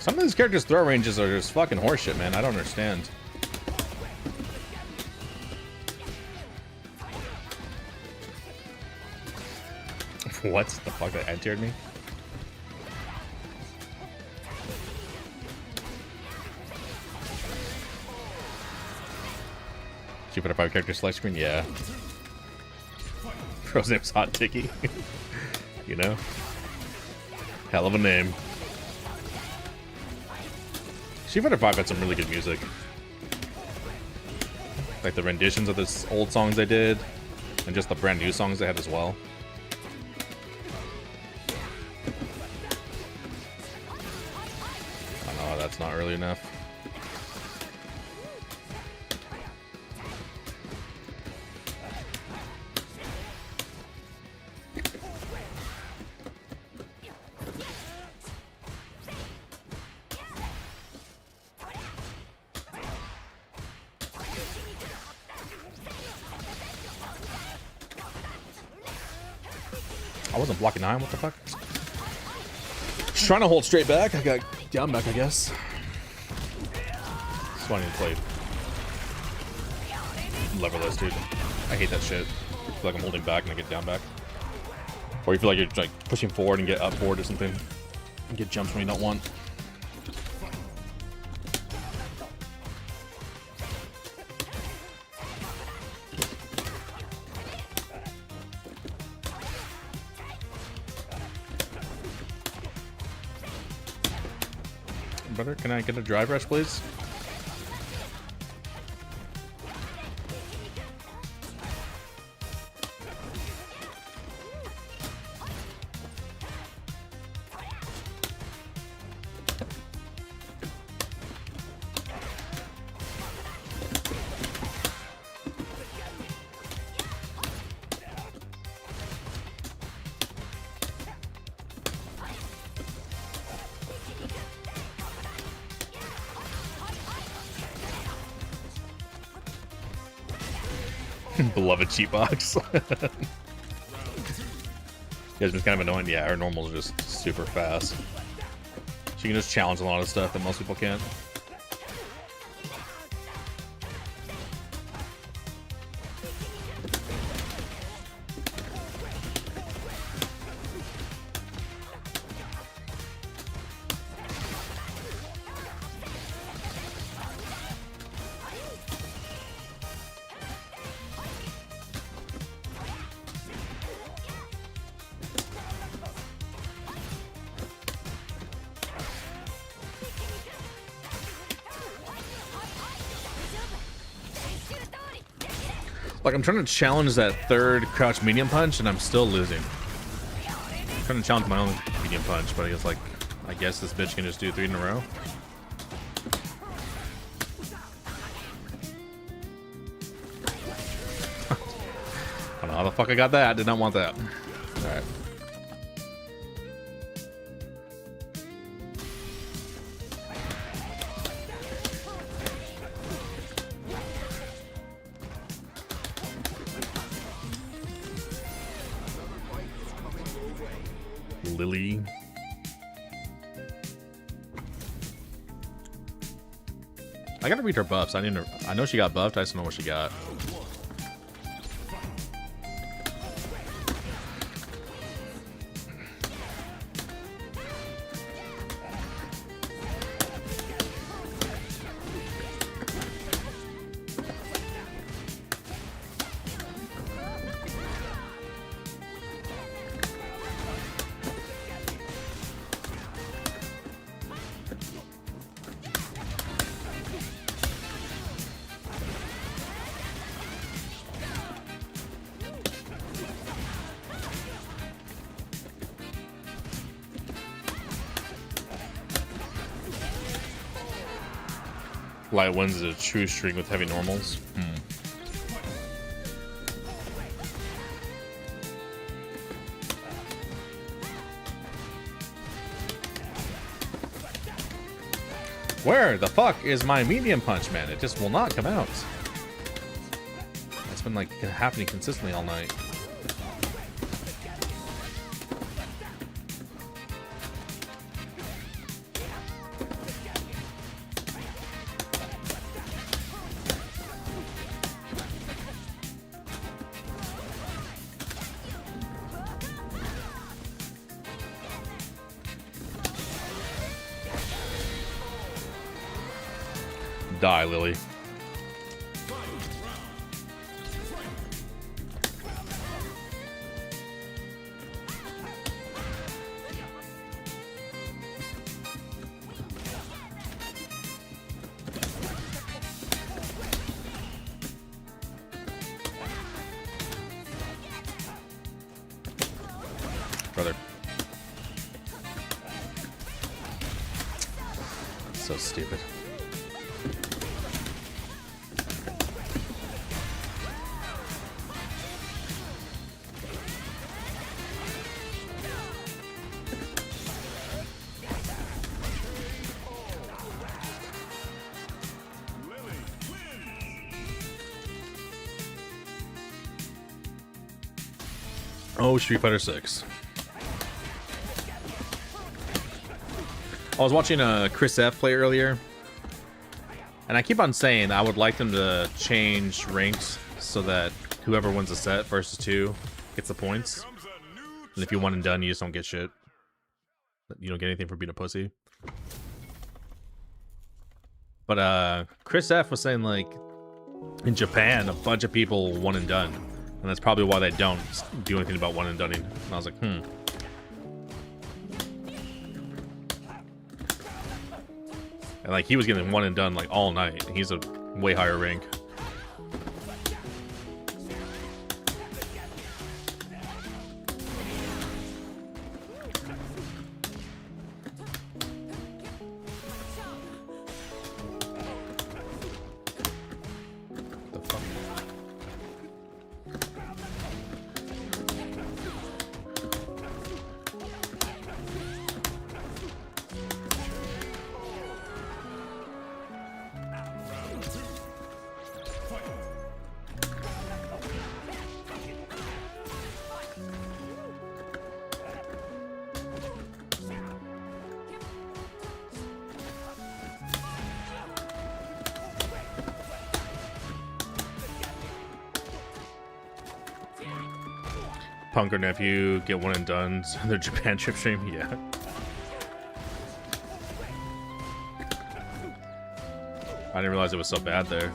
Some of these characters' throw ranges are just fucking horseshit, man. I don't understand. What the fuck? That anti-aired me? Keep it up our character select screen? Yeah. Bro's name's Hot Ticky. You know? Hell of a name. Street Fighter 5 had some really good music. Like the renditions of the old songs they did, and just the brand new songs they had as well. Oh no, that's not early enough. I wasn't blocking 9, what the fuck? Just trying to hold straight back. I got down back, I guess. That's why I need to play leverless, dude. I hate that shit. I feel like I'm holding back and I get down back. Or you feel like you're like pushing forward and get up forward or something. And get jumps when you don't want. Brother, can I get a drive rush, please? Beloved cheat box. It's been kind of annoying. Yeah, our normals are just super fast. So you can just challenge a lot of stuff that most people can't. Like, I'm trying to challenge that third crouch medium punch, and I'm still losing. I'm trying to challenge my own medium punch, but it's like, I guess this bitch can just do 3 in a row. I don't know how the fuck I got that. Did not want that. Alright. Lily. I gotta read her buffs. I know she got buffed. I just don't know what she got. Light wins is a true streak with heavy normals. Where the fuck is my medium punch, man? It just will not come out. It's been like happening consistently all night. Die, Lily. Brother. So stupid. Oh, Street Fighter 6. I was watching Chris F play earlier, and I keep on saying I would like them to change ranks so that whoever wins a set versus 2 gets the points. And if you one and done, you just don't get shit. You don't get anything for being a pussy. But Chris F was saying, like, in Japan, a bunch of people one and done. And that's probably why they don't do anything about one and doneing. And I was like, And like, he was getting one and done like all night. And he's a way higher rank. Punk or nephew get one and done. Their Japan trip stream, yeah. I didn't realize it was so bad there.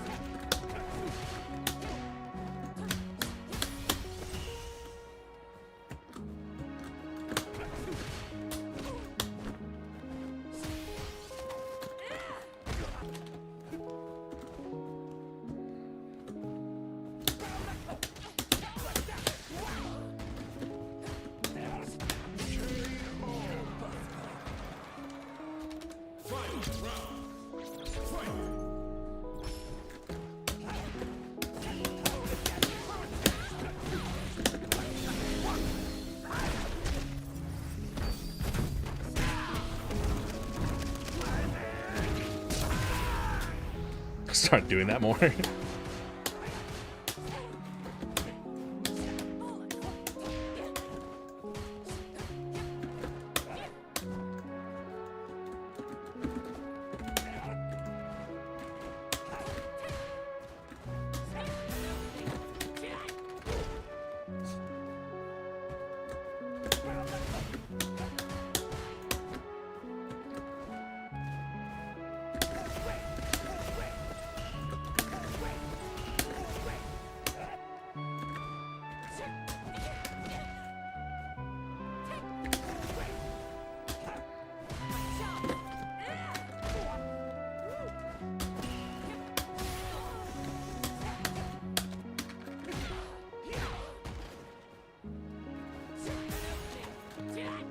Start doing that more.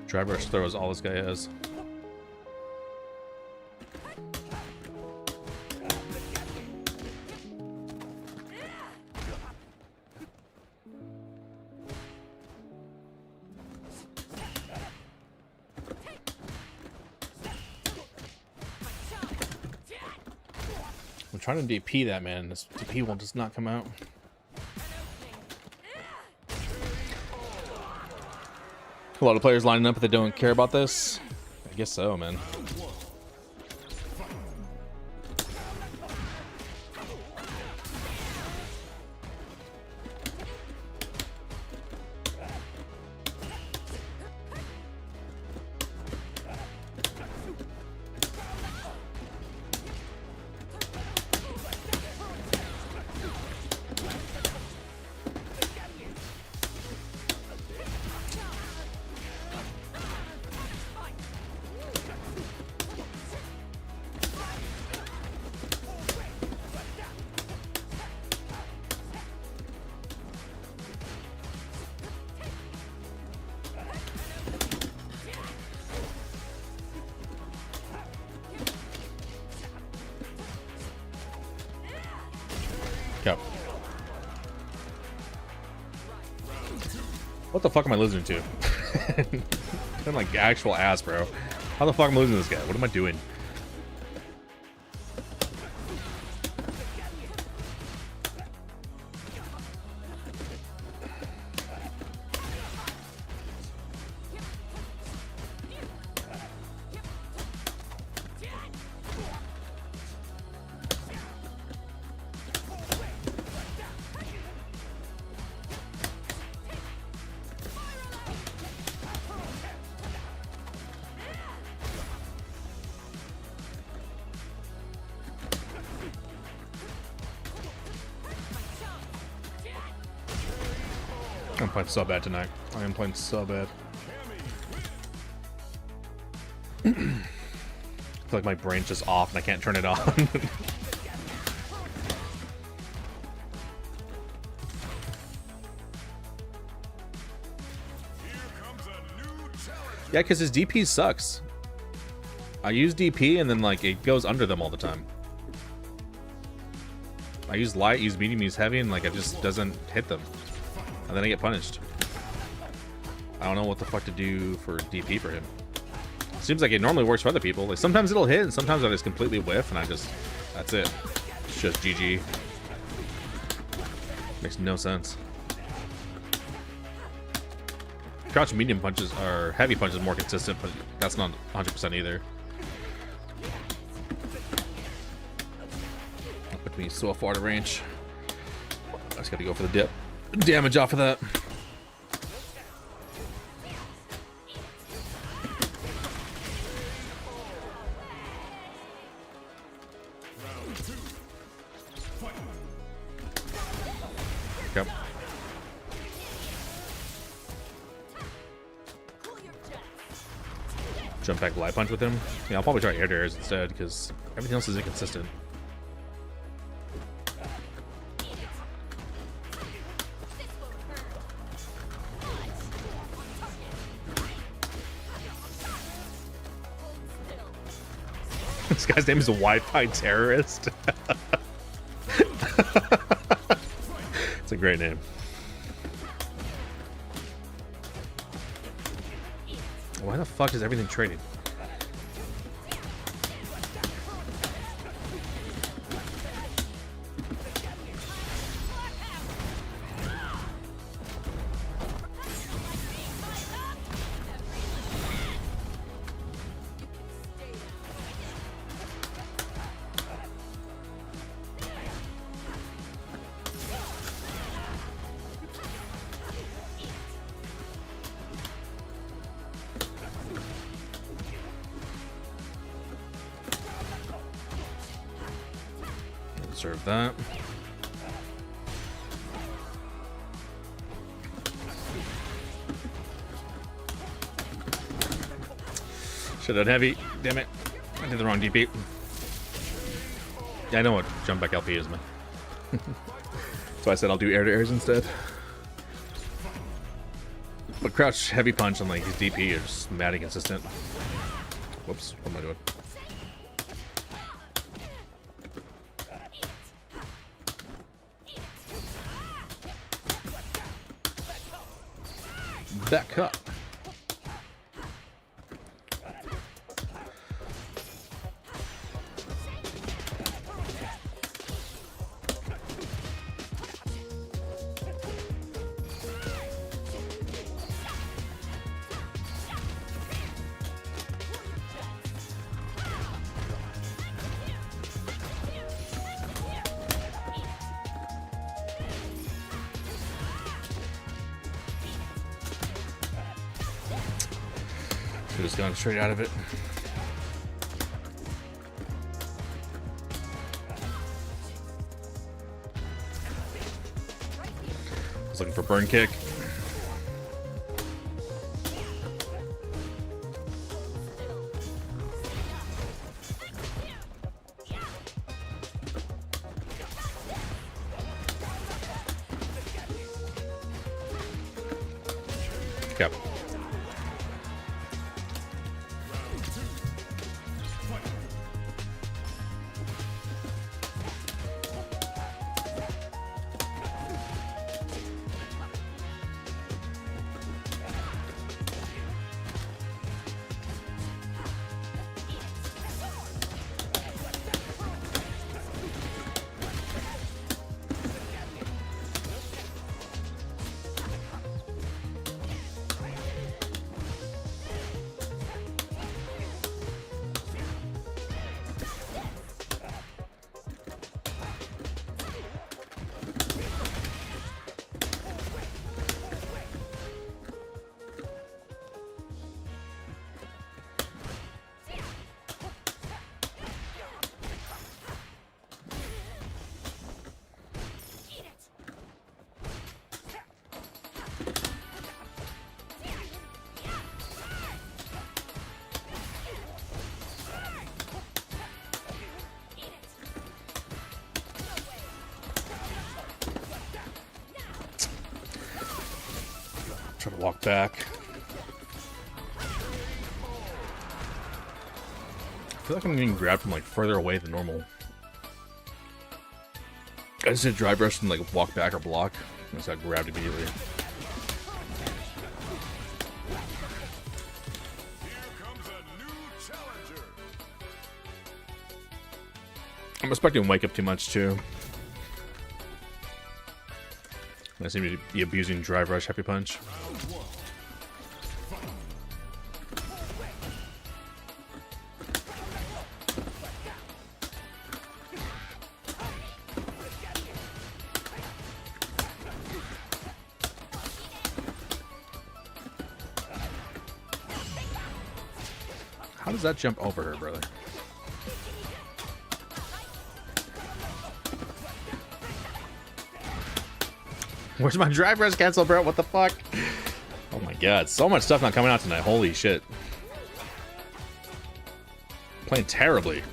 Driver throws all this guy has. I'm trying to DP that, man. This DP will just not come out. A lot of players lining up, but they don't care about this. I guess so, man. Go. What the fuck am I losing to? I'm like actual ass, bro. How the fuck am I losing to this guy? What am I doing? I'm playing so bad tonight. I am playing so bad. I feel like my brain's just off and I can't turn it on. Yeah, because his DP sucks. I use DP and then like it goes under them all the time. I use light, use medium, use heavy, and like it just doesn't hit them. And then I get punished. I don't know what the fuck to do for DP for him. Seems like it normally works for other people. Like sometimes it'll hit, and sometimes I just completely whiff, and that's it. It's just GG. Makes no sense. Crouch medium punches or heavy punches more consistent, but that's not 100% either. That put me so far to range. I just got to go for the dip. Damage off of that. jump back light punch with him. Yeah, I'll probably try air to airs instead because everything else is inconsistent. This guy's name is a Wi-Fi terrorist. It's a great name. Why the fuck is everything trading? Serve that. Should have done heavy. Damn it. I did the wrong DP. Yeah, I know what jump back LP is, man. So I said I'll do air to airs instead. But crouch heavy punch and like his DP are just mad inconsistent. Whoops, what am I doing? Back up. Just gone straight out of it. I was looking for burn kick. Yep. Try to walk back. I feel like I'm getting grabbed from like further away than normal. I just did drive rush and like walk back or block. I just got grabbed immediately. I'm expecting to wake up too much too. I seem to be abusing drive rush heavy punch. How does that jump over her, brother? Where's my drive rush cancel, bro? What the fuck? Oh my god, so much stuff not coming out tonight. Holy shit. Playing terribly.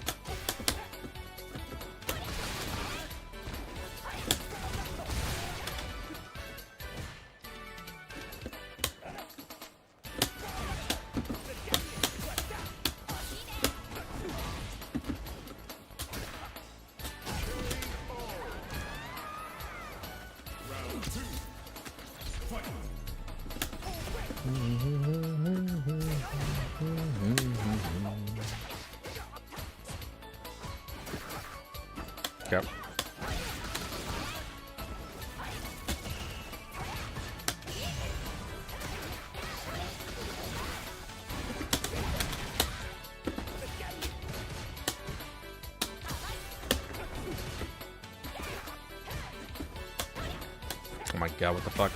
Yep. Oh my god, what the fuck?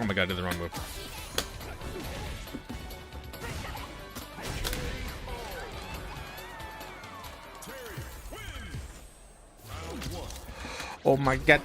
Oh my god, I did the wrong move. Oh my god.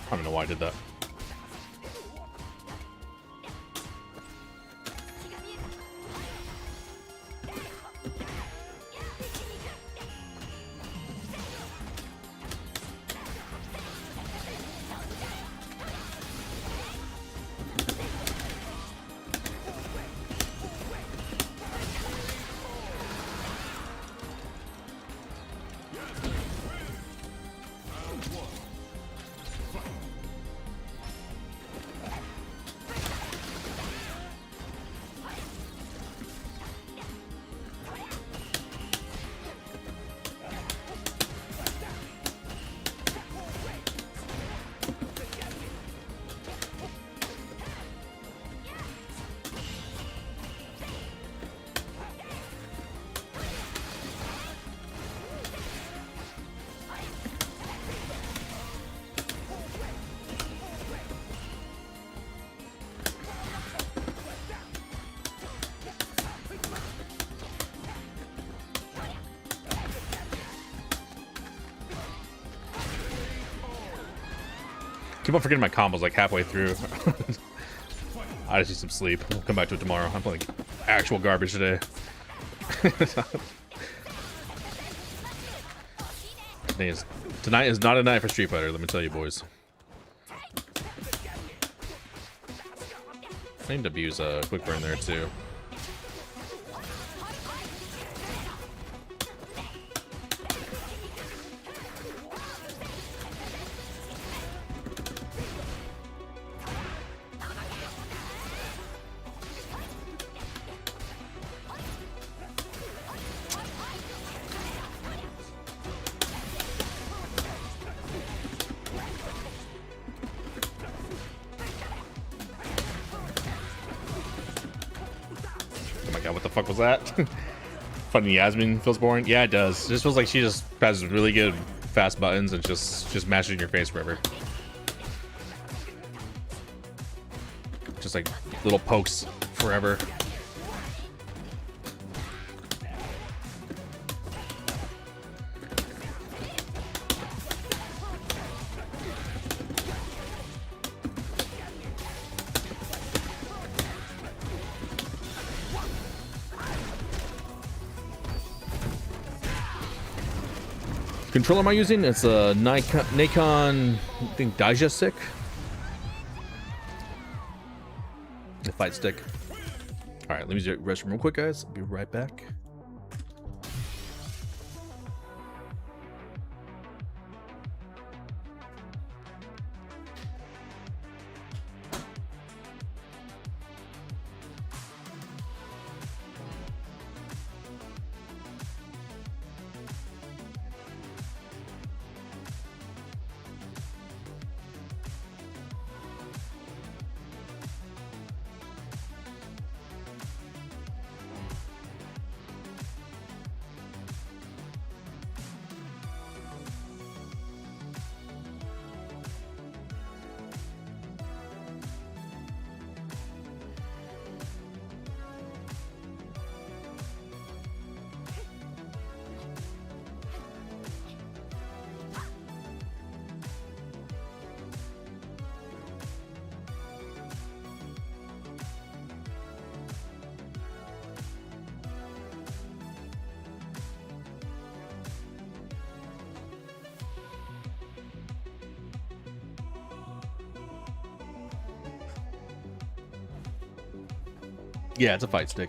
I don't know why I did that. Keep on forgetting my combos like halfway through. I just need some sleep. We'll come back to it tomorrow. I'm playing actual garbage today. Tonight is not a night for Street Fighter, let me tell you, boys. I need to abuse a quick burn there too. What the fuck was that? Funny Yasmin feels boring. Yeah, it does. It just feels like she just has really good fast buttons and just mashes in your face forever. Just like little pokes forever. Controller am I using? It's a Nikon, I think, Digestick. The fight stick. All right, let me just rest real quick, guys. I'll be right back. Yeah, it's a fight stick.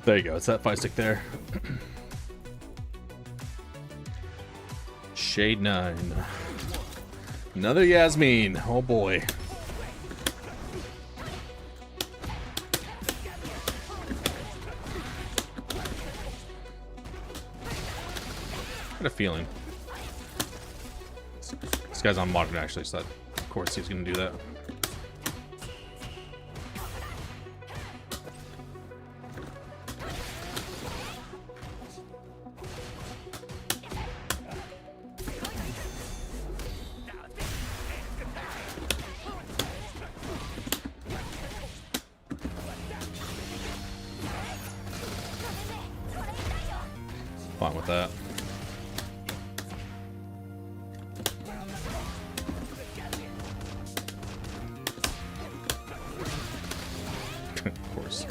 There you go. It's that fight stick there. Shade 9. Another Yasmin. Oh boy. I had a feeling. This guy's on modern actually, so that, of course he's gonna do that. Fine with that. Of course.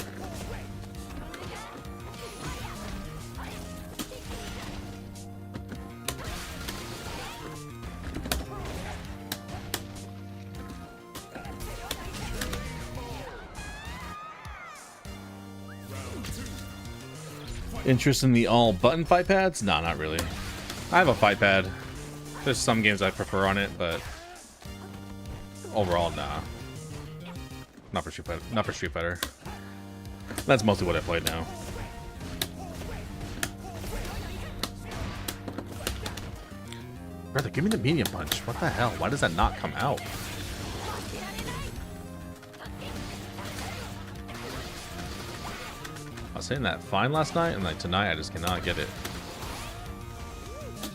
Interest in the all button fight pads? Nah, not really. I have a fight pad. There's some games I prefer on it, but overall, nah. Not for Street Fighter. Not for Street Fighter. That's mostly what I played now. Brother, give me the medium punch. What the hell? Why does that not come out? I was saying that fine last night, and like tonight I just cannot get it.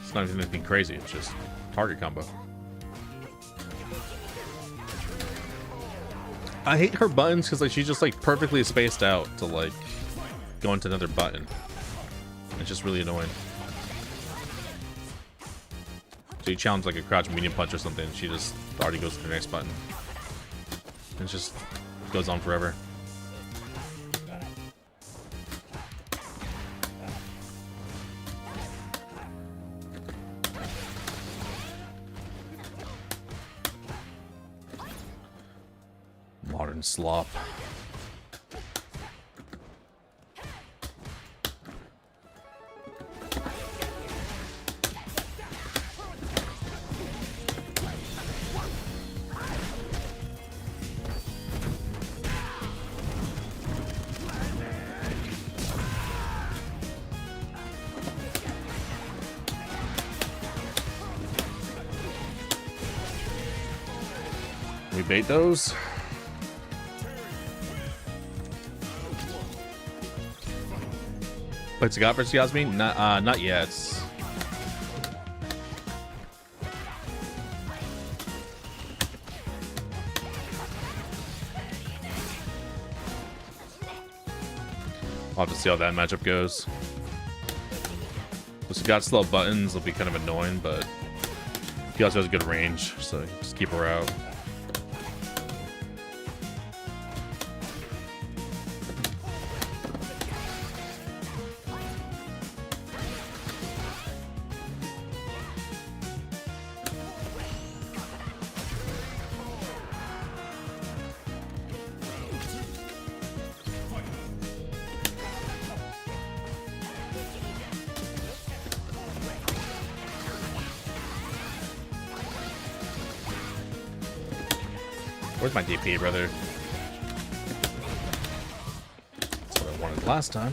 It's not even anything crazy, it's just target combo. I hate her buttons because like she's just like perfectly spaced out to like go into another button. It's just really annoying. So you challenge like a crouch medium punch or something, and she just already goes to the next button. It just goes on forever. Modern slop. We bait those. Wait, Sagat versus Yasmin? Not yet. I'll have to see how that matchup goes. If Sagat still have buttons, it'll be kind of annoying, but he also has good range, so just keep her out. Where's my DP, brother? That's what I wanted last time.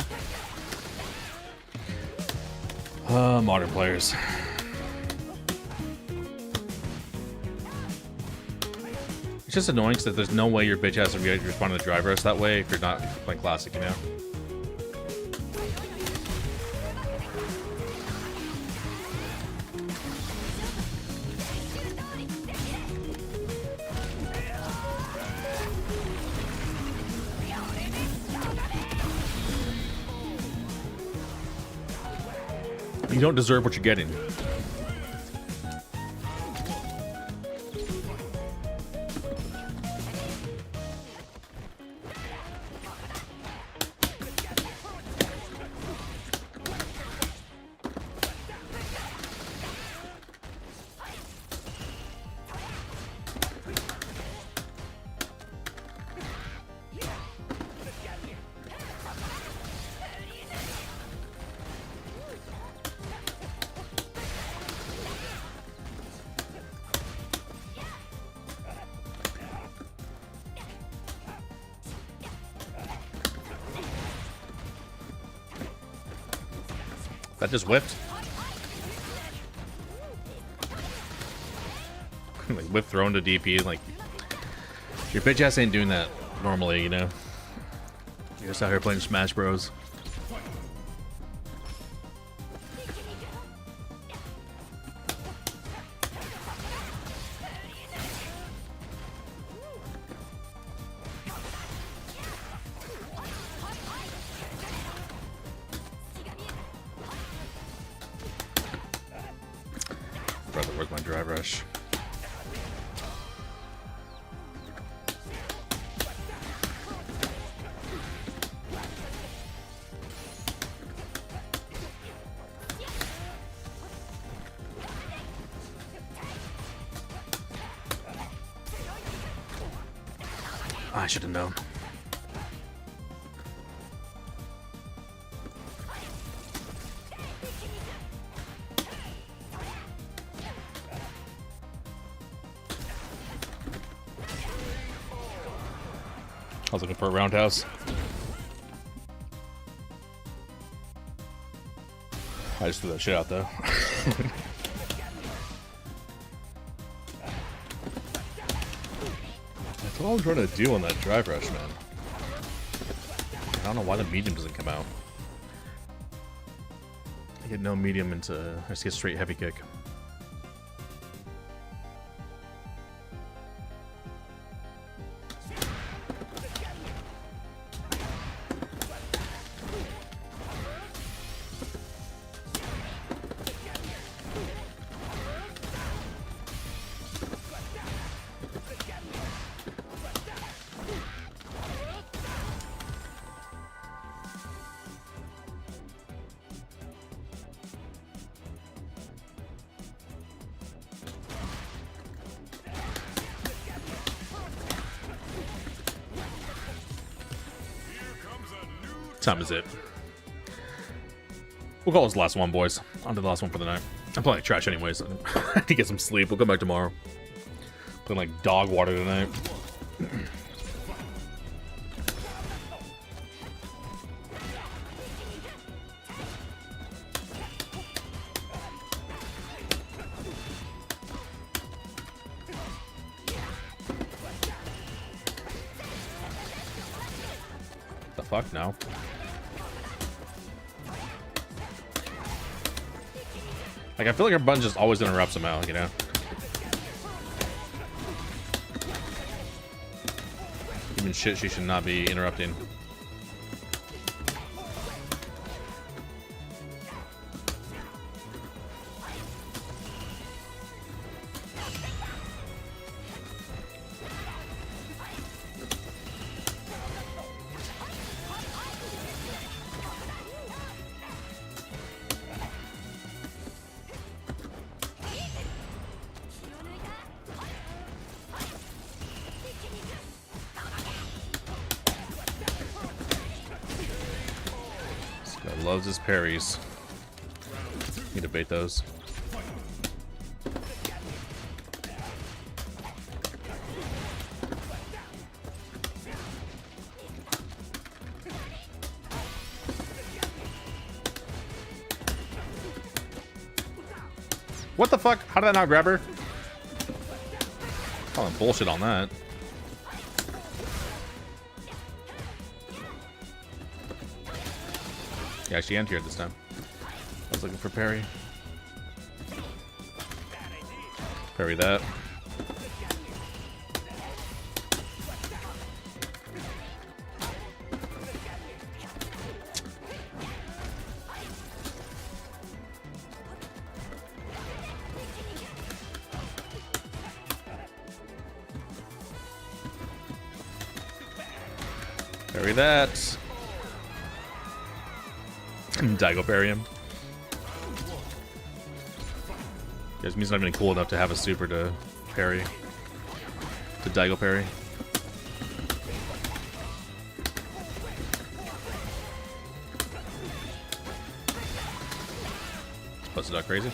Modern players. It's just annoying because there's no way your bitch has to respond to the drive rush that way if you're not playing classic, you know? You don't deserve what you're getting. That just whipped. Like whip thrown to DP, like your bitch ass ain't doing that normally, you know. You're just out here playing Smash Bros. Brother, where's my drive rush? I should have known. I was looking for a roundhouse. I just threw that shit out though. That's all I'm trying to do on that drive rush, man. I don't know why the medium doesn't come out. I get no medium into... I just get straight heavy kick. Time is it. We'll call this the last one, boys. On to the last one for the night. I'm playing like trash anyways. I need to get some sleep. We'll come back tomorrow. Playing like dog water tonight. fuck no. Like, I feel like her button just always interrupts somehow, you know? Even shit she should not be interrupting. Loves his parries. Need to bait those. What the fuck? How did I not grab her? Calling bullshit on that. Yeah, she anti-aired this time. I was looking for parry. Parry that. Parry that. Daigo parry him. Guys, means not even cool enough to have a super to parry. To Daigo parry. Busted out crazy.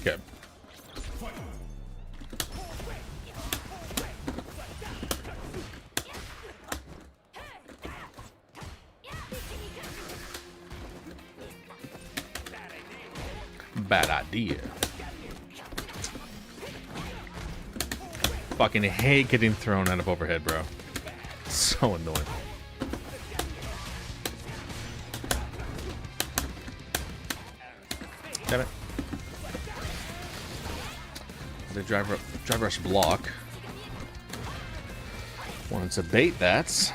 Okay. Bad idea. Fucking hate getting thrown out of overhead, bro. So annoying. Damn it. The drive rush block. Wanted to bait that.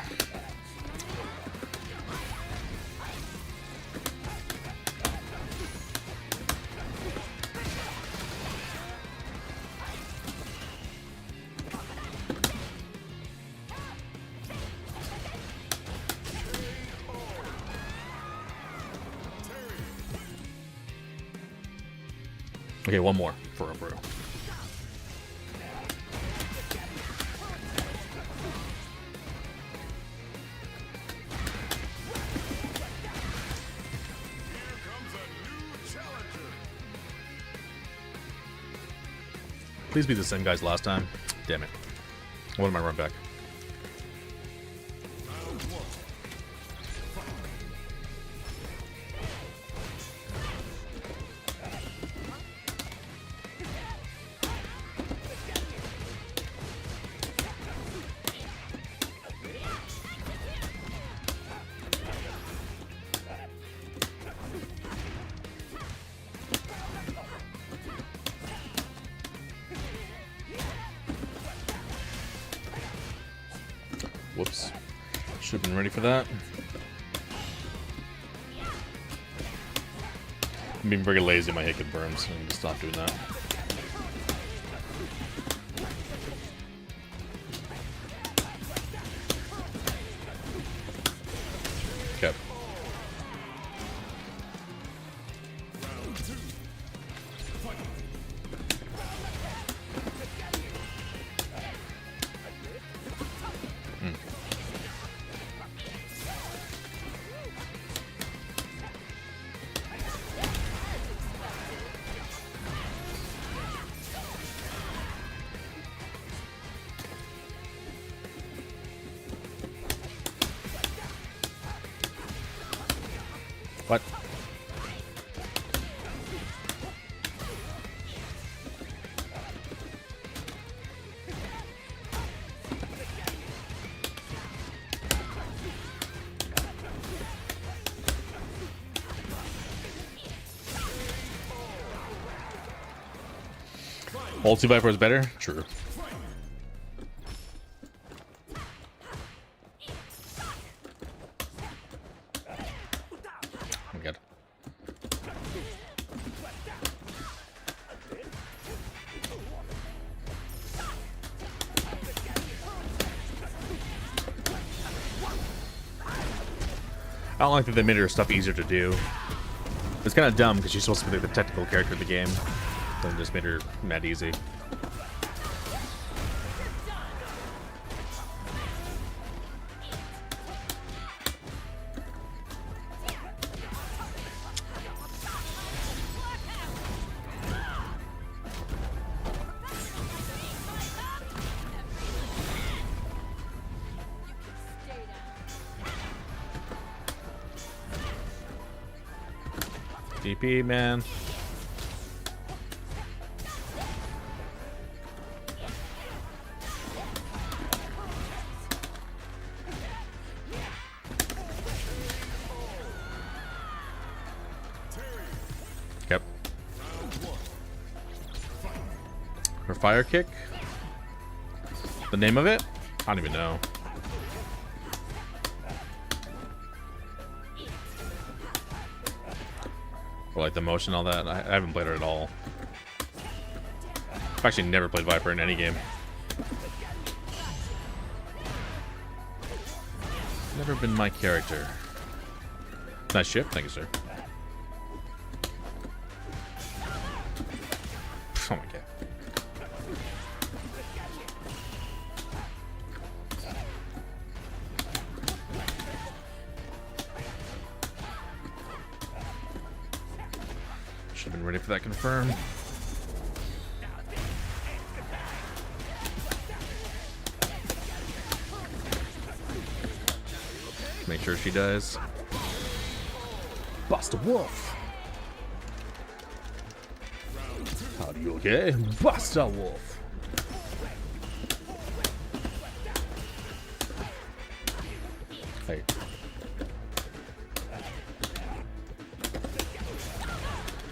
Okay, one more for a brew. Please be the same guys last time. Damn it. What am I run back? Whoops. Should have been ready for that. I'm being very lazy. My hit confirms. So I need to stop doing that. Ulti Viper is better? True. Oh my god. I don't like that they made her stuff easier to do. It's kind of dumb because she's supposed to be like the technical character of the game. Then just made her mad easy. DP, man. Yep. Her fire kick? The name of it? I don't even know. Or like the motion, all that. I haven't played her at all. I've actually never played Viper in any game. Never been my character. Nice ship, thank you, sir. Oh my god. Should have been ready for that confirm. Make sure she dies. Bust a wolf. Are you okay? Bust a wolf. Hey.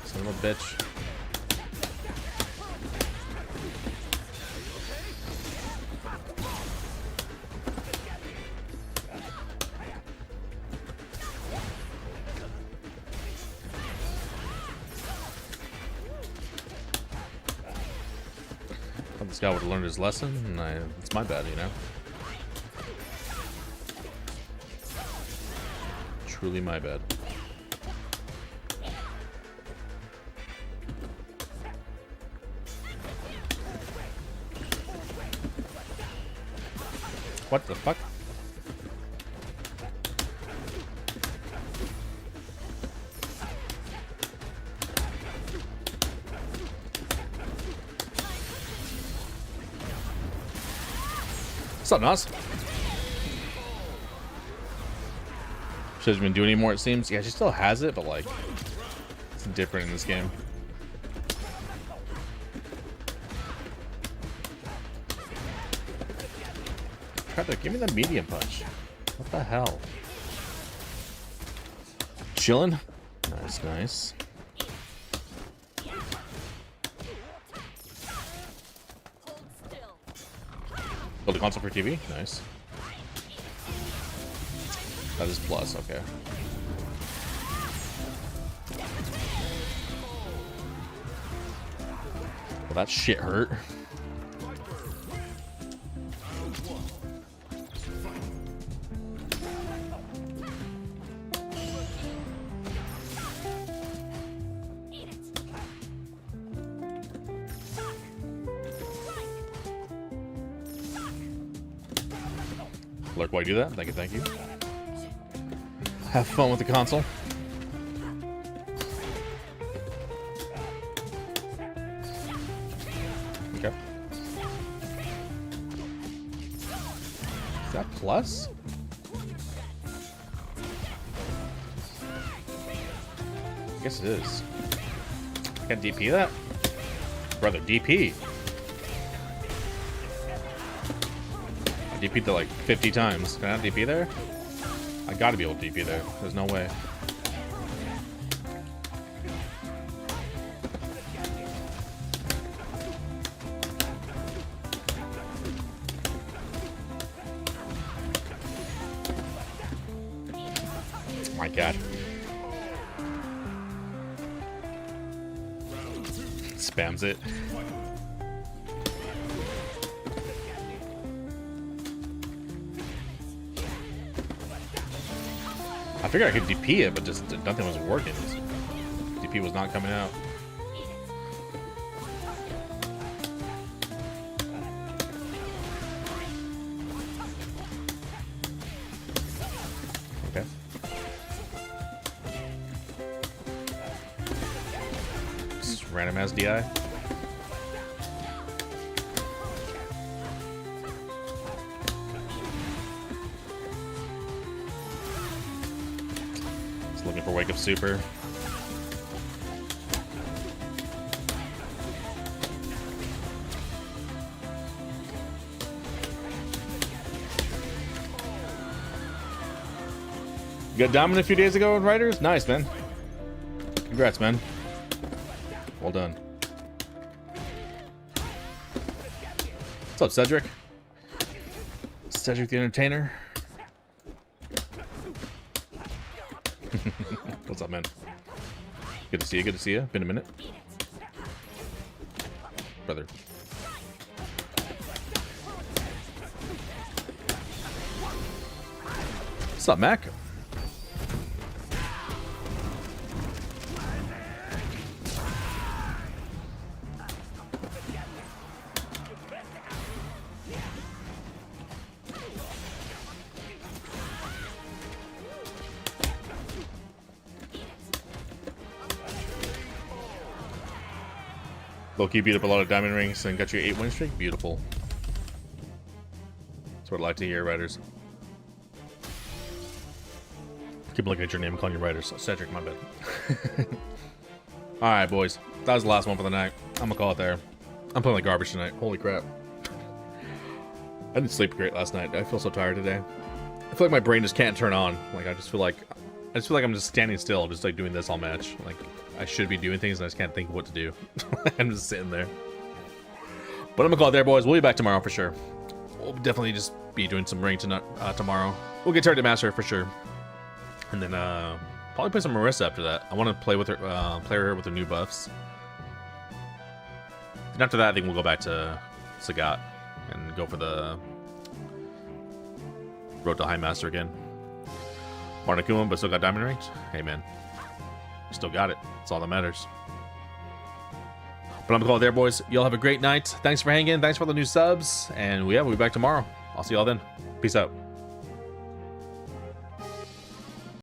Son of a bitch. This guy would have learned his lesson, and it's my bad, you know? Truly my bad. What the fuck? What's up, Nas? She doesn't even do anymore, it seems. Yeah, she still has it, but like, it's different in this game. Crap, give me the medium punch. What the hell? Chillin'? Nice, nice. Build a console for TV? Nice. That is plus, okay. Well, that shit hurt. Lurk, why do that? Thank you, thank you. Have fun with the console. Okay. Is that plus? I guess it is. Can I DP that? Brother, DP. I DP'd that like 50 times. Can I not DP there? I gotta be able to DP there. There's no way. god. Spams it. I figured I could DP it, but just nothing was working. DP was not coming out. Okay. Just random ass DI. Looking for Wake Up Super. You got Diamond a few days ago in Riders? Nice, man. Congrats, man. Well done. What's up, Cedric? Cedric the Entertainer. What's up, man? Good to see you. Good to see you. Been a minute, brother. What's up, Mac? Loki beat up a lot of diamond rings and got you 8 win streak. Beautiful. That's what I'd like to hear, Riders. Keep looking at your name and calling you Riders. Cedric, my bad. Alright, boys. That was the last one for the night. I'm gonna call it there. I'm playing like garbage tonight. Holy crap. I didn't sleep great last night. I feel so tired today. I feel like my brain just can't turn on. Like, I just feel like I'm just standing still, just like doing this all match. Like, I should be doing things and I just can't think of what to do. I'm just sitting there. But I'm gonna call it there, boys. We'll be back tomorrow for sure. We'll definitely just be doing some ring tomorrow. We'll get Target Master for sure. And then probably play some Marissa after that. I want to play with her, play her with her new buffs. And after that, I think we'll go back to Sagat and go for the Road to High Master again. Marnakuma, but still got diamond rings. Hey, man. Still got it. That's all that matters. But I'm gonna call it there, boys. Y'all have a great night. Thanks for hanging. Thanks for all the new subs. And we'll be back tomorrow. I'll see y'all then. Peace out.